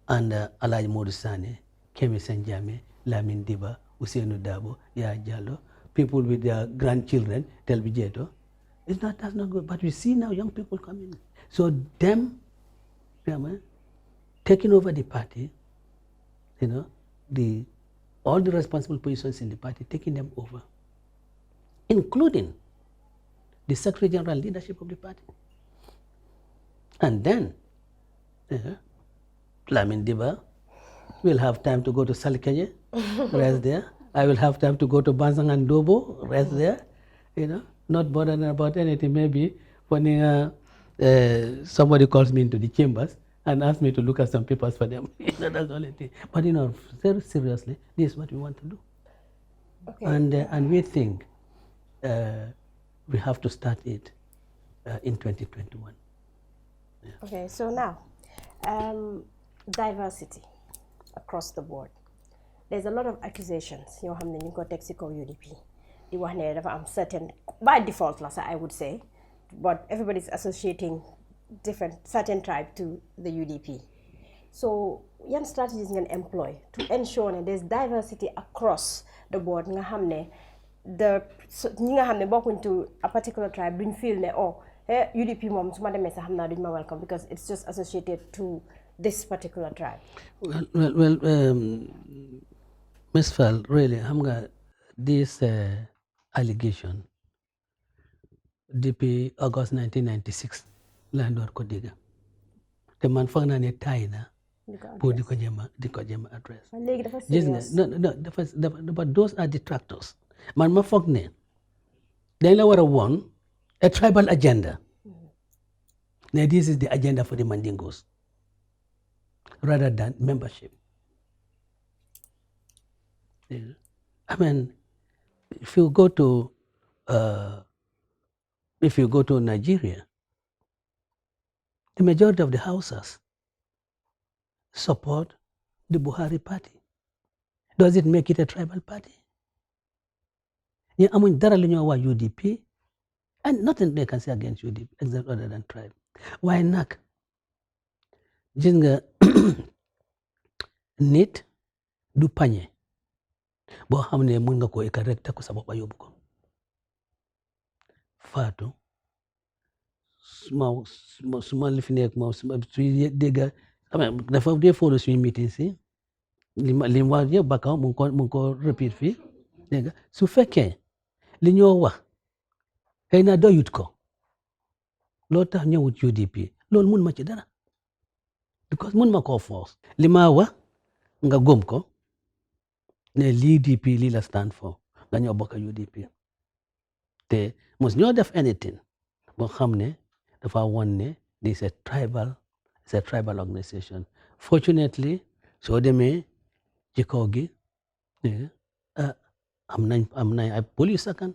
and Alaj Modusane, Kemi Senjame, Lamin Diba, Ousainou Darboe, Ya Jallo, people with their grandchildren, Telbijeto, that's not good. But we see now young people coming. So them taking over the party, all the responsible positions in the party, taking them over, including the Secretary General leadership of the party. And then, Lamin Diba will have time to go to Salikaye, rest there. I will have time to go to Bansang and Dobo, rest there, not bothering about anything. Maybe when somebody calls me into the chambers and asks me to look at some papers for them, that's the only thing. But very seriously, this is what we want to do. Okay. And we think we have to start it in 2021. Yeah. Okay, so now, diversity across the board. There's a lot of accusations. You have the Texico UDP. The one I'm certain, by default, I would say, but everybody's associating certain tribe to the UDP. So, what strategies you can employ to ensure that there's diversity across the board? The into a particular tribe didn't feel UDP mom welcome because it's just associated to this particular tribe. Well, Ms. Fall, really, this allegation, depuis August 1996, landor ko diga. The man found na ne taina pour di ko jema address. But those are detractors. Man ma foog ne dañ la wara won a tribal agenda. Now this is the agenda for the Mandingos rather than membership. I mean, if you go to Nigeria, the majority of the houses support the Buhari party. Does it make it a tribal party? Yeah, I mean, there are UDP, and nothing they can say against UDP except other than tribe. Why not? Jinga nit du panye. Bo hamne munga ko ikarekta ko sababa yobu ko. Fatou small lifinek ma dega dafa dey follow suñu meeting si lim wa yeb bakaw mu ko repeat fi dega su fekkee li ñoo wax xëy na doyut ko loo tax ñëwut UDP loolu mun ma ci dara because mun ma koo force li ma wax nga gëm ko ne lii UDP lii la stand for nga ñoo bokk UDP te mos ñoo def anything boo xam ne dafa won ne this is a tribal organization. Fortunately soo demee ci kaw gi am nañ ay police akan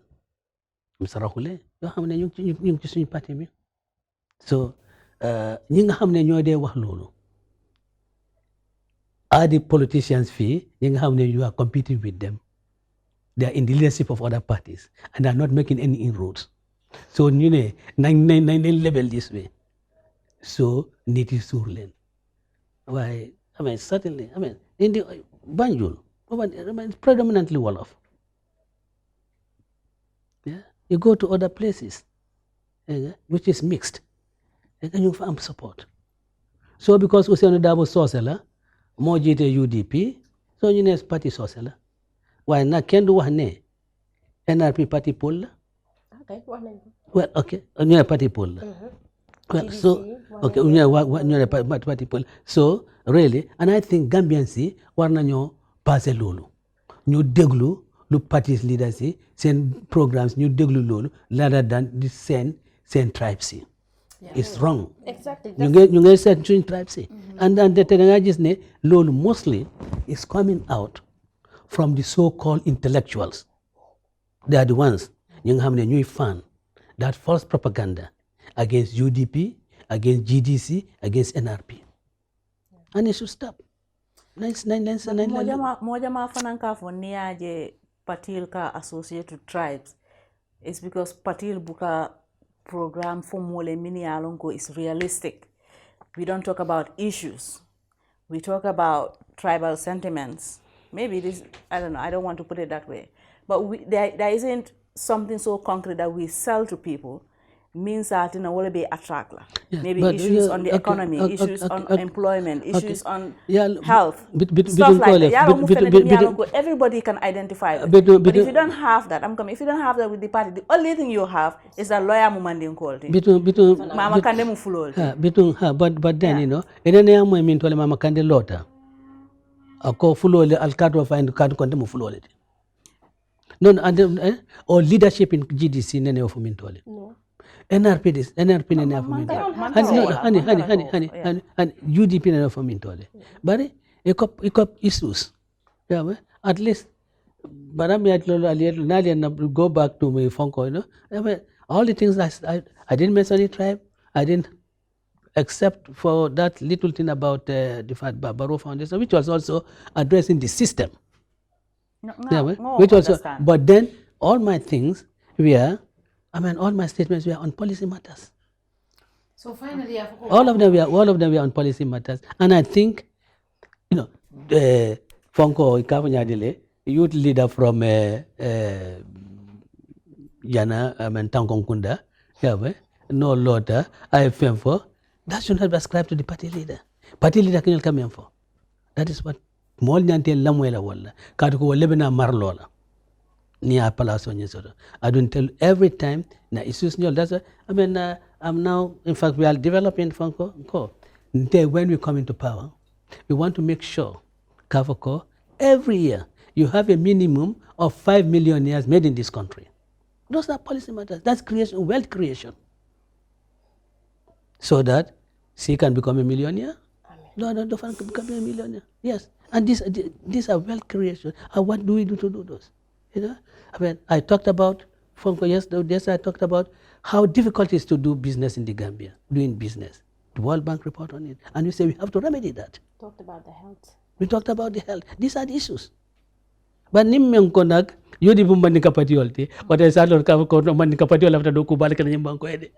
am saraxule yoo xam ne ñu ngi ci suñu parti bi so ñi nga xam ne ñoo dee wax loolu are the politicians fii ñi nga xam ne you are competing with them. They are in the leadership of other parties and they are not making any inroads. So ñu ne nañ level this way. So nit yi suur leen waaye I mean certainly I mean in the Banjul predominantly Wolof. Yeah, you go to other places which is mixed. You am support. So because Ousainou Darboe soose la moo jiite UDP so ñu ne parti soose la waaye nag kenn du wax ne NRP parti Pël la. Okay, wax nañ ko. Well, okay, ñu ne parti Pël la. Well, so okay, ñu ne parti Pël. So really, and I think Gambians yi war nañoo passé loolu ñu déglu lu parties leaders yi seen programmes ñu déglu loolu rather than di seen tribes yi. It's wrong. Exactly. ñu ngi seet suñ tribes yi. And then te da nga gis ne loolu mostly is coming out from the so-called intellectuals. They are the ones you have a new fan that false propaganda against UDP, against GDC, against NRP. And it should stop. Mojama fananka for niaje Patil ka associated to tribes. It's because Patil buka program for mole mini alongo is realistic. We don't talk about issues. We talk about tribal sentiments. Maybe this, I don't know, I don't want to put it that way. But there isn't something so concrete that we sell to people means that in a will be attract. Yes, maybe issues on the economy, issues on employment, issues on health, stuff like that. Everybody can identify with. But if you don't have that, if you don't have that with the party, the only thing you have is a lawyer mumanding quality. Mama kande mufulol. But then you know, ene ya mo min tole mama kande lota. Ako fulole alkado find kado konde mufulole. No, or leadership in GDC nene of min tole. No. NRP this, NRP nene of min tole. And UDP nene of min tole. But ekop issues. Yeah, at least. But I go back to my phone call. You know, all the things I didn't mention the tribe. I didn't. Except for that little thing about the Barrow Foundation, which was also addressing the system. Which also, but then all my things were, all my statements were on policy matters. So finally, all of them were on policy matters, and I think, you know, Fonko Ikavanyadile, youth leader from Yana, Tankonkunda, no Lota, IFM4. That should not be ascribed to the party leader. Party leader can come in for. That is what Mol Nyante Lamwela Walla. Katuko Lebena Marlola. Near Palace on Yesota. I don't tell every time na issues that's I'm now, in fact, we are developing Funko. When we come into power, we want to make sure Kavoko, every year you have a minimum of 5 millionaires made in this country. Those are policy matters. That's creation, wealth creation. So that she can become a millionaire. No, don't become a millionaire. Yes, and these are wealth creation. And what do we do to do those? You know, I talked about yesterday. I talked about how difficult it is to do business in the Gambia, doing business. The World Bank report on it, and we say we have to remedy that. Talked about the health. We talked about the health. These are the issues. But nimmen konak yodi bumbani kapatiolti, but I said ko mani kapatiol after do kubal kan nyimbanko ede.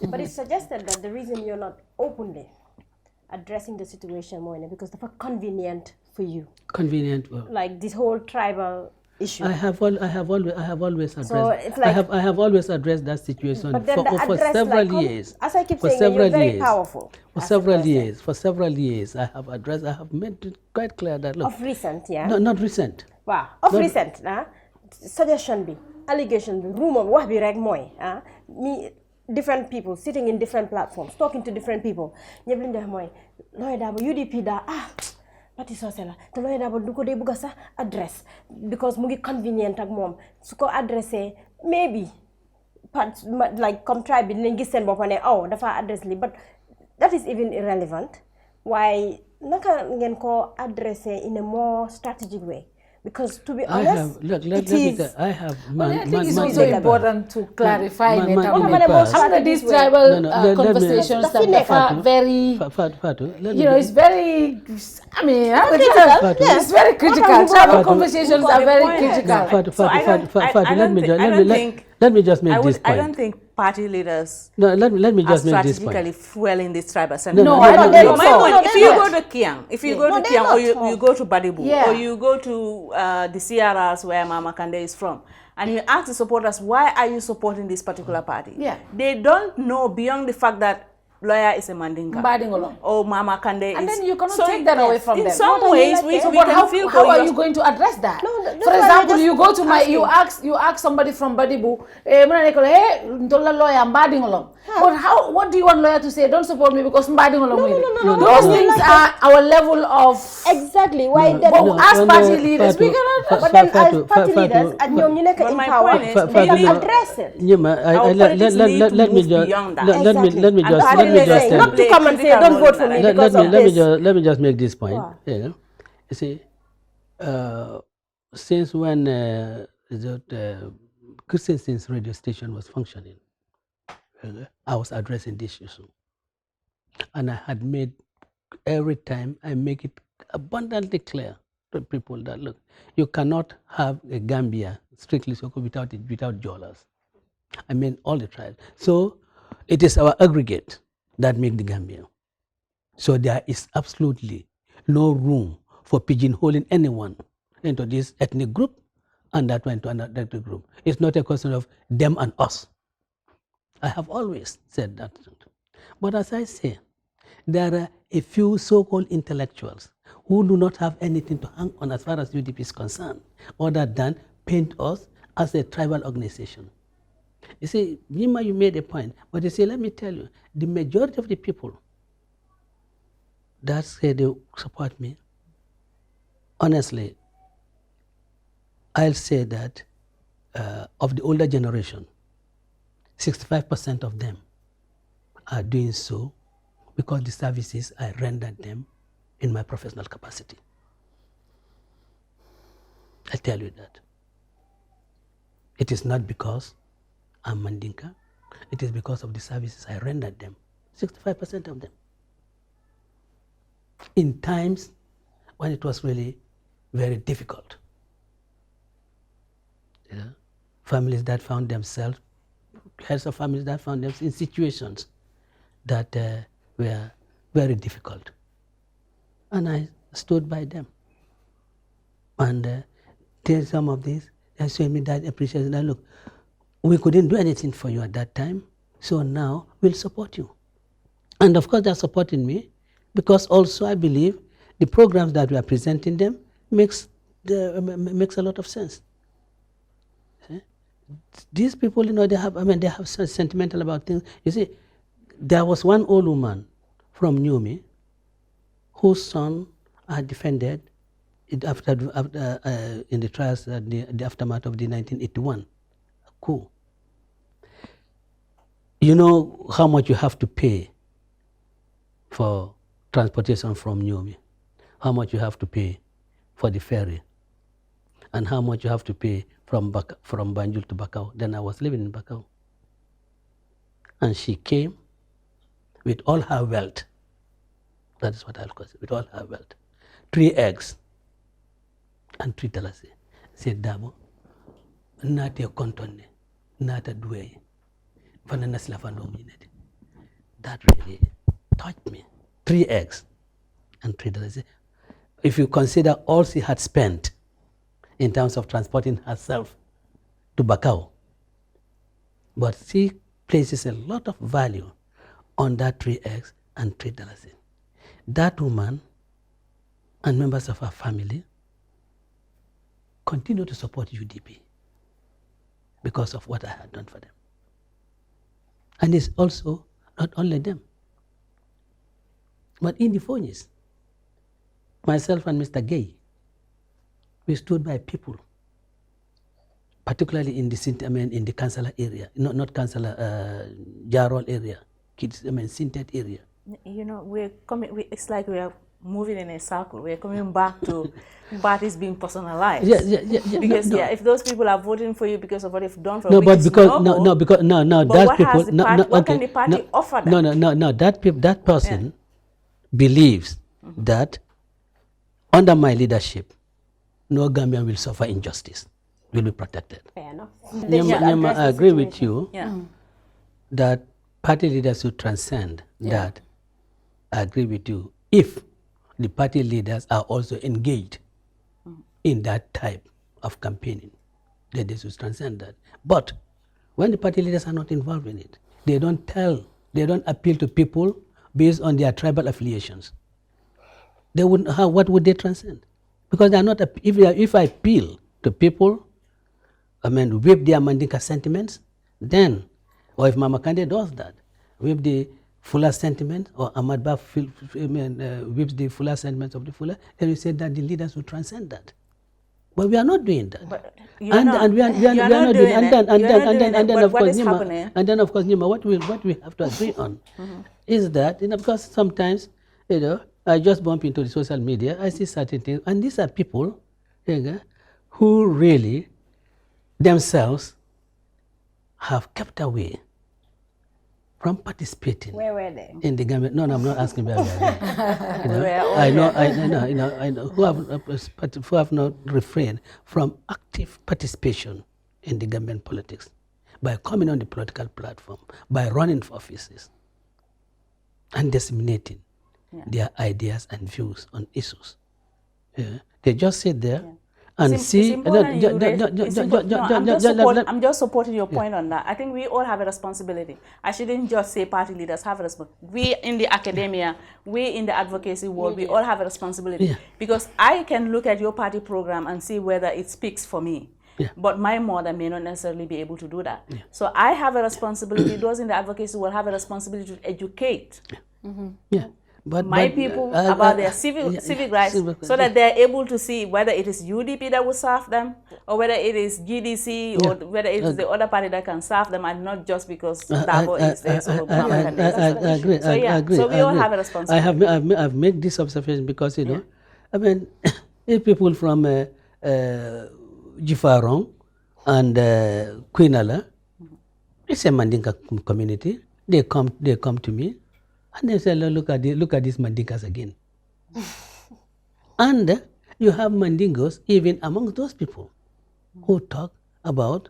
But it's suggested that the reason you're not openly addressing the situation more because they're convenient for you. Convenient. Like this whole tribal issue. I have always addressed. So it's like, I have always addressed that situation for several years. As I keep saying, you're very powerful. For several years, I have addressed. I have made it quite clear that look. Of recent, yeah. No, not recent. Wow. Of recent, suggestion be, allegation be, rumor, what be reg moy, me. Different people sitting in different platforms, talking to different people. Nyeblinde moy, lawyer Darboe UDP da parti social te lawyer Darboe duko de buga sa address because mu ngi convenient ak mom su ko adressé maybe like comme tribe bi dinañ gis sen bop ne dafa address li, but that is even irrelevant. Why naka ngeen ko adressé in a more strategic way? Because to be honest, I think it's also important to clarify that these tribal conversations are very, it's very, it's very critical. Tribal conversations are very critical. Let me just make this point. I don't think party leaders let me just make this point. Strategically fueling this tribal sentiment. No, I don't think so. If you go to Kiang, or you go to Badibu, or you go to the CRRs where Mama Kande is from, and you ask the supporters, why are you supporting this particular party? Yeah. They don't know beyond the fact that lawyer is a Mandinka. Or Mama Kande is. And then you cannot take that away from them. In some ways, we can feel. How are you going to address that? For example, you go to you ask somebody from Badibu, lawyer Mbadingolom. But what do you want lawyer to say? Don't support me because Mbadingolom. No. Those things are our level of exactly why. As party leaders, we cannot. But then as party leaders, and you in power, they can address it. Let me just not to come and say don't vote for me because of this. Let me just make this point. You see, since when the Christian Scenes radio station was functioning, I was addressing this issue. And I had made, every time I make it abundantly clear to people that, look, you cannot have a Gambia, strictly so without Jolas. I mean, all the tribes. So it is our aggregate that make the Gambia. So there is absolutely no room for pigeonholing anyone into this ethnic group and that one to another ethnic group. It's not a question of them and us. I have always said that. But as I say, there are a few so-called intellectuals who do not have anything to hang on as far as UDP is concerned, other than paint us as a tribal organization. You see, Nima, you made a point, but you see, let me tell you, the majority of the people that say they support me, honestly, I'll say that of the older generation, 65% of them are doing so because the services I rendered them in my professional capacity. I tell you that. It is not because I'm Mandinka, it is because of the services I rendered them, 65% of them. In times when it was really very difficult. Families that found themselves, heads of families that found themselves in situations that were very difficult. And I stood by them. And tell some of these, they showed me that appreciation. That, look, we couldn't do anything for you at that time, so now we'll support you. And of course, they're supporting me because also I believe the programs that we are presenting them makes a lot of sense. These people, they have sentimental about things. You see, there was one old woman from Nyumi whose son had defended it after in the trials, the aftermath of the 1981 coup. You know how much you have to pay for transportation from Nyumi, how much you have to pay for the ferry, and how much you have to pay from Banjul to Bakau. Then I was living in Bakau. And she came with all her wealth. That is what I'll call it, with all her wealth. 3 eggs and $3. Said, Darboe, nate kontonne, nata duwe, fanana slafando minete. That really touched me. 3 eggs and $3. If you consider all she had spent in terms of transporting herself to Bakau, but she places a lot of value on that 3 eggs and $3. That woman and members of her family continue to support UDP because of what I had done for them. And it's also not only them, but in the Phonies, myself and Mr. Gay, we stood by people, particularly in the Councillor area, not Councillor, Jarol area, Sintet area. You know, it's like we are moving in a circle. We're coming back to parties being personalized. Yeah. Because if those people are voting for you because of what you've done for them, what can the party offer them? No, that person believes that under my leadership, no Gambian will suffer injustice, will be protected. Fair enough. Nyama, I agree with you that party leaders should transcend that. I agree with you if the party leaders are also engaged in that type of campaigning, then they should transcend that. But when the party leaders are not involved in it, they don't appeal to people based on their tribal affiliations. They wouldn't. What would they transcend? Because they are not. If I appeal to people, with their Mandinka sentiments, then, or if Mama Kande does that, with the Fuller sentiment, or Ahmad Ba with the Fuller sentiments of the Fuller, then we say that the leaders will transcend that. But we are not doing that. And then of course, Nima, what we have to agree on is that, because sometimes, I just bump into the social media, I see certain things, and these are people who really themselves have kept away from participating. Where were they? In the government. No, I'm not asking where they are. You know, I know who have not refrained from active participation in the government politics by coming on the political platform, by running for offices, and disseminating their ideas and views on issues. They just sit there and see. I'm just supporting your point on that. I think we all have a responsibility. I shouldn't just say party leaders have a responsibility. We in the academia, we in the advocacy world, we all have a responsibility. Because I can look at your party program and see whether it speaks for me. But my mother may not necessarily be able to do that. So I have a responsibility. Those in the advocacy world have a responsibility to educate. But people about their civic rights, so that they're able to see whether it is UDP that will serve them, or whether it is GDC, or whether it is the other party that can serve them, and not just because Darboe is there. I agree. So we all have a responsibility. I've made this observation because, you know, I mean, if people from Jifarong and Quinala, it's a Mandinka community. They come to me. And they say, look at these Mandinkas again. And you have Mandingos even among those people who talk about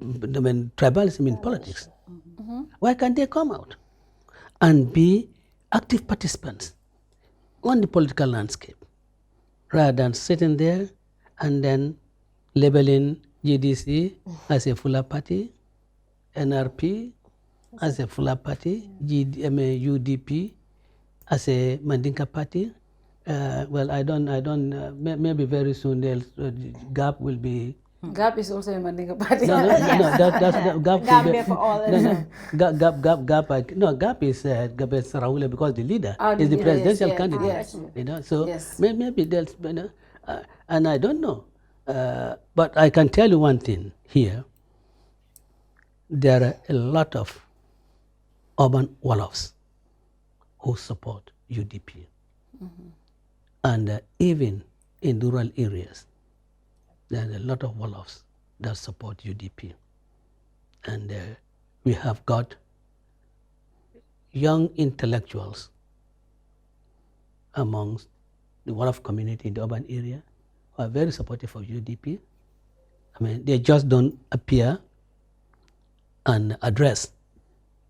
tribalism in politics. Why can't they come out and be active participants on the political landscape rather than sitting there and then labeling GDC as a fuller party, NRP as a fuller party, UDP as a Mandinka party? Well, I don't. Maybe very soon GAP will be. GAP is also a Mandinka party. No, that's GAP. Gambia for all. GAP is Saraule because the leader is the presidential candidate. Yes. You know, so maybe there's, you know, and I don't know, but I can tell you one thing here. There are a lot of urban Wolofs who support UDP. And even in rural areas, there are a lot of Wolofs that support UDP. And we have got young intellectuals amongst the Wolof community in the urban area who are very supportive of UDP. I mean, they just don't appear and address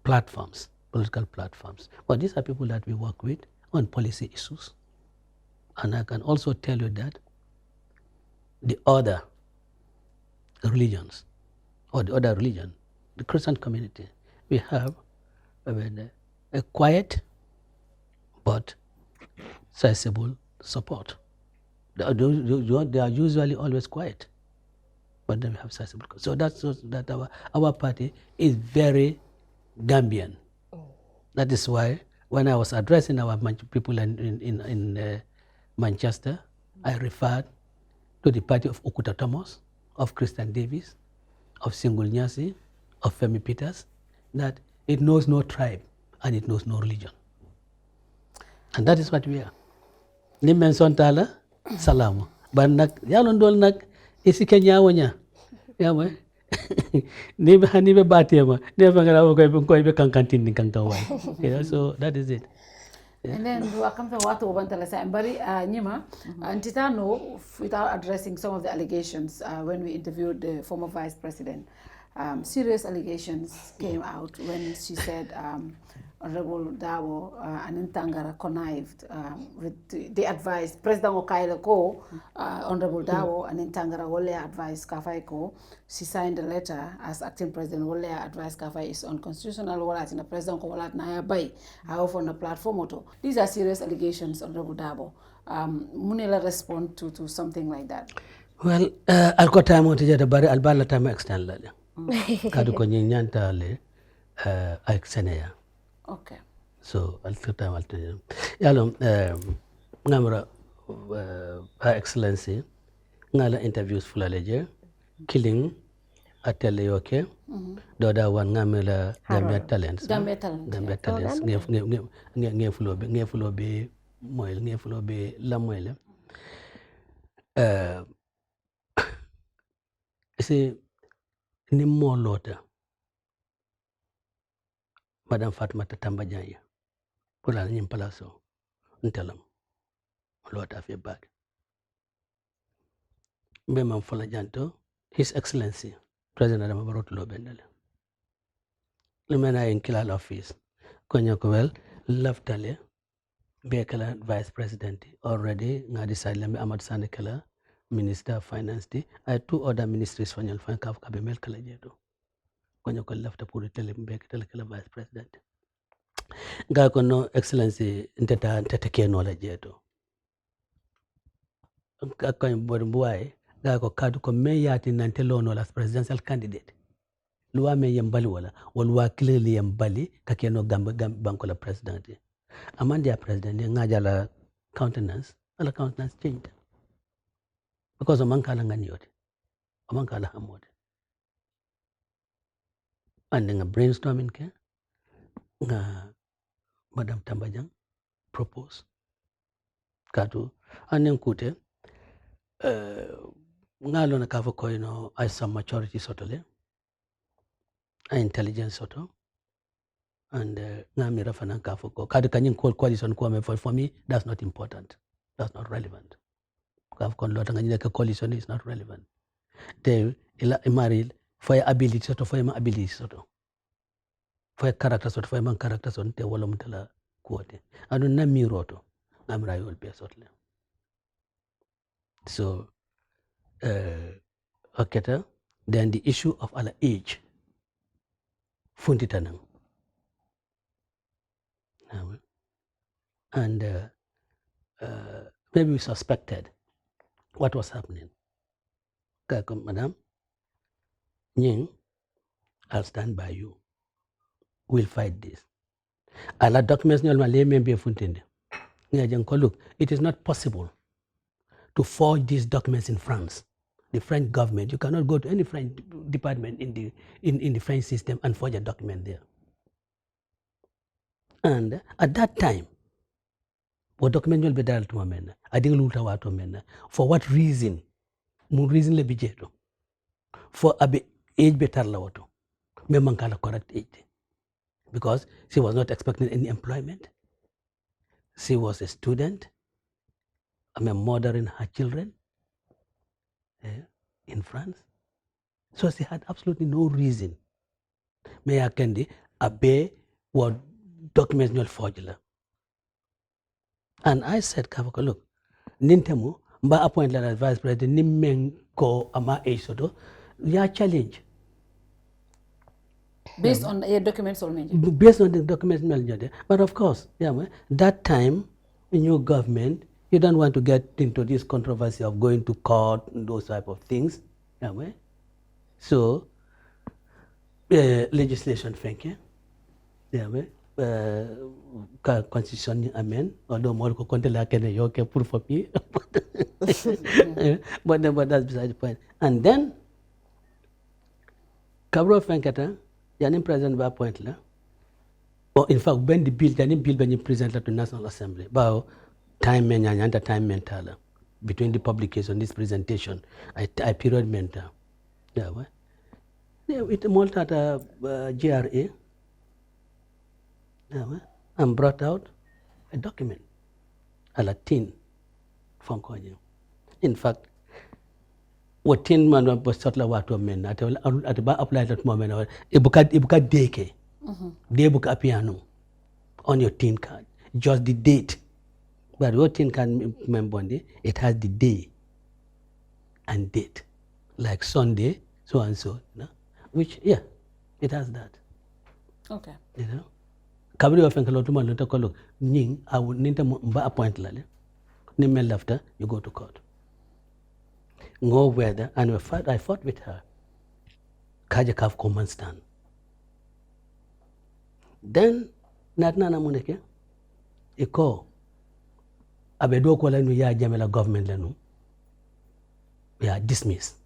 platforms, political platforms. But these are people that we work with on policy issues. And I can also tell you that the other religions, or the other religion, the Christian community, we have a quiet but sizable support. They are usually always quiet, but then we have sizable. So that shows that our party is very Gambian. That is why when I was addressing our people in Manchester, I referred to the party of Okuta Thomas, of Christian Davis, of Singul Nyasi, of Femi Peters, that it knows no tribe and it knows no religion. And that is what we are. Nimen Sontala, Salamu. But nak yalondol nak isi Kenya wonya. Yawe. Nibe hanibe batema. Never gonna be kankantin ni kankawai. You know, so that is it. And then welcome to what Obantala Sambari Nima and Titano, without addressing some of the allegations when we interviewed the former vice president. Serious allegations came out when she said Honorable Darboe and Ntangara connived with the advice. President Okaila Ko, Honorable Darboe and Ntangara Wole advised Kafai Ko. She signed a letter as acting president. Wole advised Kafai is unconstitutional. Walat in the president Walat Naya Bay. I offer on the platform auto. These are serious allegations, Honorable Darboe. Munela respond to something like that. Well, I'll go time on to bari albala time extend lale. Kadu ko nyanta le exenea. Okay. So I'll take time to yalom ngamra Her Excellency ngala interviews fulaleje killing atele yoke doda wan ngamela Gambia Talents ngefulobe moyle ngefulobe la moyle see, Nimmo Lota, Madam Fatmata Tambajaya, Pula Nim Palazzo, Untelam, Lota feedback. Bemam Folajanto, His Excellency, President Amabarot Lobendale. Lumena in Kilal office, Konyakwel, Laftale, Bekala Vice President, already Ngadisai Leme Ahmad Sanekala, Minister of Finance, I two other ministries for your fan of Kabemel Kalajeto. Konyakwel left a Puritele Bekala Vice President. Gakono Excellency Nteta knowledge jeto. Gako Mbodumbuai, Gako Kadu Komeyati Nantelono as presidential candidate. Luwa me yembali wala walwa clearly yembali kakeno bankola president amandi ya president ngajala countenance changed because amankala ngani yote amankala hamode and nga brainstorming ke nga Madam Tambajang propose katu anen kute ngalo na kafo koino as some maturity sotole intelligence soto and ngami rafana kafoko kadu kanyin call coalition kwa for me that's not important, that's not relevant. Kafko lota nganyine ka coalition is not relevant. They ila imaril for your ability soto for your ability soto for your character soto for your character soto te wala mutala kuote anu na miroto ngamra yol be sotle. So okay, then the issue of our age funditanang. And maybe we suspected what was happening. Madam, Nying, I'll stand by you. We'll fight this. Allah documents look, it is not possible to forge these documents in France. The French government, you cannot go to any French department in the French system and forge a document there. And at that time, what document will be done to men? I didn't look at men. For what reason? Reason le bijeto. For abe age better lawato. Me mankala correct age. Because she was not expecting any employment. She was a student. I'm a mother in her children in France. So she had absolutely no reason. Me akendi abe what documents not forged. And I said, Kavaka, look, Nintemu, mba appoint as vice president, nimmen ko ama soto, ya challenge. Based on your documents or based on the documents, but of course, that time, new government, you don't want to get into this controversy of going to court and those type of things. So, legislation, thank you. Constitution amen although more ko konte la kene yo ke pour papier but that's beside the point. And then Kabro Fenkata yanim president ba point la or in fact when the bill yanim bill when you present to National Assembly ba time and time mental between the publication this presentation I period mental it multi GRA and brought out a document, a Latin from Konya. In fact, what tin man was sort of what men at the applied that moment, ibuka deke, de book a piano on your tin card, just the date. But your tin card member, it has the day and date, like Sunday, so and so, which, it has that. Okay. Kabri of Enkalotuma Lutokolo, Ning, I would need a appoint lale. Nimel after, you go to court. Go whether, and I fought with her. Kajakaf command stand. Then, Natnana Muneke, Eko, Abedo Kolanu Ya Jamela government lenu. We are dismissed.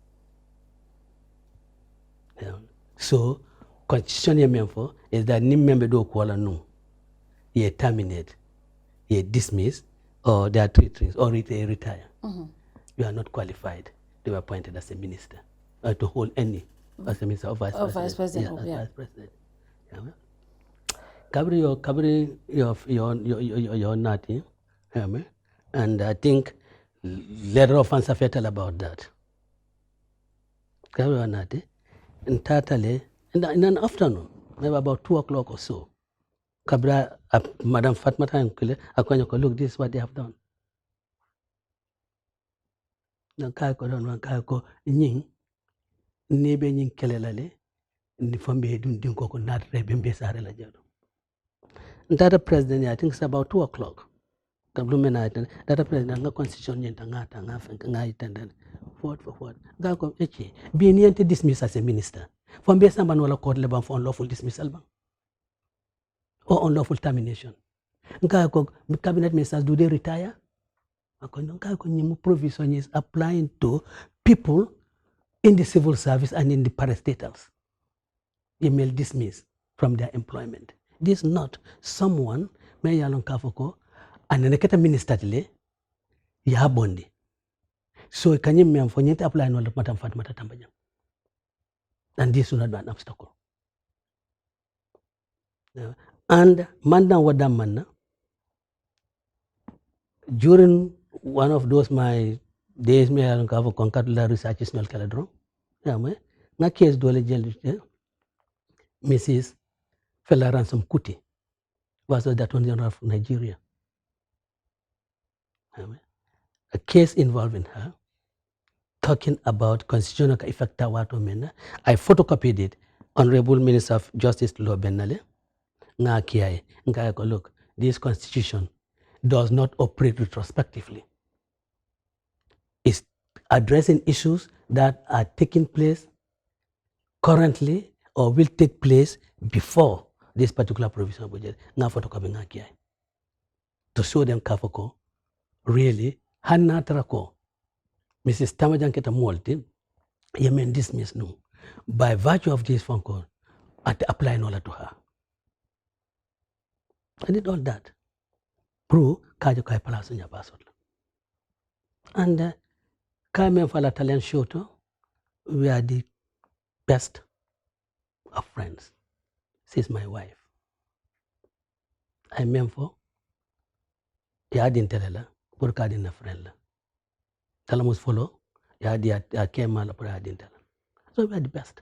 So, constitution member is that nim member do kuala no. Ye terminate, ye dismiss, or they are retire. You are not qualified to be appointed as a minister. to hold any as a minister or vice president. Vice president. Yeah, vice president. Kabri your nati, and I think later of answer fatal about that. Kabri your nati, and tatale in an afternoon, maybe about 2 o'clock or so. Kabra, Madam Fatmata and Kule, look, this is what they have done. Kako don kako nying nebe nying kelelale ni fambe dun din ko nat rebe mbe sare la jado. That president I think it's about 2 o'clock. Kablu mena that president nga constitution nyenta ngata nga fenka nga itenden forward for forward. Kako eche bi ni ente dismiss as a minister. Fambe samba no la court le ban for unlawful dismissal ban. Or unlawful termination. Kako cabinet ministers do they retire? Provision is applying to people in the civil service and in the parastatals. Email dismissed from their employment. This is not someone may yalon kafoko and an eketa minister tile ya bondi. So can you me amfonyete apply no matam fatmata tambanya. And this will not be an obstacle. And manda wadamanna during one of those my days me alon ka for concatula research smell caladron na case dole jel Mrs. Fela Ransom Kuti was the Attorney General of Nigeria. A case involving her talking about constitutional effect wato mena. I photocopied it. Honorable Minister of Justice Lo Benale nga kiai nga ko look, this constitution does not operate retrospectively. It's addressing issues that are taking place currently or will take place before this particular provision of budget. Nga photocopy nga kiai. To show them kafoko, really, hanna trako, Mrs. Tamajan Keta Molti, Yemen dismissed no. By virtue of this phone call, at applying all that to her. I did all that. Pro kajo kai palaso nya basot. And Kamen Fala Italian Shoto, we are the best of friends. She's my wife. I mean for ya didn't tell her, Burka didn't a friend. Talamus follow, ya came mal for didn't tell her. So we are the best.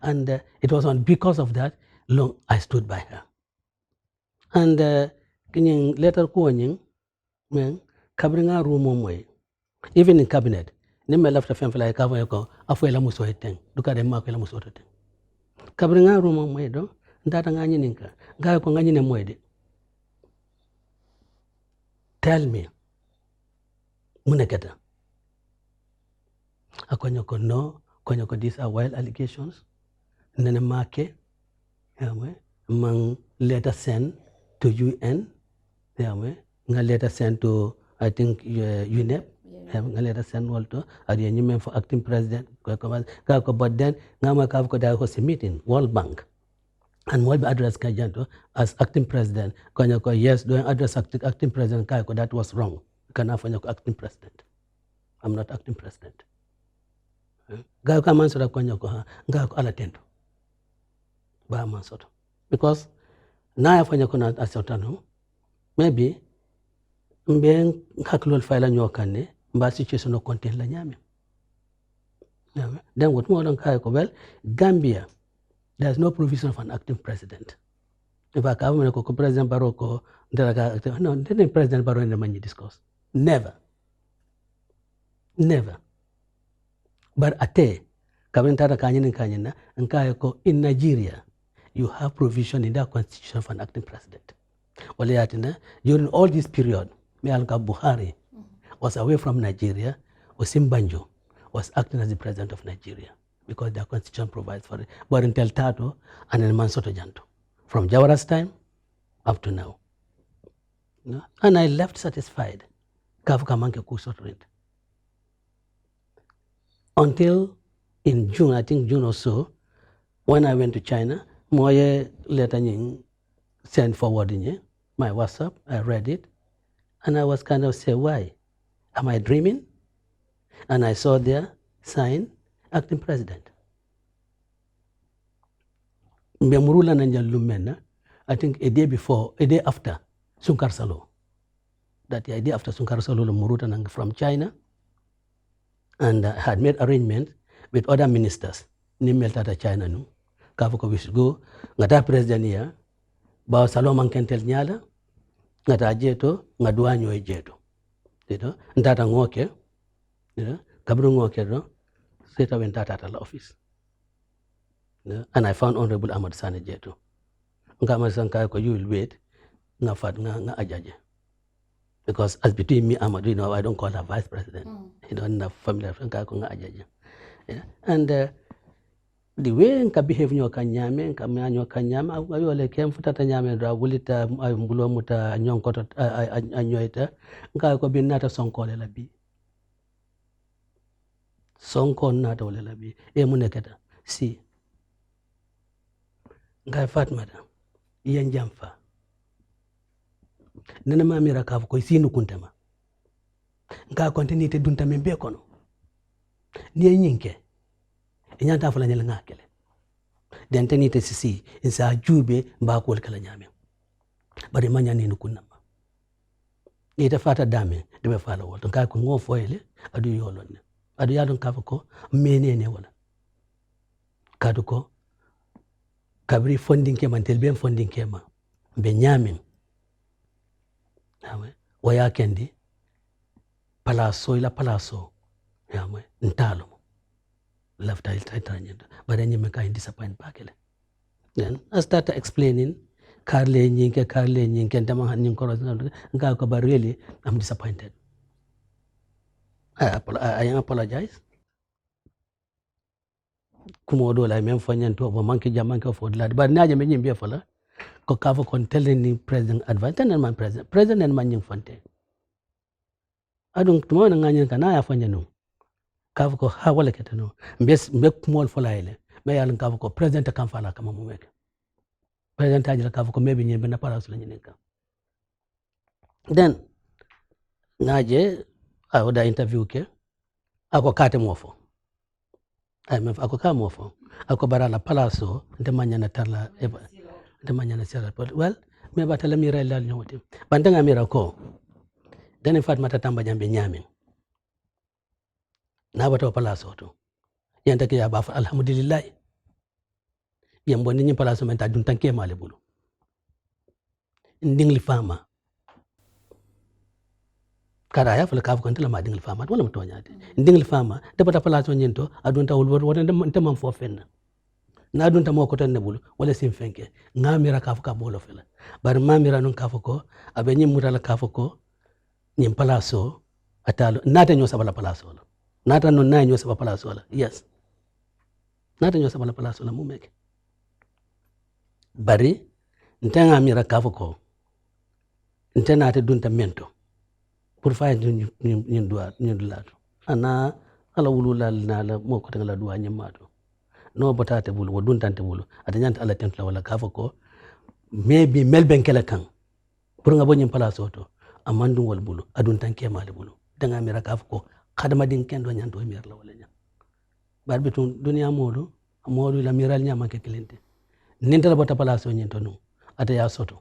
And it was on because of that, long I stood by her. And later going, kabringa room even in cabinet, name left a family like Kavako, Afuela Muso thing, look at the Makela Muso thing. Kabringa room do, that Anganinka, Gakonganin Mwede. Tell me, Muneketa. Akonyoko no, Konyoko, these are wild allegations. Nenemake, mang letter sent to UN, letter sent to, I think, UNEP, letter sent also, at the Union for acting president, but then, Nama Kavko was a meeting, World Bank. And what address Kajanto as acting president, Konyoko, yes, doing address acting president Kayako, that was wrong. You cannot find acting president. I'm not acting president. Gayaka Mansura Konyoko, Gayako Alatento. Ba Mansura. Because now I find you as Sotano, maybe being Haklul File Nyokane, but situation no content Lanyame. Then what more than Kayako? Well, Gambia. There's no provision of an acting president. In fact, I have President Barroco, no, didn't President Barroco in the Mani discourse. Never. Never. But ate, Kabintara Kanyan Kanyana, and Kayako in Nigeria, you have provision in that constitution for an acting president. During all this period, Mealka Buhari was away from Nigeria, Osimbanjo was acting as the president of Nigeria, because their constitution provides for it. But until Tato and then Mansoto Janto, from Jawara's time up to now. And I left satisfied. Until in June, I think June or so, when I went to China, Moye letter sent forward in my WhatsApp, I read it, and I was kind of say, why? Am I dreaming? And I saw there, sign, acting president. Mbemurula Nanjal Lumena, I think a day after Sunkar Salo. That a day after Sunkar Salo Muruta from China, and had made arrangements with other ministers. Nimel Tata China nu. Kafoko we should go. Ngata president ya. Ba Salomon Kentel Nyala. Ngata jeto. Ngaduanyo e jeto. Ndata ngoke. Kabru ngoke no. Straight away Tata office. And I found Honorable Ahmad Sane jeto. Ahmad Sane ko you will wait. Nga ajaje. Because as between me and Ahmad, I don't call her vice president. In the family of nga ajaje. And the way nka behave nyoka nyame nka nyoka nyama ayo le kem futata nyame dra wulita mbulo muta nyonkoto anyoita nka ko binata sonko le labi sonko nata wala labi e munekata si nka fatmata yen jamfa nana mamira ka ko sinu kuntama nka continuité dunta men be kono ni nyinke inyanta fala nyel ngakele den tenite sisi insa jube mba ko kala nyame bari manya ni nukunama ni ta fata dame de be fala wol ka ko ngofo ele adu yolonne adu yadon ka ko menene wala kadu ko kabri funding ke mantel ben funding ke ma be nyame awe waya kendi palaso ila palaso yamwe ntalo left I'll try but then you make a disappoint bakele. Then I started explaining Carle nyinke ndama hanin koros nga ko ba really I'm disappointed. I apologize. Kumo do la men fanyan to bo manki jamanke for lad but naje men yimbe fala ko ka fo kon telling ni president advance and man president man yin fonte. Adun tumo na nganya kana ya fanyanu. Kavko hawala ketano mbek mol folaile me yalin kavko president kan fala kama mumeke president ajira kavko maybe nyembe na pala sula nyineka then naje awoda interview ke ako kate mofo ako ka mofo ako barala palaso ndemanya na tala ndemanya na sala well me batala mira lal nyoti bandanga mira ko then Fatma tatamba jambe nyame na bata palaso to yanta ke ya ba alhamdulillah yambo ni palaso men ta dun tanke male bulu ndingli fama kara ya fala kaf kontala ma dingli fama wala mto nyaade ndingli fama de bata palaso nyento adun ta wol wona de man fo fenna na adun ta moko tan ne bulu wala sim fenke ngamira kaf ka bolo fela bar mamira non kaf ko abe nyim mutala kaf ko nyim palaso atalo nata nyo sabala palaso nata no na nyo sabala palaso la yes nata nyo sabala palaso la mumeke bari ntanga mira kaf ko ntena te dunta mento pour faire ñu dulato ana ala wulula na la moko tanga la duwa nyamato no botate bulu wodun tante bulu atanyanta ala tente wala kafo ko maybe melben kala kan pour nga bonyi place auto amandu wal bulu adun tanke male bulu danga mira kafo ko khadama din kendo nyanto mir la wala nya barbitun dunya modu la miral nyama ke kelente ninta la bota place nyento no ata ya soto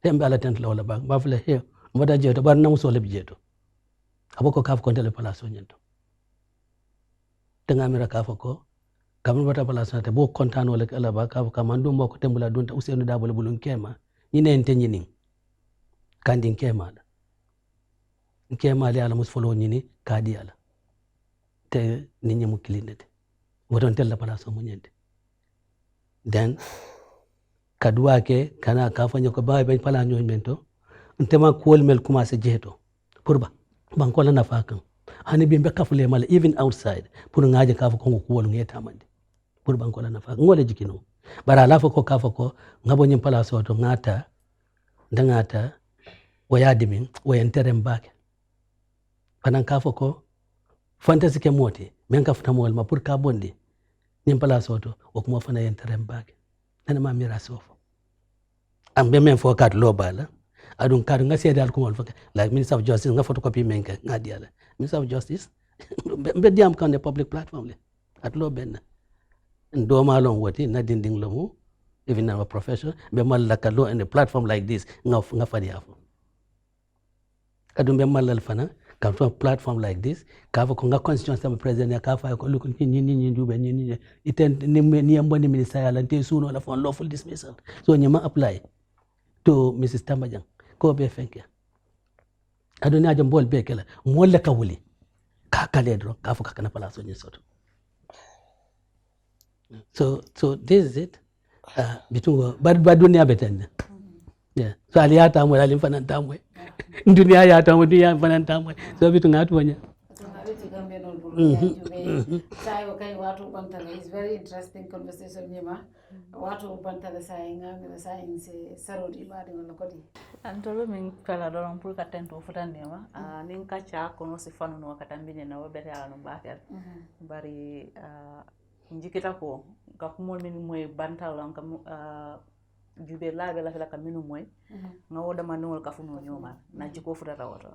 tembe ala tente wala ba fle he mbada jeto bar na muso lebi jeto aboko kaf ko tele palaso nyento tanga mira kaf ko kam bata palaso te bo kontan wala ala ba kaf ka mandu moko tembula dunta Ousainou dabole bulun kema nyine ente nyini kandi kema da kema le ala musfolo nyini kadi ala te ninyi mukilinete woton tele palaso munyente then kadwa ke kana kafanya ko ba pala nyomento ntema kuol mel commencé jeto pour ba bankola na fakan hani bimbe kafule mal even outside pour ngaje kafu ko kuol ngeta mande pour bankola na fakan ngole jikino bara alafu ko kafu ko ngabo nyim pala so to ngata dangata wayadimin wayanterem bake fanan kafu ko fantasy ke moti men kafuta mol ma pour ka bondi nyim pala so to o kuma fana yanterem bake nana ma mira sofo ambe men fo kat lo bala adun kadu nga sedal ko wol like Minister of Justice nga photocopy menka nga diala Minister of Justice be diam kan the public platform le at lo ben ndo malon wati na dinding lomu even our profession be mal lakalo in a platform like this nga fadi afo kadum be malal fana come to a platform like this ka ko nga constitution sama president ya ka fa ko lu ni dube ni iten ni amboni minister ya lante suno la fon lawful dismissal so nyama apply to Mrs. Tambajang ko be fenke aduna jam bol be kala mo la kawuli ka kaledro ka fu kana palaso ni soto so this is it bitungo bad dunia betenda yeah so aliata mo alimfana tamwe dunia ya tamwe dunia fana tamwe so bitunga atunya Sai okay watu bantale is very interesting conversation nyema watu bantale sai ngamira sai nse sarodi badi ngono kodi antolo min kala don pour ka tento futandema nin ka cha kono si fanu no katambine na wobere ala no bakel bari njikita ko ka kumol min moy bantal lam kam jube labe la fela kaminu moy nga woda manol ka funo nyoma na jiko futata woto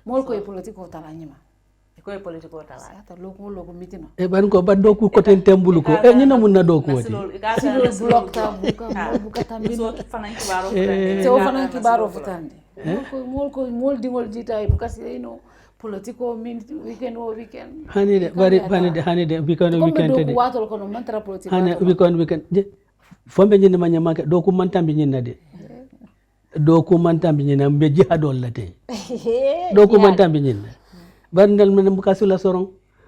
mol ko e politiko tala nyema ko e politiko tala ata loko mitino e ban ko baddo ku ko ten tembulu ko e nyina mun na do ko wati block ta buka tambi so fanan kibaro so fanan kibaro futande mol dingol jita e buka sino politiko min weekend hanide weekend de wato ko no mantra politiko weekend fombe nyinde manyama do ku mantambi nyinna de do ku mantambi nyinna be jihadol late do ku mantambi nyinna bandal men bukasula sorong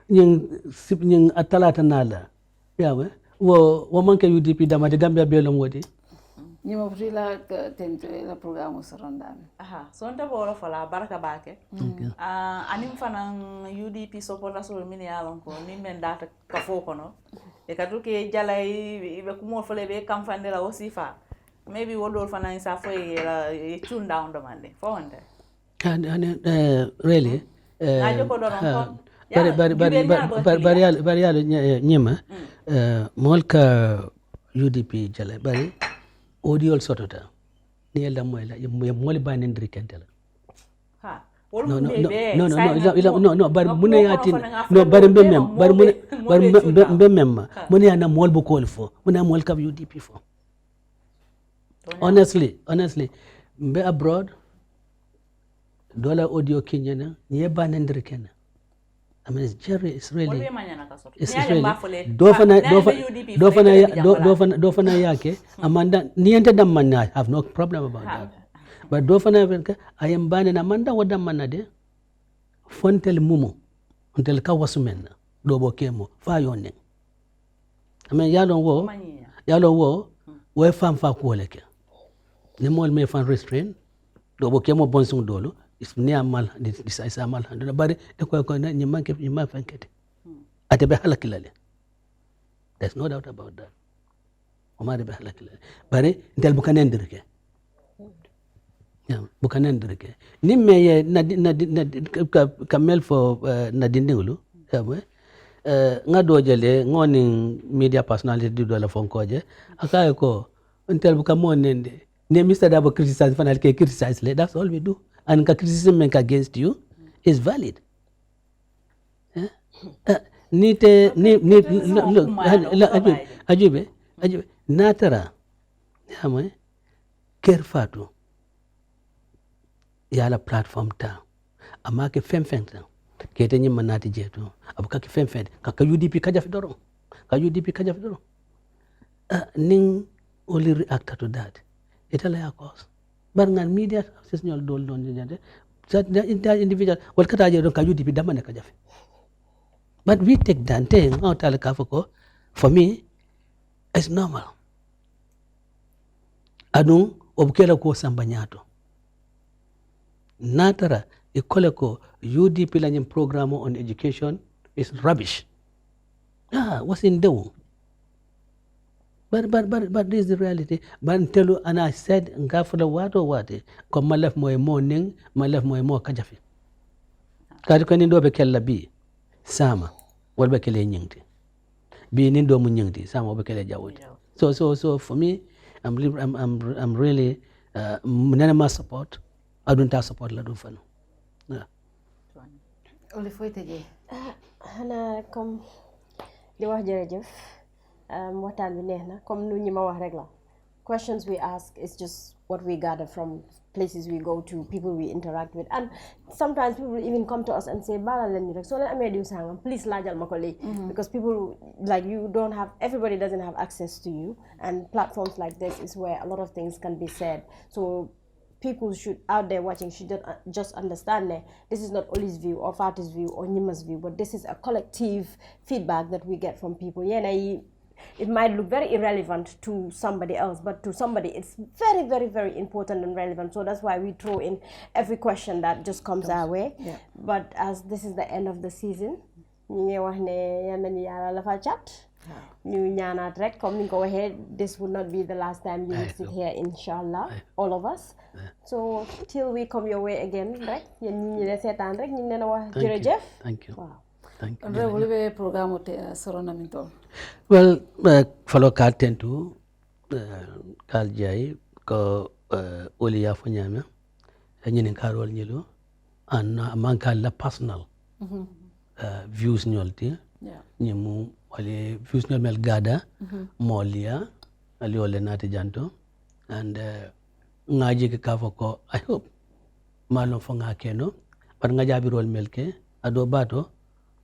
nying atalata nala yawe wo manke UDP dama de Gambia belom wodi nyima putila tento la programme sorondami sonta bolo fala baraka bake anim fanan UDP supporters so mini alon ko ni men data ka fokono e katuke jalay be kumo fele be kamfande la osifa maybe wodol fanan sa foye la tune down demande fo wonde really bari nyima molka UDP jale bari audio sotota ni elda moyla moli banendri kentela no bar mune yatin no bar mbem mune ana mol bu kol fo mune mol ka UDP fo honestly mbe abroad dollar audio kenyana ni banendri kenna I mean, it's really dofana yake amanda niente damana have no problem about that but dofana I am bane amanda wadam manade fontel mumu untel ka wasumen do bo kemo fa yonne I mean yalo wo we fam fa ko leke ni mol me fan restrain do bo kemo bonsung dolo is ne amal this is amal hando bari e ko na nyima fankete ate be halakilale there's no doubt about that omar be halakilale bari ndel bukanendirke bukanendirke nimme ye na kamel fo na dindingulu yawe ngado jele ngoni media personality do la fonkoje akaye ko ndel bukamonende ne Mr. Darboe criticize fanal ke criticize that's all we do and criticism make against you is valid. Ajube natara yamwe Kerr Fatou yala platform ta amma ke femfen ta ke ta nyima nati jeto abuka ke femfen ka UDP kaja fidoro ning only react to that itala ya cause barangan media access nyol dol don jande that individual wal kata je don ka UDP damane ka jafe but we take that thing out al kafako for me it's normal adun obkela ko sambanyato natara ikole ko UDP la nyim program on education is rubbish what's in there but this is the reality but tell you and I said ngafula wato wate ko malaf moy morning malaf moy mo kajafi kadi ko ni do be kella bi sama wal be kele nyingti bi ni do mu nyingti sama be kele jawoti so for me I'm really nana ma support adunta support la do fanu oli foi teje hana comme di wax jërëjëf waxtaan bi neex na comme nu ñi ma wax rek la questions we ask is just what we gather from places we go to, people we interact with, and sometimes people even come to us and say bala len ni rek so len amé diw sangam please laajal mako li because people like you don't have, everybody doesn't have access to you, and platforms like this is where a lot of things can be said. So people should out there watching should just understand that this is not Oli's view or Fatu's view or Nima's view, but this is a collective feedback that we get from people. It might look very irrelevant to somebody else, but to somebody it's very, very, very important and relevant. So that's why we throw in every question that just comes our way. Yeah. But as this is the end of the season, ñu wax ne yal nañu Yàlla lafal cat. Ñu ñaanaat rek comme ni nga ko waxee, this would not be the last time you will sit here, inshallah, all of us. So till we come your way again rek yéen ñi ñi seetaan rek ñu ngi leen a wax jërëjëf. Thank you. Wow. Thank you. Revolve programme te sorona minto. Well, follow card tentu kal jai ko oli ya fanyama nyini karol nyelo an manka la personal views nyolti nyimu wale views nyol mel gada molia ali ole nati janto and ngaji ke kafo ko I hope malo fonga keno par ngajabi rol melke ado bato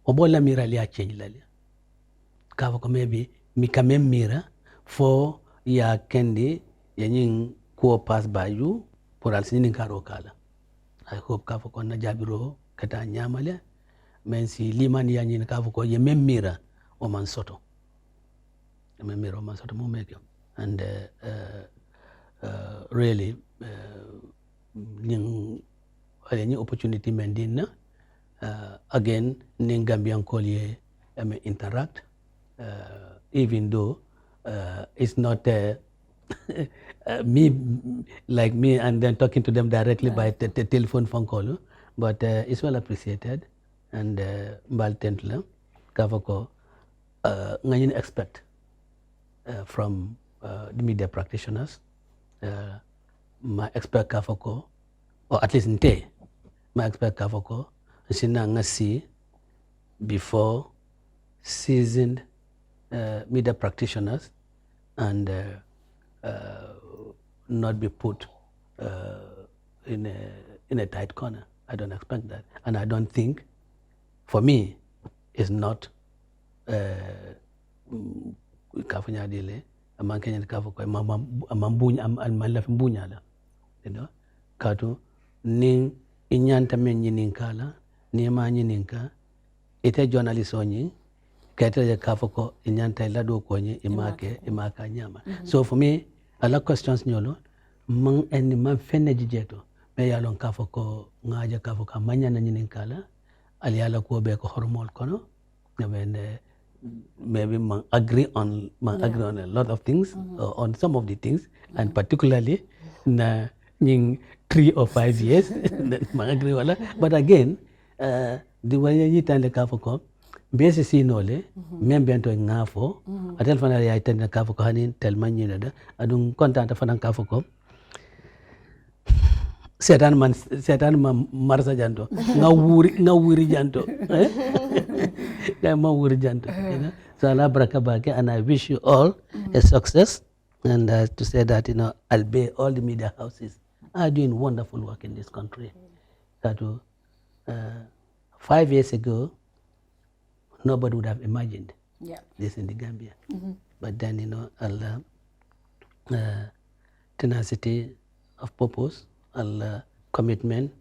obola mirali ya change lali kafo ko maybe mi kamem mira fo ya kendi yanyin ko pass by you pour al sinin karo kala I hope kafo ko na jabiro kata nyamale men si liman yanyin kafo ko ye mem mira o man soto mo make and really ning any opportunity mendina again ning Gambian collier interact even though it's not me like me and then talking to them directly by telephone phone call, but it's well appreciated and mbal tentla kavako ngayin expect from the media practitioners my expect kavako or at least nte my expect kavako sina ngasi before seasoned media practitioners and not be put in a tight corner. I don't expect that, and I don't think, for me, it's not kafunya dile amang Kenyan kafu ko amambunya amalaf mbunya la, you know, katu ning inyanta menyi ninkala ni manyi ninka ite journalist onyi kete ya kafu ko inyanta ilado konyi imaka nyama. So for me, a lot of questions nyolo mang eni man fene jijeto me yalon kafu ko ngaja kafu ka manya na ninkala aliala ko be ko hormol kono and maybe man agree on a lot of things on some of the things and particularly na ning 3 or 5 years man agree wala, but again the way you tell the kafu ko besi si nole membento ngafo atel fana ya itenda kafu ko hanin tel manyina da adun kontanta fana kafu ko setan man marsa janto ngawuri janto ngawuri janto, you know. So Allah barakabake, and I wish you all a success, and to say that, you know, albeit all the media houses are doing wonderful work in this country. That 5 years ago nobody would have imagined this in the Gambia. But then, you know, Allah tenacity of purpose, Allah commitment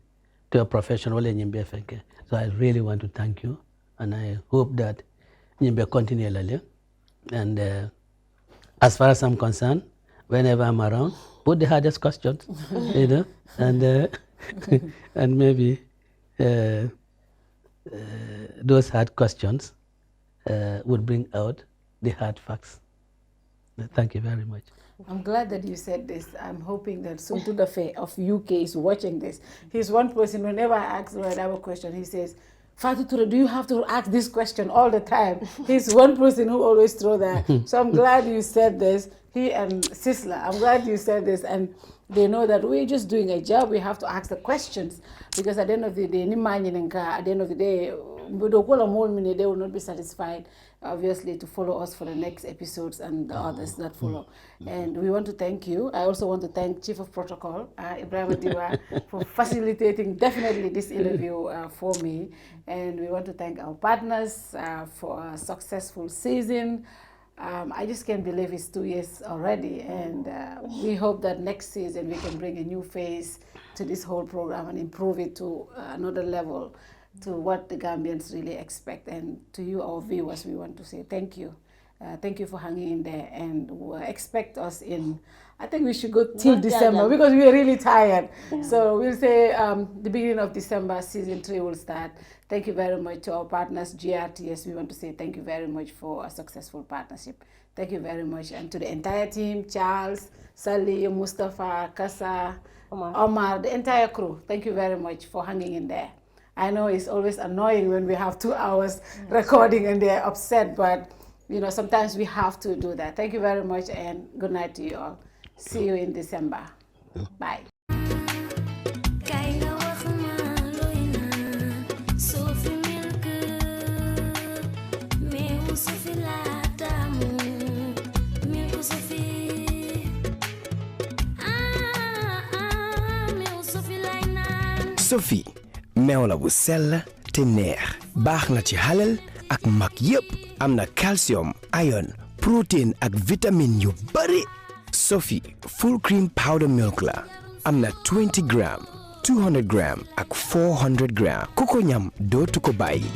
to a professional in Nyimbe. So I really want to thank you, and I hope that Nyimbe continue lale. And as far as I'm concerned, whenever I'm around, put the hardest questions, you know, and and maybe those hard questions would bring out the hard facts. Thank you very much. I'm glad that you said this. I'm hoping that Suntu Dafe of UK is watching this. He's one person, whenever I ask him a question, he says, Fatou Touré, do you have to ask this question all the time? He's one person who always throw that. So I'm glad you said this. He and Sisla, I'm glad you said this. And they know that we're just doing a job. We have to ask the questions. Because at the end of the day, at the end of the day, they will not be satisfied, obviously, to follow us for the next episodes and the others that follow. And we want to thank you. I also want to thank Chief of Protocol, Ibrahim Diwa, for facilitating definitely this interview for me. And we want to thank our partners for a successful season. I just can't believe it's 2 years already, and we hope that next season we can bring a new face to this whole program and improve it to another level, to what the Gambians really expect. And to you, our viewers, we want to say thank you. Thank you for hanging in there, and expect us in, I think we should go till December because we are really tired. Yeah. So we'll say the beginning of December, season 3 will start. Thank you very much to our partners, GRTS. We want to say thank you very much for a successful partnership. Thank you very much. And to the entire team, Charles, Sally, Mustafa, Kasa, Omar, the entire crew, thank you very much for hanging in there. I know it's always annoying when we have 2 hours recording and they're upset, but you know, sometimes we have to do that. Thank you very much, and good night to you all. See you in December. Bye. Sophie meew la bu sell te neex baax na ci halal ak mag yépp am na calcium, iron, protein ak vitamine yu bari. Sophie full cream powder milk la am na 20 gram, 200 gram ak 400 gram ku ko ñam dootu ko bàyyi.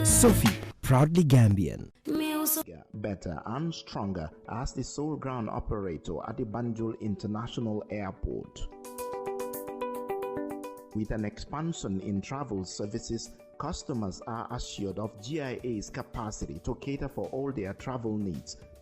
Sophie, proudly Gambian. Better and stronger as the sole ground operator at the Banjul International Airport. With an expansion in travel services, customers are assured of GIA's capacity to cater for all their travel needs